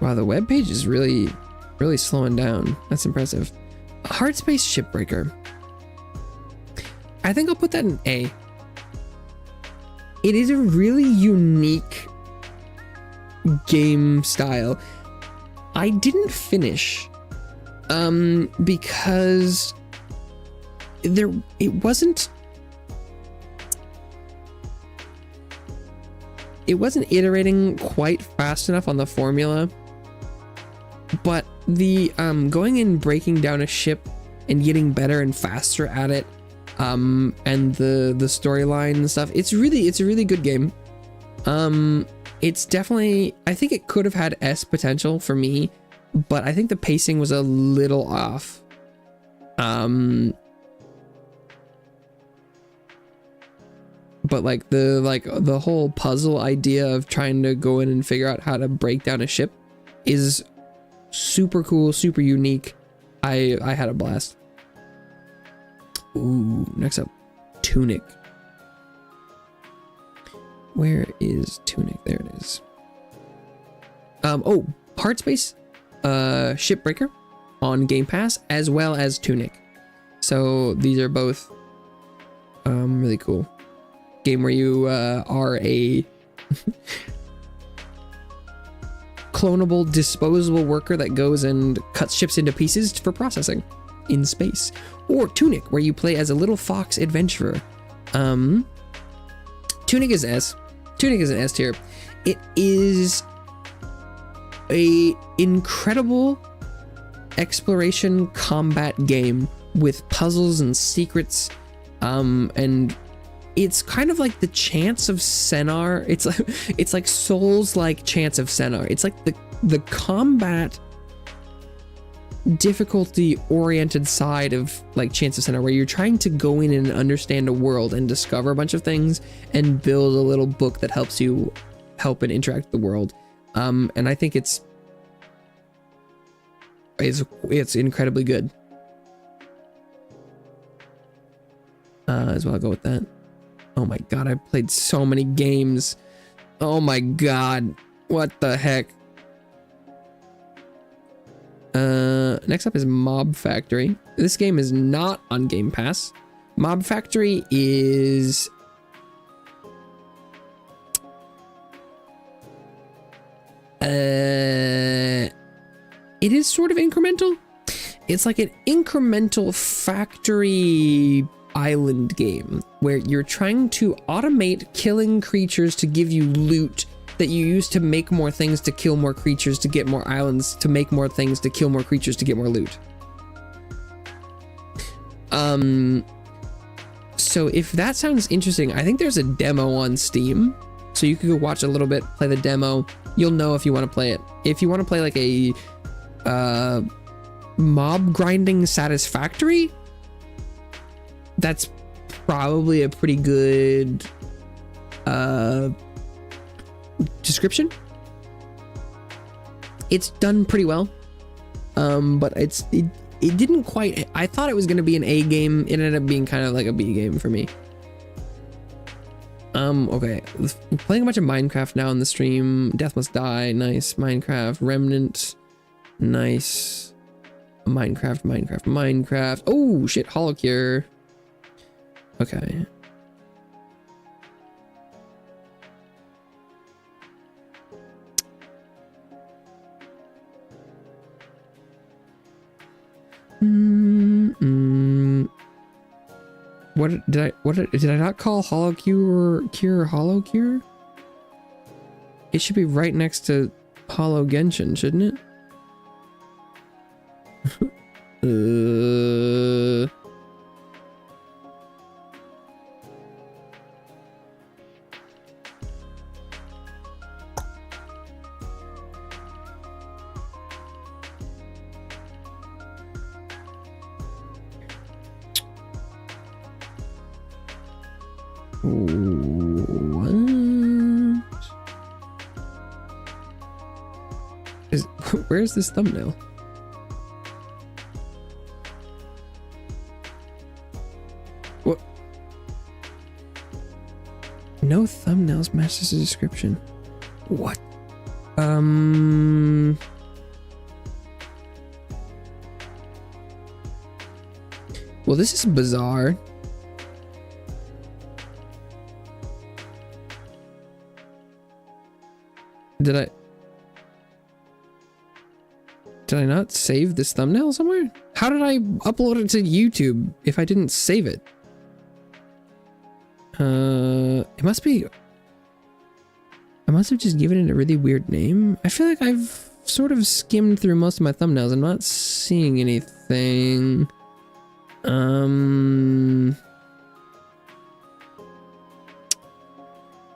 Wow, the webpage is really slowing down. That's impressive. Hard Space Shipbreaker. I think I'll put that in A. It is a really unique game style. I didn't finish because it wasn't iterating quite fast enough on the formula, but the going in, breaking down a ship and getting better and faster at it, and the storyline and stuff, it's a really good game. It's definitely, I think it could have had S potential for me, but I think the pacing was a little off. But like the whole puzzle idea of trying to go in and figure out how to break down a ship is super cool, super unique. I had a blast. Ooh, next up, Tunic. Where is Tunic? There it is. Oh, Heartspace, Shipbreaker on Game Pass, as well as Tunic. So these are both really cool. Game where you are a clonable, disposable worker that goes and cuts ships into pieces for processing in space. Or Tunic, where you play as a little fox adventurer. Tunic is S. Tunic is an S tier. It is a incredible exploration combat game with puzzles and secrets, and it's kind of like the Chance of Sennar. It's like Souls-like Chance of Sennar. It's like the combat difficulty oriented side of like Chance of Sennar, where you're trying to go in and understand a world and discover a bunch of things and build a little book that helps you help and interact with the world. And I think it's incredibly good. As well, I'll go with that. Oh my god, I played so many games. Oh my god, what the heck? Next up is Mob Factory. This game is not on Game Pass. Mob Factory is it is sort of incremental. It's like an incremental factory island game where you're trying to automate killing creatures to give you loot that you use to make more things, to kill more creatures, to get more islands, to make more things, to kill more creatures, to get more loot. So if that sounds interesting, I think there's a demo on Steam, so you could go watch a little bit, play the demo. You'll know if you want to play it. If you want to play like a mob grinding Satisfactory, that's probably a pretty good description. It's done pretty well, but it didn't quite. I thought it was going to be an A game. It ended up being kind of like a B game for me. Okay, I'm playing a bunch of Minecraft now on the stream. Death Must Die, nice. Minecraft, Remnant, nice. Minecraft. Oh shit, Hollow Cure. Okay. What did I not call Hollow Cure Hollow Cure? It should be right next to Hollow Genshin, shouldn't it? Where's this thumbnail? What? No thumbnails matches the description. What? Well, this is bizarre. Did I not save this thumbnail somewhere? How did I upload it to YouTube if I didn't save it? It must be... I must have just given it a really weird name. I feel like I've sort of skimmed through most of my thumbnails. I'm not seeing anything.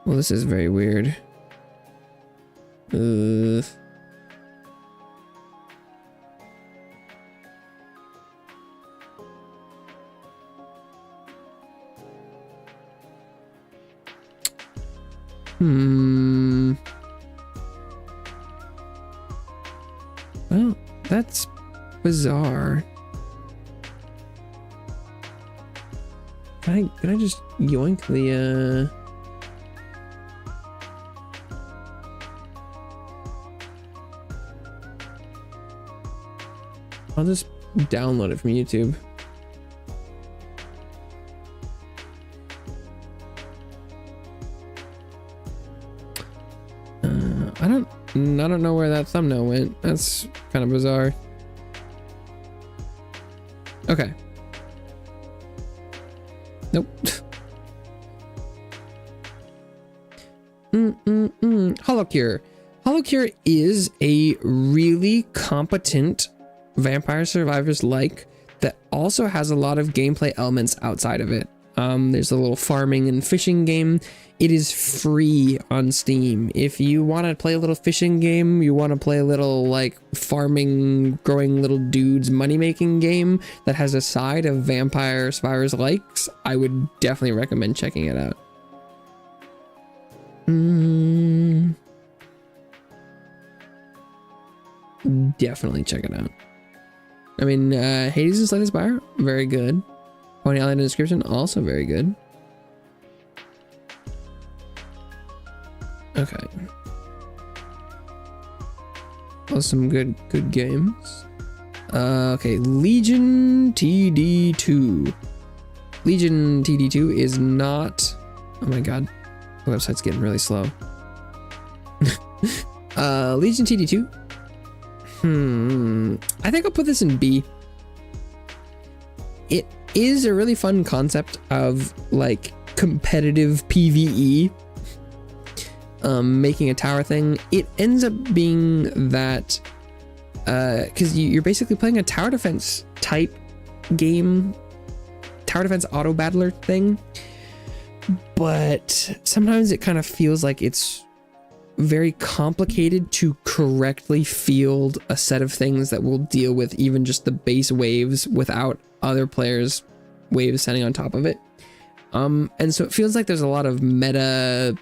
Well, this is very weird. Well, that's bizarre. Can I just yoink the I'll just download it from YouTube. I don't know where that thumbnail went. That's kind of bizarre. Okay. Nope. Holocure. Holocure is a really competent Vampire Survivors like that also has a lot of gameplay elements outside of it. There's a little farming and fishing game. It is free on Steam. If you want to play a little fishing game, you want to play a little like farming, growing little dudes money making game that has a side of Vampire Survivors likes, I would definitely recommend checking it out. Definitely check it out. I mean, Hades and Slay the Spire, very good. Pony Island in the description, also very good. Okay. Oh, some good games. Okay, Legion TD2. Legion TD2 is not... Oh my god. The website's getting really slow. Legion TD2. I think I'll put this in B. It is a really fun concept of like competitive PvE. Making a tower thing. It ends up being that because you're basically playing a tower defense type game, tower defense auto battler thing, but sometimes it kind of feels like it's very complicated to correctly field a set of things that will deal with even just the base waves without other players' waves setting on top of it. And so it feels like there's a lot of meta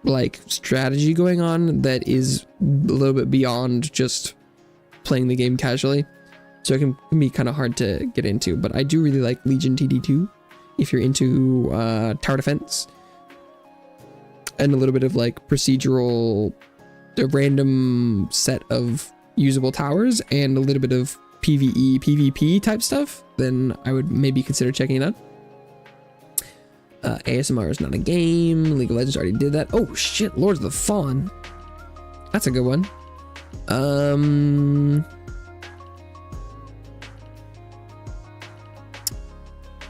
like strategy going on that is a little bit beyond just playing the game casually. So it can be kind of hard to get into, but I do really like Legion TD2 if you're into tower defense and a little bit of like procedural, a random set of usable towers and a little bit of PvE, PvP type stuff, then I would maybe consider checking it out. ASMR is not a game. League of Legends already did that. Oh shit, Lords of the Fallen. That's a good one.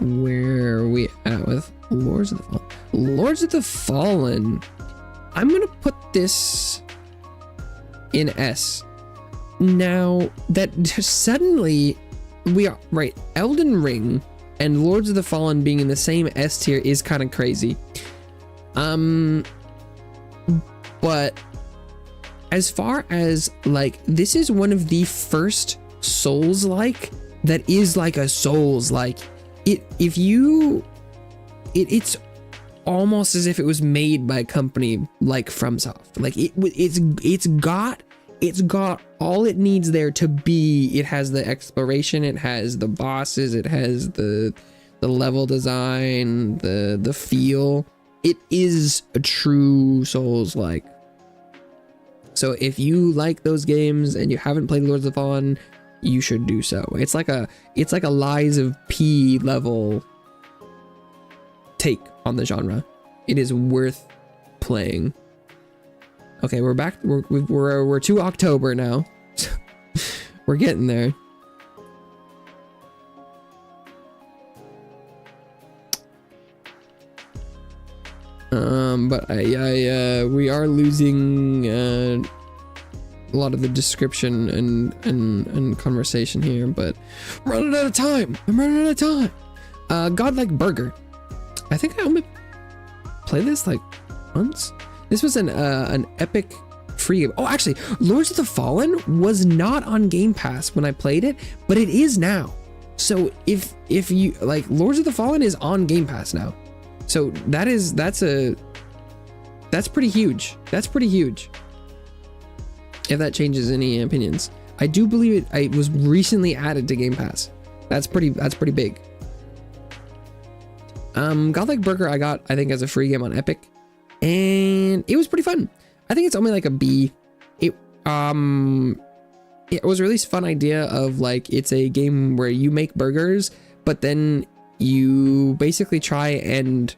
Where are we at with Lords of the Fallen? Lords of the Fallen. I'm gonna put this in S. Now that suddenly we are right, Elden Ring and Lords of the Fallen being in the same S tier is kind of crazy. But as far as like, this is one of the first Souls-like that is like a Souls-like. It's almost as if it was made by a company like FromSoft. Like it's got all it needs there to be. It has the exploration, it has the bosses, it has the level design, the feel. It is a true Souls-like. So if you like those games and you haven't played Lords of the Fallen, you should do so. It's like a Lies of P level take on the genre. It is worth playing. Okay, we're back. We're to October now. We're getting there. But we are losing a lot of the description and conversation here, but I'm running out of time. Godlike Burger. I think I only played this like once. This was an epic free game. Oh, actually, Lords of the Fallen was not on Game Pass when I played it, but it is now. So if you like, Lords of the Fallen is on Game Pass now. So that's pretty huge. That's pretty huge. If that changes any opinions, I do believe it was recently added to Game Pass. That's pretty big. Godlike Burger I got, I think, as a free game on Epic, and it was pretty fun. I think it's only like a B. It was a really fun idea of like, it's a game where you make burgers, but then you basically try and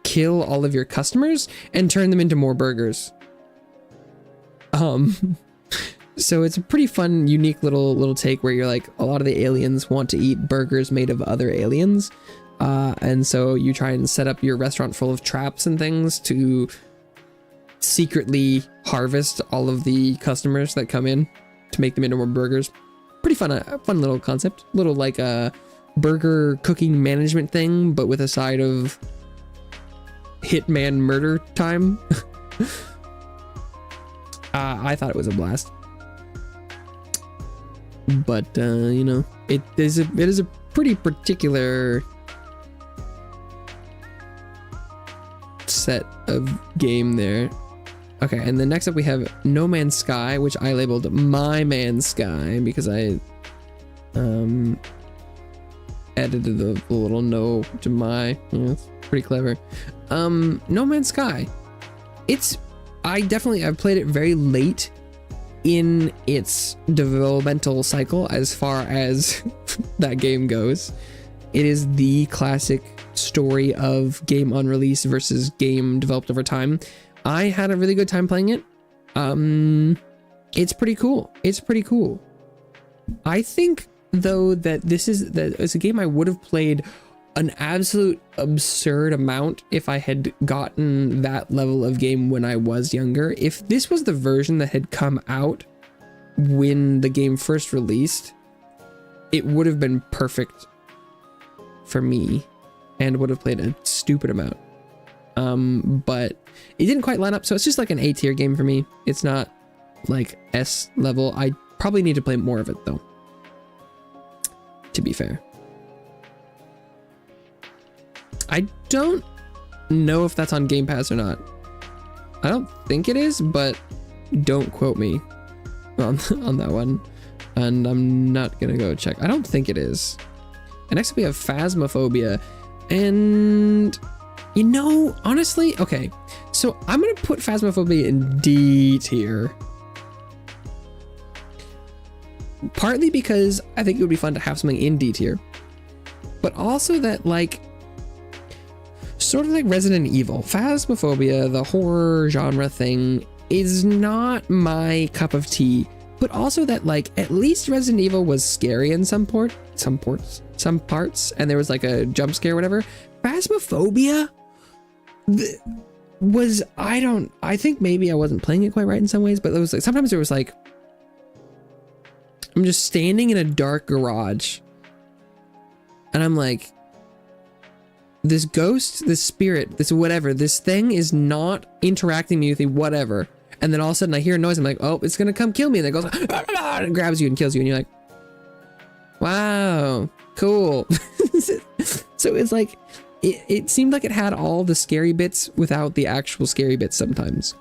kill all of your customers and turn them into more burgers. So it's a pretty fun, unique little take where you're like, a lot of the aliens want to eat burgers made of other aliens. And so you try and set up your restaurant full of traps and things to secretly harvest all of the customers that come in to make them into more burgers. Pretty fun, fun little concept. Little like a burger cooking management thing, but with a side of hitman murder time. I thought it was a blast. But you know, it is a pretty particular set of game there. Okay, and then next up we have No Man's Sky, which I labeled My Man's Sky because I edited the little no to my. Yeah, it's pretty clever. No Man's Sky. I've played it very late in its developmental cycle as far as that game goes. It is the classic story of game on release versus game developed over time. I had a really good time playing it. It's pretty cool. I think though that it's a game I would have played an absolute absurd amount if I had gotten that level of game when I was younger. If this was the version that had come out when the game first released, it would have been perfect for me and would have played a stupid amount. But it didn't quite line up, so it's just like an A tier game for me. It's not like S level. I probably need to play more of it though, to be fair. I don't know if that's on Game Pass or not. I don't think it is, but don't quote me on that one. And I'm not gonna go check. I don't think it is. And next we have Phasmophobia. And you know, honestly, okay. So I'm gonna put Phasmophobia in D tier. Partly because I think it would be fun to have something in D tier. But also that, like, sort of like Resident Evil, Phasmophobia, the horror genre thing, is not my cup of tea. But also that, like, at least Resident Evil was scary in some parts, and there was like a jump scare or whatever. Phasmophobia was, I think maybe I wasn't playing it quite right in some ways, but it was like, sometimes there was like, I'm just standing in a dark garage and I'm like, this ghost, this spirit, this whatever, this thing is not interacting with me, whatever. And then all of a sudden I hear a noise. I'm like, oh, it's going to come kill me. And it goes, and grabs you and kills you. And you're like, wow, cool. So it's like, it seemed like it had all the scary bits without the actual scary bits sometimes.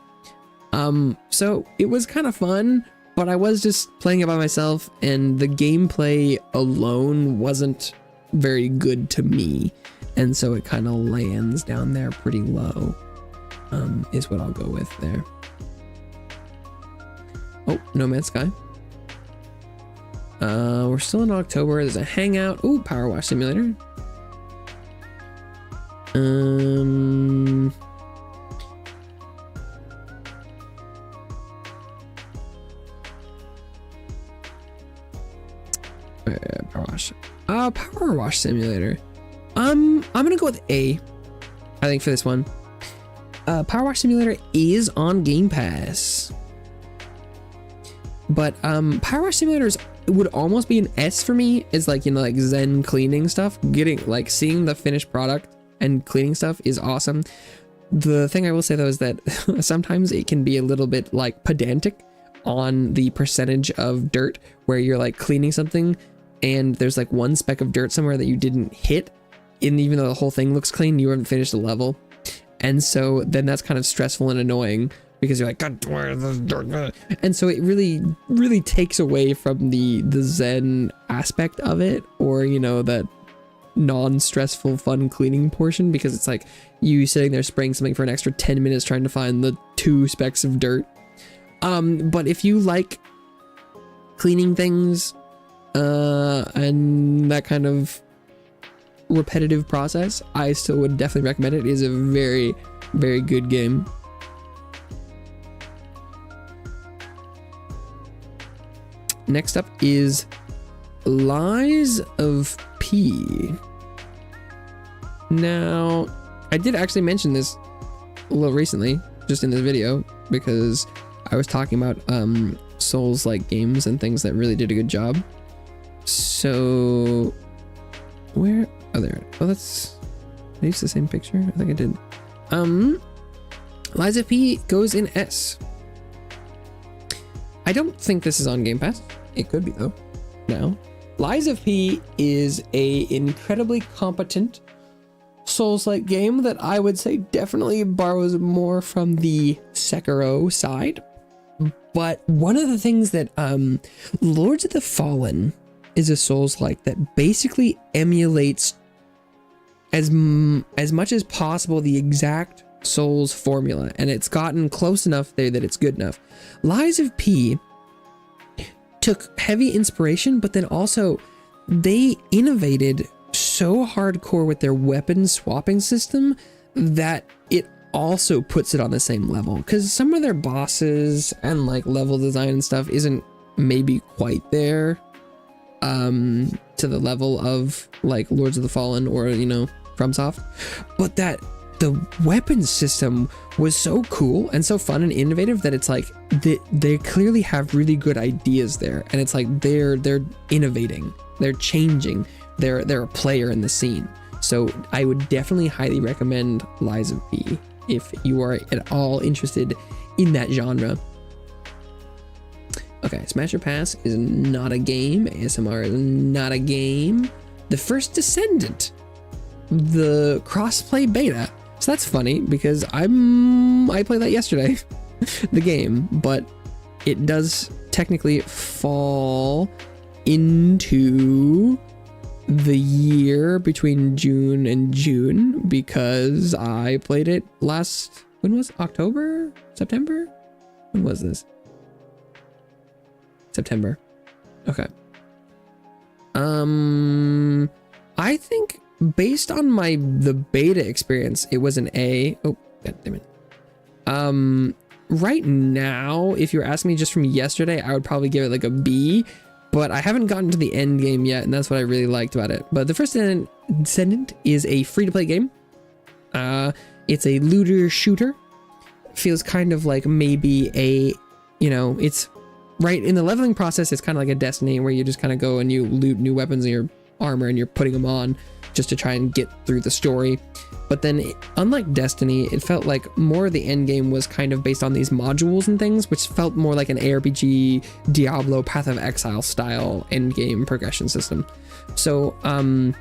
So it was kind of fun, but I was just playing it by myself and the gameplay alone wasn't very good to me. And so it kind of lands down there pretty low, is what I'll go with there. Oh, No Man's Sky. We're still in October. There's a Hangout. Ooh, Power Wash Simulator. Power Wash Simulator. I'm gonna go with A, I think, for this one. Power Wash Simulator is on Game Pass, but Power Wash Simulators would almost be an S for me. Is like, you know, like Zen cleaning stuff. Getting like seeing the finished product and cleaning stuff is awesome. The thing I will say though is that sometimes it can be a little bit like pedantic on the percentage of dirt, where you're like cleaning something and there's like one speck of dirt somewhere that you didn't hit, and even though the whole thing looks clean, you haven't finished the level. And so then that's kind of stressful and annoying, because you're like, God, where is this dirt? And so it really takes away from the Zen aspect of it, or, you know, that non-stressful fun cleaning portion, because it's like you sitting there spraying something for an extra 10 minutes trying to find the 2 specks of dirt. But if you like cleaning things and that kind of repetitive process, I still would definitely recommend it. It is a very, very good game. Next up is Lies of P. Now, I did actually mention this a little recently, just in this video, because I was talking about Souls-like games and things that really did a good job. So, where? Oh, there. Oh, that's. I used the same picture. I think I did. Lies of P goes in S. I don't think this is on Game Pass. It could be though. Now, Lies of P is a incredibly competent Souls-like game that I would say definitely borrows more from the Sekiro side. But one of the things that Lords of the Fallen is a Souls-like that basically emulates as much as possible the exact Souls formula, and it's gotten close enough there that it's good enough. Lies of P took heavy inspiration, but then also they innovated so hardcore with their weapon swapping system that it also puts it on the same level, because some of their bosses and like level design and stuff isn't maybe quite there to the level of like Lords of the Fallen or, you know, FromSoft, but that the weapon system was so cool and so fun and innovative that it's like they clearly have really good ideas there, and it's like they're innovating, they're changing, they're a player in the scene. So I would definitely highly recommend Lies of P if you are at all interested in that genre. Okay, Smash or Pass is not a game. ASMR is not a game. The First Descendant, the crossplay beta. So that's funny because I played that yesterday, the game, but it does technically fall into the year between June and June because I played it last, when was it? October? September? When was this? September. Okay. I think based on the beta experience, it was an A. Oh, god damn it. Right now, if you were asking me just from yesterday, I would probably give it like a B, but I haven't gotten to the end game yet, and that's what I really liked about it. But The First Descendant is a free-to-play game. It's a looter shooter. Feels kind of like maybe a, you know, it's right in the leveling process. It's kind of like a Destiny where you just kind of go and you loot new weapons in your armor and you're putting them on just to try and get through the story. But then, unlike Destiny, it felt like more of the end game was kind of based on these modules and things, which felt more like an ARPG, Diablo, Path of Exile style end game progression system. So I'm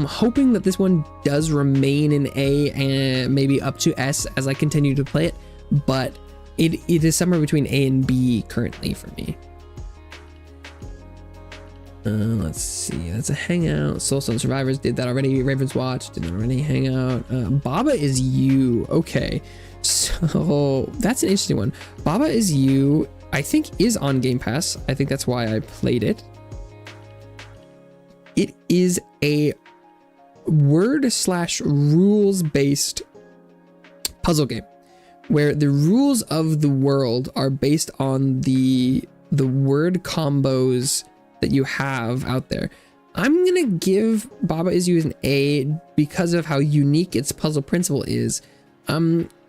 hoping that this one does remain in A and maybe up to S as I continue to play it, but it is somewhere between A and B currently for me. Let's see, that's a Hangout. Soulstone Survivors did that already. Raven's Watch did that already. Hangout. Baba Is You. Okay, so that's an interesting one. Baba Is You, I think, is on Game Pass. I think that's why I played it. It is a word/rules based puzzle game where the rules of the world are based on the word combos that you have out there. I'm gonna give Baba Is You an A because of how unique its puzzle principle is.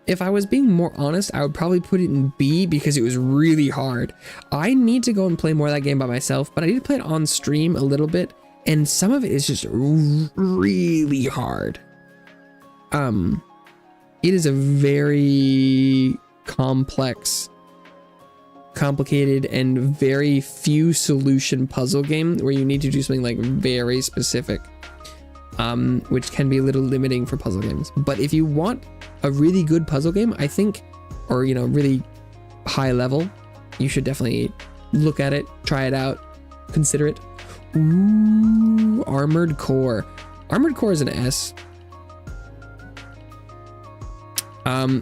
If I was being more honest, I would probably put it in B because it was really hard. I need to go and play more of that game by myself, but I did play it on stream a little bit, and some of it is just really hard. It is a very complex, complicated, and very few solution puzzle game where you need to do something like very specific, which can be a little limiting for puzzle games. But if you want a really good puzzle game, I think, or really high level, you should definitely look at it, try it out, consider it. Ooh, Armored Core. Armored Core is an S.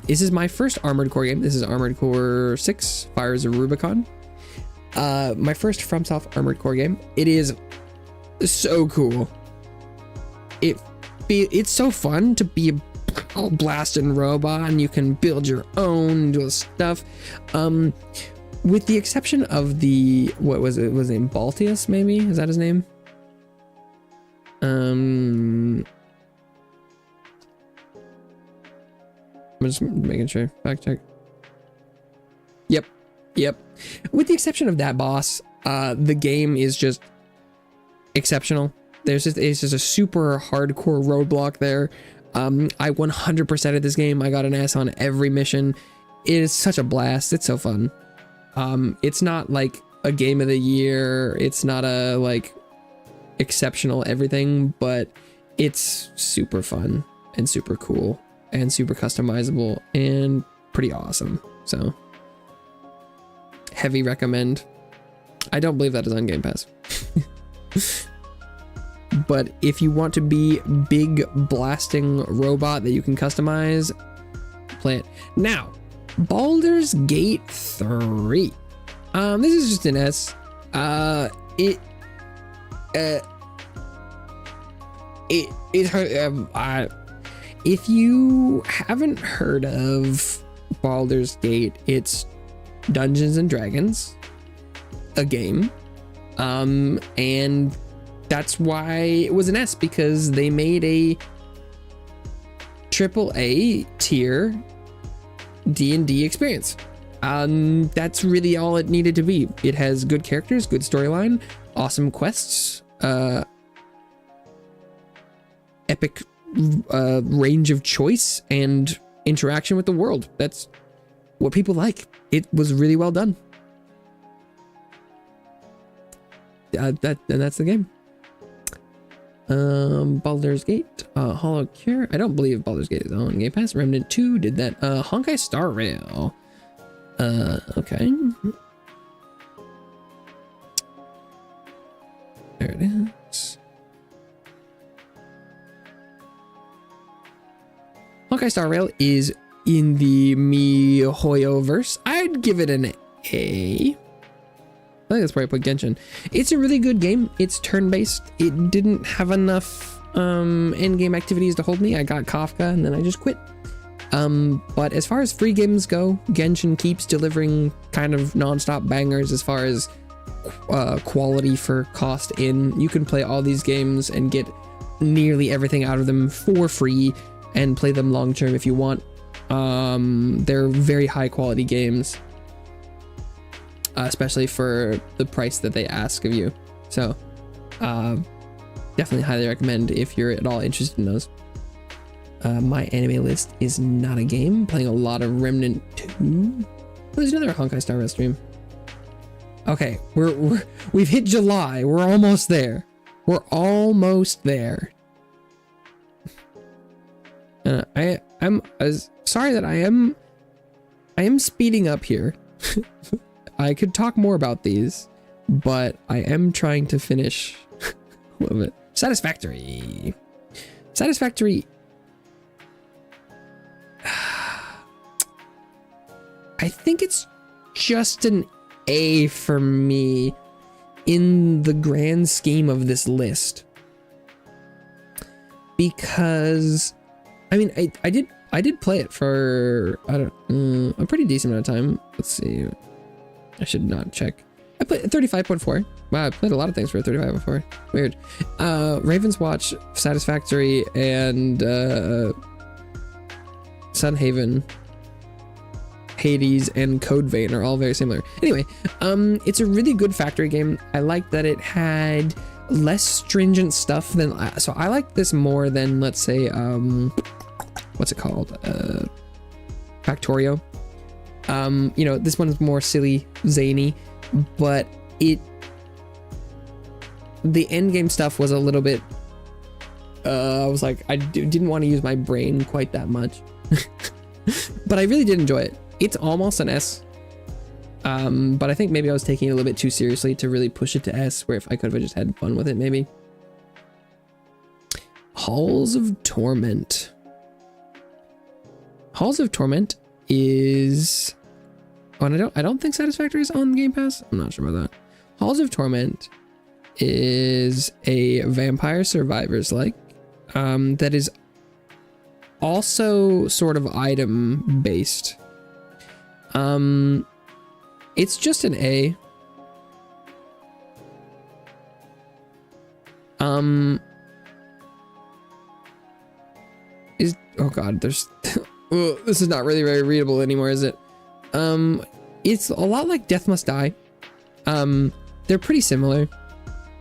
This is my first Armored Core game. This is Armored Core 6, Fires of Rubicon. My first FromSoft Armored Core game. It is so cool. It's so fun to be a blasting robot, and you can build your own stuff. With the exception of the, what was it? Was it Baltius, maybe? Is that his name? I'm just making sure. Fact check. Yep. With the exception of that boss, the game is just exceptional. It's just a super hardcore roadblock there. I 100%ed this game. I got an S on every mission. It is such a blast. It's so fun. It's not like a game of the year. It's not a like exceptional everything, but it's super fun and super cool and super customizable and pretty awesome. So heavy recommend. I don't believe that is on Game Pass. But if you want to be big blasting robot that you can customize, play it. Now, Baldur's Gate 3. This is just an S. If you haven't heard of Baldur's Gate, it's Dungeons and Dragons, a game, and that's why it was an S, because they made a AAA tier D&D experience. That's really all it needed to be. It has good characters, good storyline, awesome quests, epic range of choice and interaction with the world. That's what people like. It was really well done. And that's the game. Baldur's Gate, Hollow Cure. I don't believe Baldur's Gate is on Game Pass. Remnant 2 did that. Honkai Star Rail. Okay. There it is. Honkai Star Rail is in the MiHoYo verse. I'd give it an A. I think that's where I put Genshin. It's a really good game. It's turn-based. It didn't have enough end-game activities to hold me. I got Kafka and then I just quit. But as far as free games go, Genshin keeps delivering kind of non-stop bangers as far as quality for cost in. You can play all these games and get nearly everything out of them for free and play them long-term if you want. They're very high-quality games. Especially for the price that they ask of you. So definitely highly recommend if you're at all interested in those. My anime list is not a game. Playing a lot of Remnant 2. Oh, there's another Honkai Star Rail stream. Okay, we've hit July. We're almost there. We're almost there. I'm sorry that I am speeding up here. I could talk more about these, but I am trying to finish a little bit. Satisfactory. I think it's just an A for me in the grand scheme of this list. Because, I mean, I did play it for, a pretty decent amount of time. Let's see. I should not check. I played 35.4. Wow, I played a lot of things for 35 before. Weird. Raven's Watch, Satisfactory, and Sunhaven, Hades, and Code Vein are all very similar. Anyway, it's a really good factory game. I like that it had less stringent stuff than, so I like this more than, let's say, what's it called? Factorio. You know, this one's more silly, zany, but the end game stuff was a little bit, I was like, I didn't want to use my brain quite that much, but I really did enjoy it. It's almost an S, but I think maybe I was taking it a little bit too seriously to really push it to S, where if I could have just had fun with it, maybe. Halls of Torment. Halls of Torment is, oh, and I don't think Satisfactory is on Game Pass. I'm not sure about that. Halls of Torment is a Vampire Survivors like, that is also sort of item based. It's just an A. Oh god, there's this is not really very readable anymore, is it? It's a lot like Death Must Die. They're pretty similar,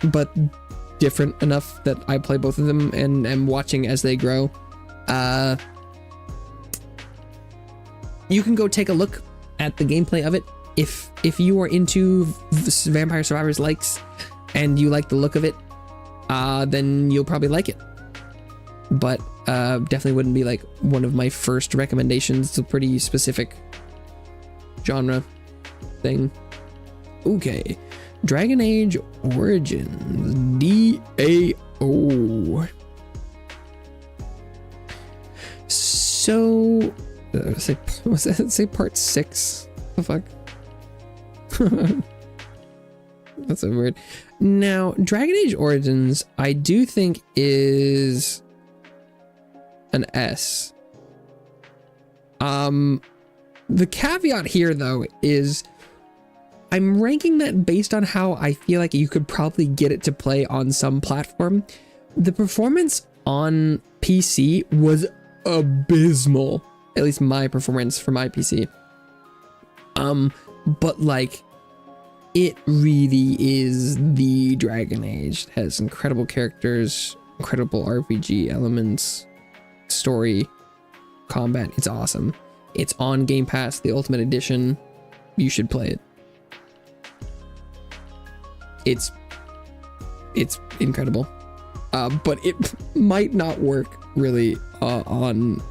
but different enough that I play both of them and am watching as they grow. You can go take a look at the gameplay of it if you are into Vampire Survivors likes and you like the look of it, then you'll probably like it. But definitely wouldn't be like one of my first recommendations. It's a pretty specific genre thing. Okay, Dragon Age Origins, DAO. So, say part 6? The fuck? That's so weird. Now, Dragon Age Origins, I do think is an S. The caveat here, though, is I'm ranking that based on how I feel like you could probably get it to play on some platform. The performance on PC was abysmal. At least my performance for my PC. But like, it really is the Dragon Age. It has incredible characters, incredible RPG elements, story, combat. It's awesome. It's on Game Pass, the Ultimate Edition. You should play it. It's incredible. But it might not work really on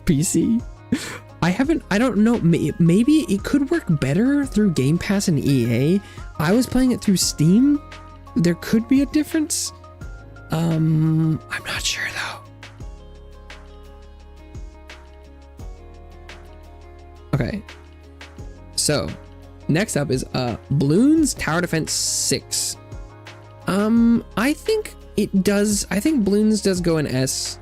PC. I don't know, maybe it could work better through Game Pass and EA. I was playing it through Steam. There could be a difference. I'm not sure though. Okay, so next up is Bloons Tower Defense 6. I think Bloons does go in S.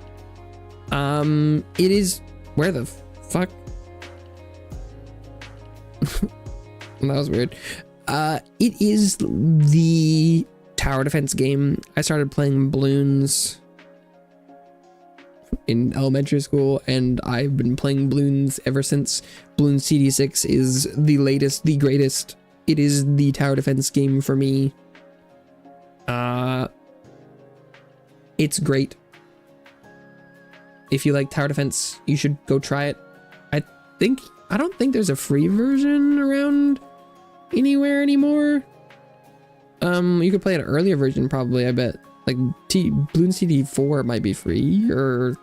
It is, where the fuck? That was weird. It is the tower defense game. I started playing Bloons in elementary school, and I've been playing Bloons ever since. Bloons TD6 is the latest, the greatest. It is the tower defense game for me. It's great. If you like tower defense, you should go try it. I don't think there's a free version around anywhere anymore. You could play an earlier version probably, I bet. Like Bloons TD4 might be free, or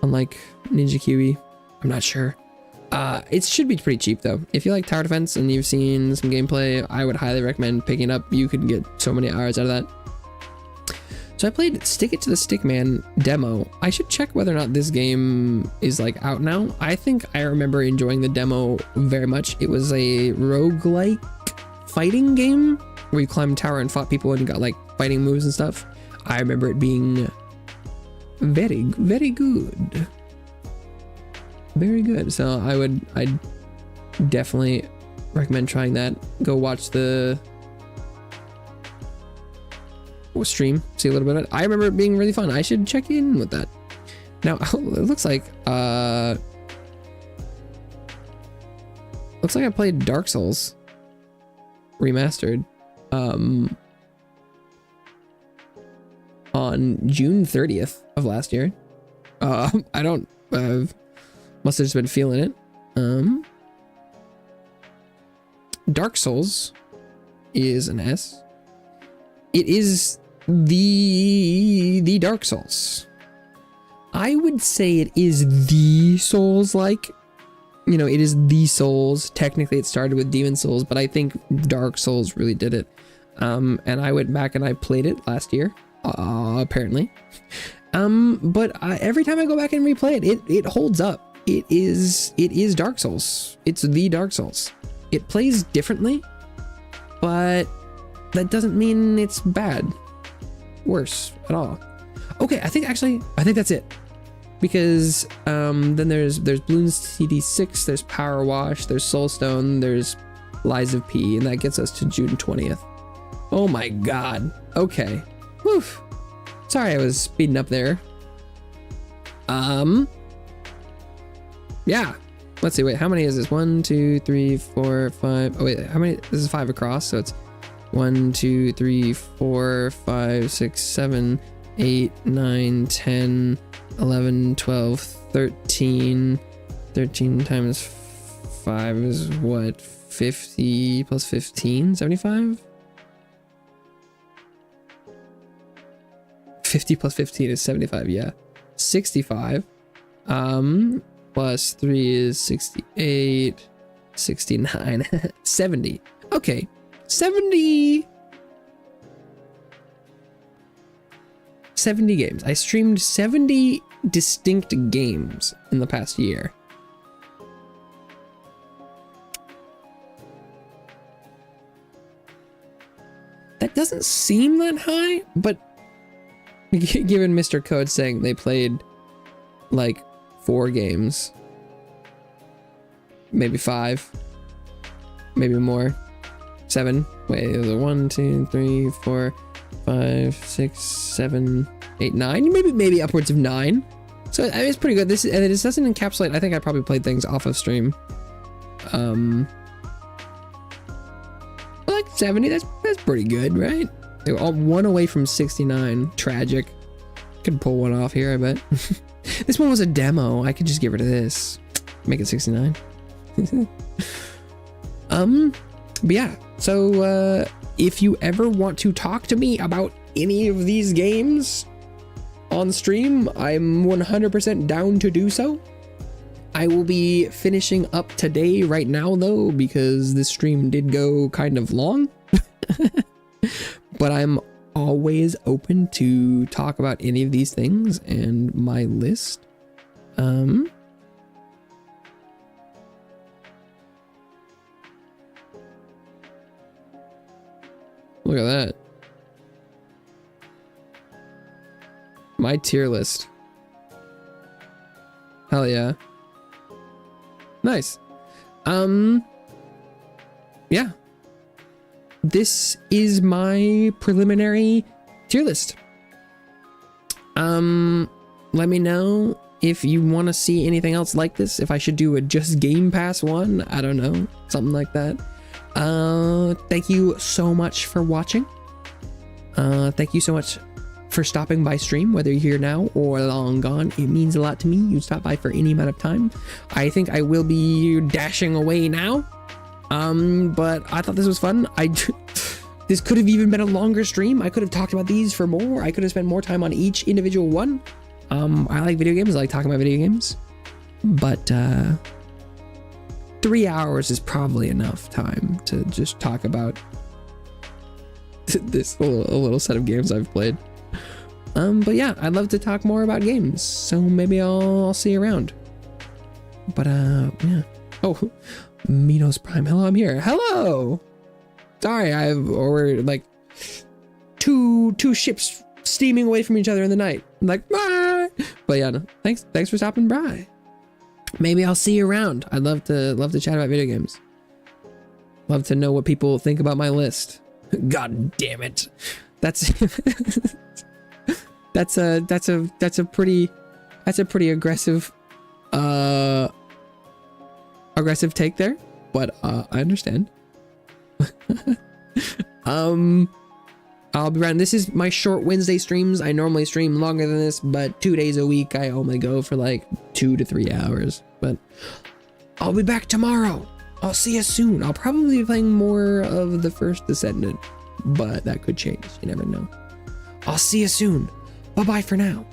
unlike Ninja Kiwi, I'm not sure. It should be pretty cheap though. If you like tower defense and you've seen some gameplay, I would highly recommend picking it up. You could get so many hours out of that. So I played Stick It to the Stickman demo. I should check whether or not this game is like out now. I think I remember enjoying the demo very much. It was a roguelike fighting game where you climbed a tower and fought people and you got like fighting moves and stuff. I remember it being very, very good. Very good. So I'd definitely recommend trying that. Go watch the stream, see a little bit of it. I remember it being really fun. I should check in with that. Now, it looks like I played Dark Souls remastered on June 30th of last year. I don't must have just been feeling it. Dark Souls is an S. It is the Dark Souls. I would say it is the Souls-like. You know, it is the Souls. Technically, it started with Demon Souls, but I think Dark Souls really did it. And I went back and I played it last year, apparently. But every time I go back and replay it, it holds up. It is Dark Souls. It's the Dark Souls. It plays differently, but that doesn't mean it's bad, worse at all. Okay, I think that's it. Because then there's Bloons CD6, there's Power Wash, there's Soulstone, there's Lies of P, and that gets us to June 20th. Oh my god. Okay. Whew. Sorry I was speeding up there. Yeah. Let's see, wait, how many is this? 1, 2, 3, 4, 5. Oh wait, how many? This is 5 across, so it's 1, 2, 3, 4, 5, 6, 7, 8, 9, 10, 11, 12, 13. 13 times 5 is what? 50 plus 15? 75? 50 plus 15 is 75, yeah. 65. Plus 3 is 68. 69. 70. Okay. 70 games. I streamed 70 distinct games in the past year. That doesn't seem that high, but given Mr. Code saying they played like 4 games, maybe 5, maybe more, 7. Wait, there's a 1, 2, 3, 4, 5, 6, 7, 8, 9, maybe upwards of 9. So I mean, it's pretty good. This doesn't encapsulate. I think I probably played things off of stream. Like 70. That's pretty good, right? They were all 1 away from 69. Tragic. Could pull one off here, I bet. This one was a demo. I could just get rid of this. Make it 69. But yeah. So if you ever want to talk to me about any of these games on stream, I'm 100% down to do so. I will be finishing up today right now though, because this stream did go kind of long. But I'm always open to talk about any of these things and my list. Look at that. My tier list. Hell yeah. Nice. Yeah. This is my preliminary tier list. Let me know if you want to see anything else like this. If I should do a just Game Pass one, I don't know, something like that. Thank you so much for watching. Thank you so much for stopping by stream, whether you're here now or long gone. It means a lot to me. You stop by for any amount of time. I think I will be dashing away now. But I thought this was fun. This could have even been a longer stream. I could have talked about these for more. I could have spent more time on each individual one. I like video games. I like talking about video games. But 3 hours is probably enough time to just talk about this little set of games I've played. But yeah, I'd love to talk more about games. So maybe I'll see you around. But yeah. Oh, Minos Prime. Hello, I'm here. Hello. Sorry, we're like two ships steaming away from each other in the night. I'm like, bye. But yeah, no, thanks for stopping by. Maybe I'll see you around. I'd love to chat about video games. Love to know what people think about my list. God damn it. That's that's a pretty aggressive take there, but I understand. I'll be around. This is my short Wednesday streams. I normally stream longer than this, but 2 days a week I only go for like 2 to 3 hours. But I'll be back tomorrow. I'll see you soon. I'll probably be playing more of the First Descendant, but that could change. You never know. I'll see you soon. Bye-bye for now.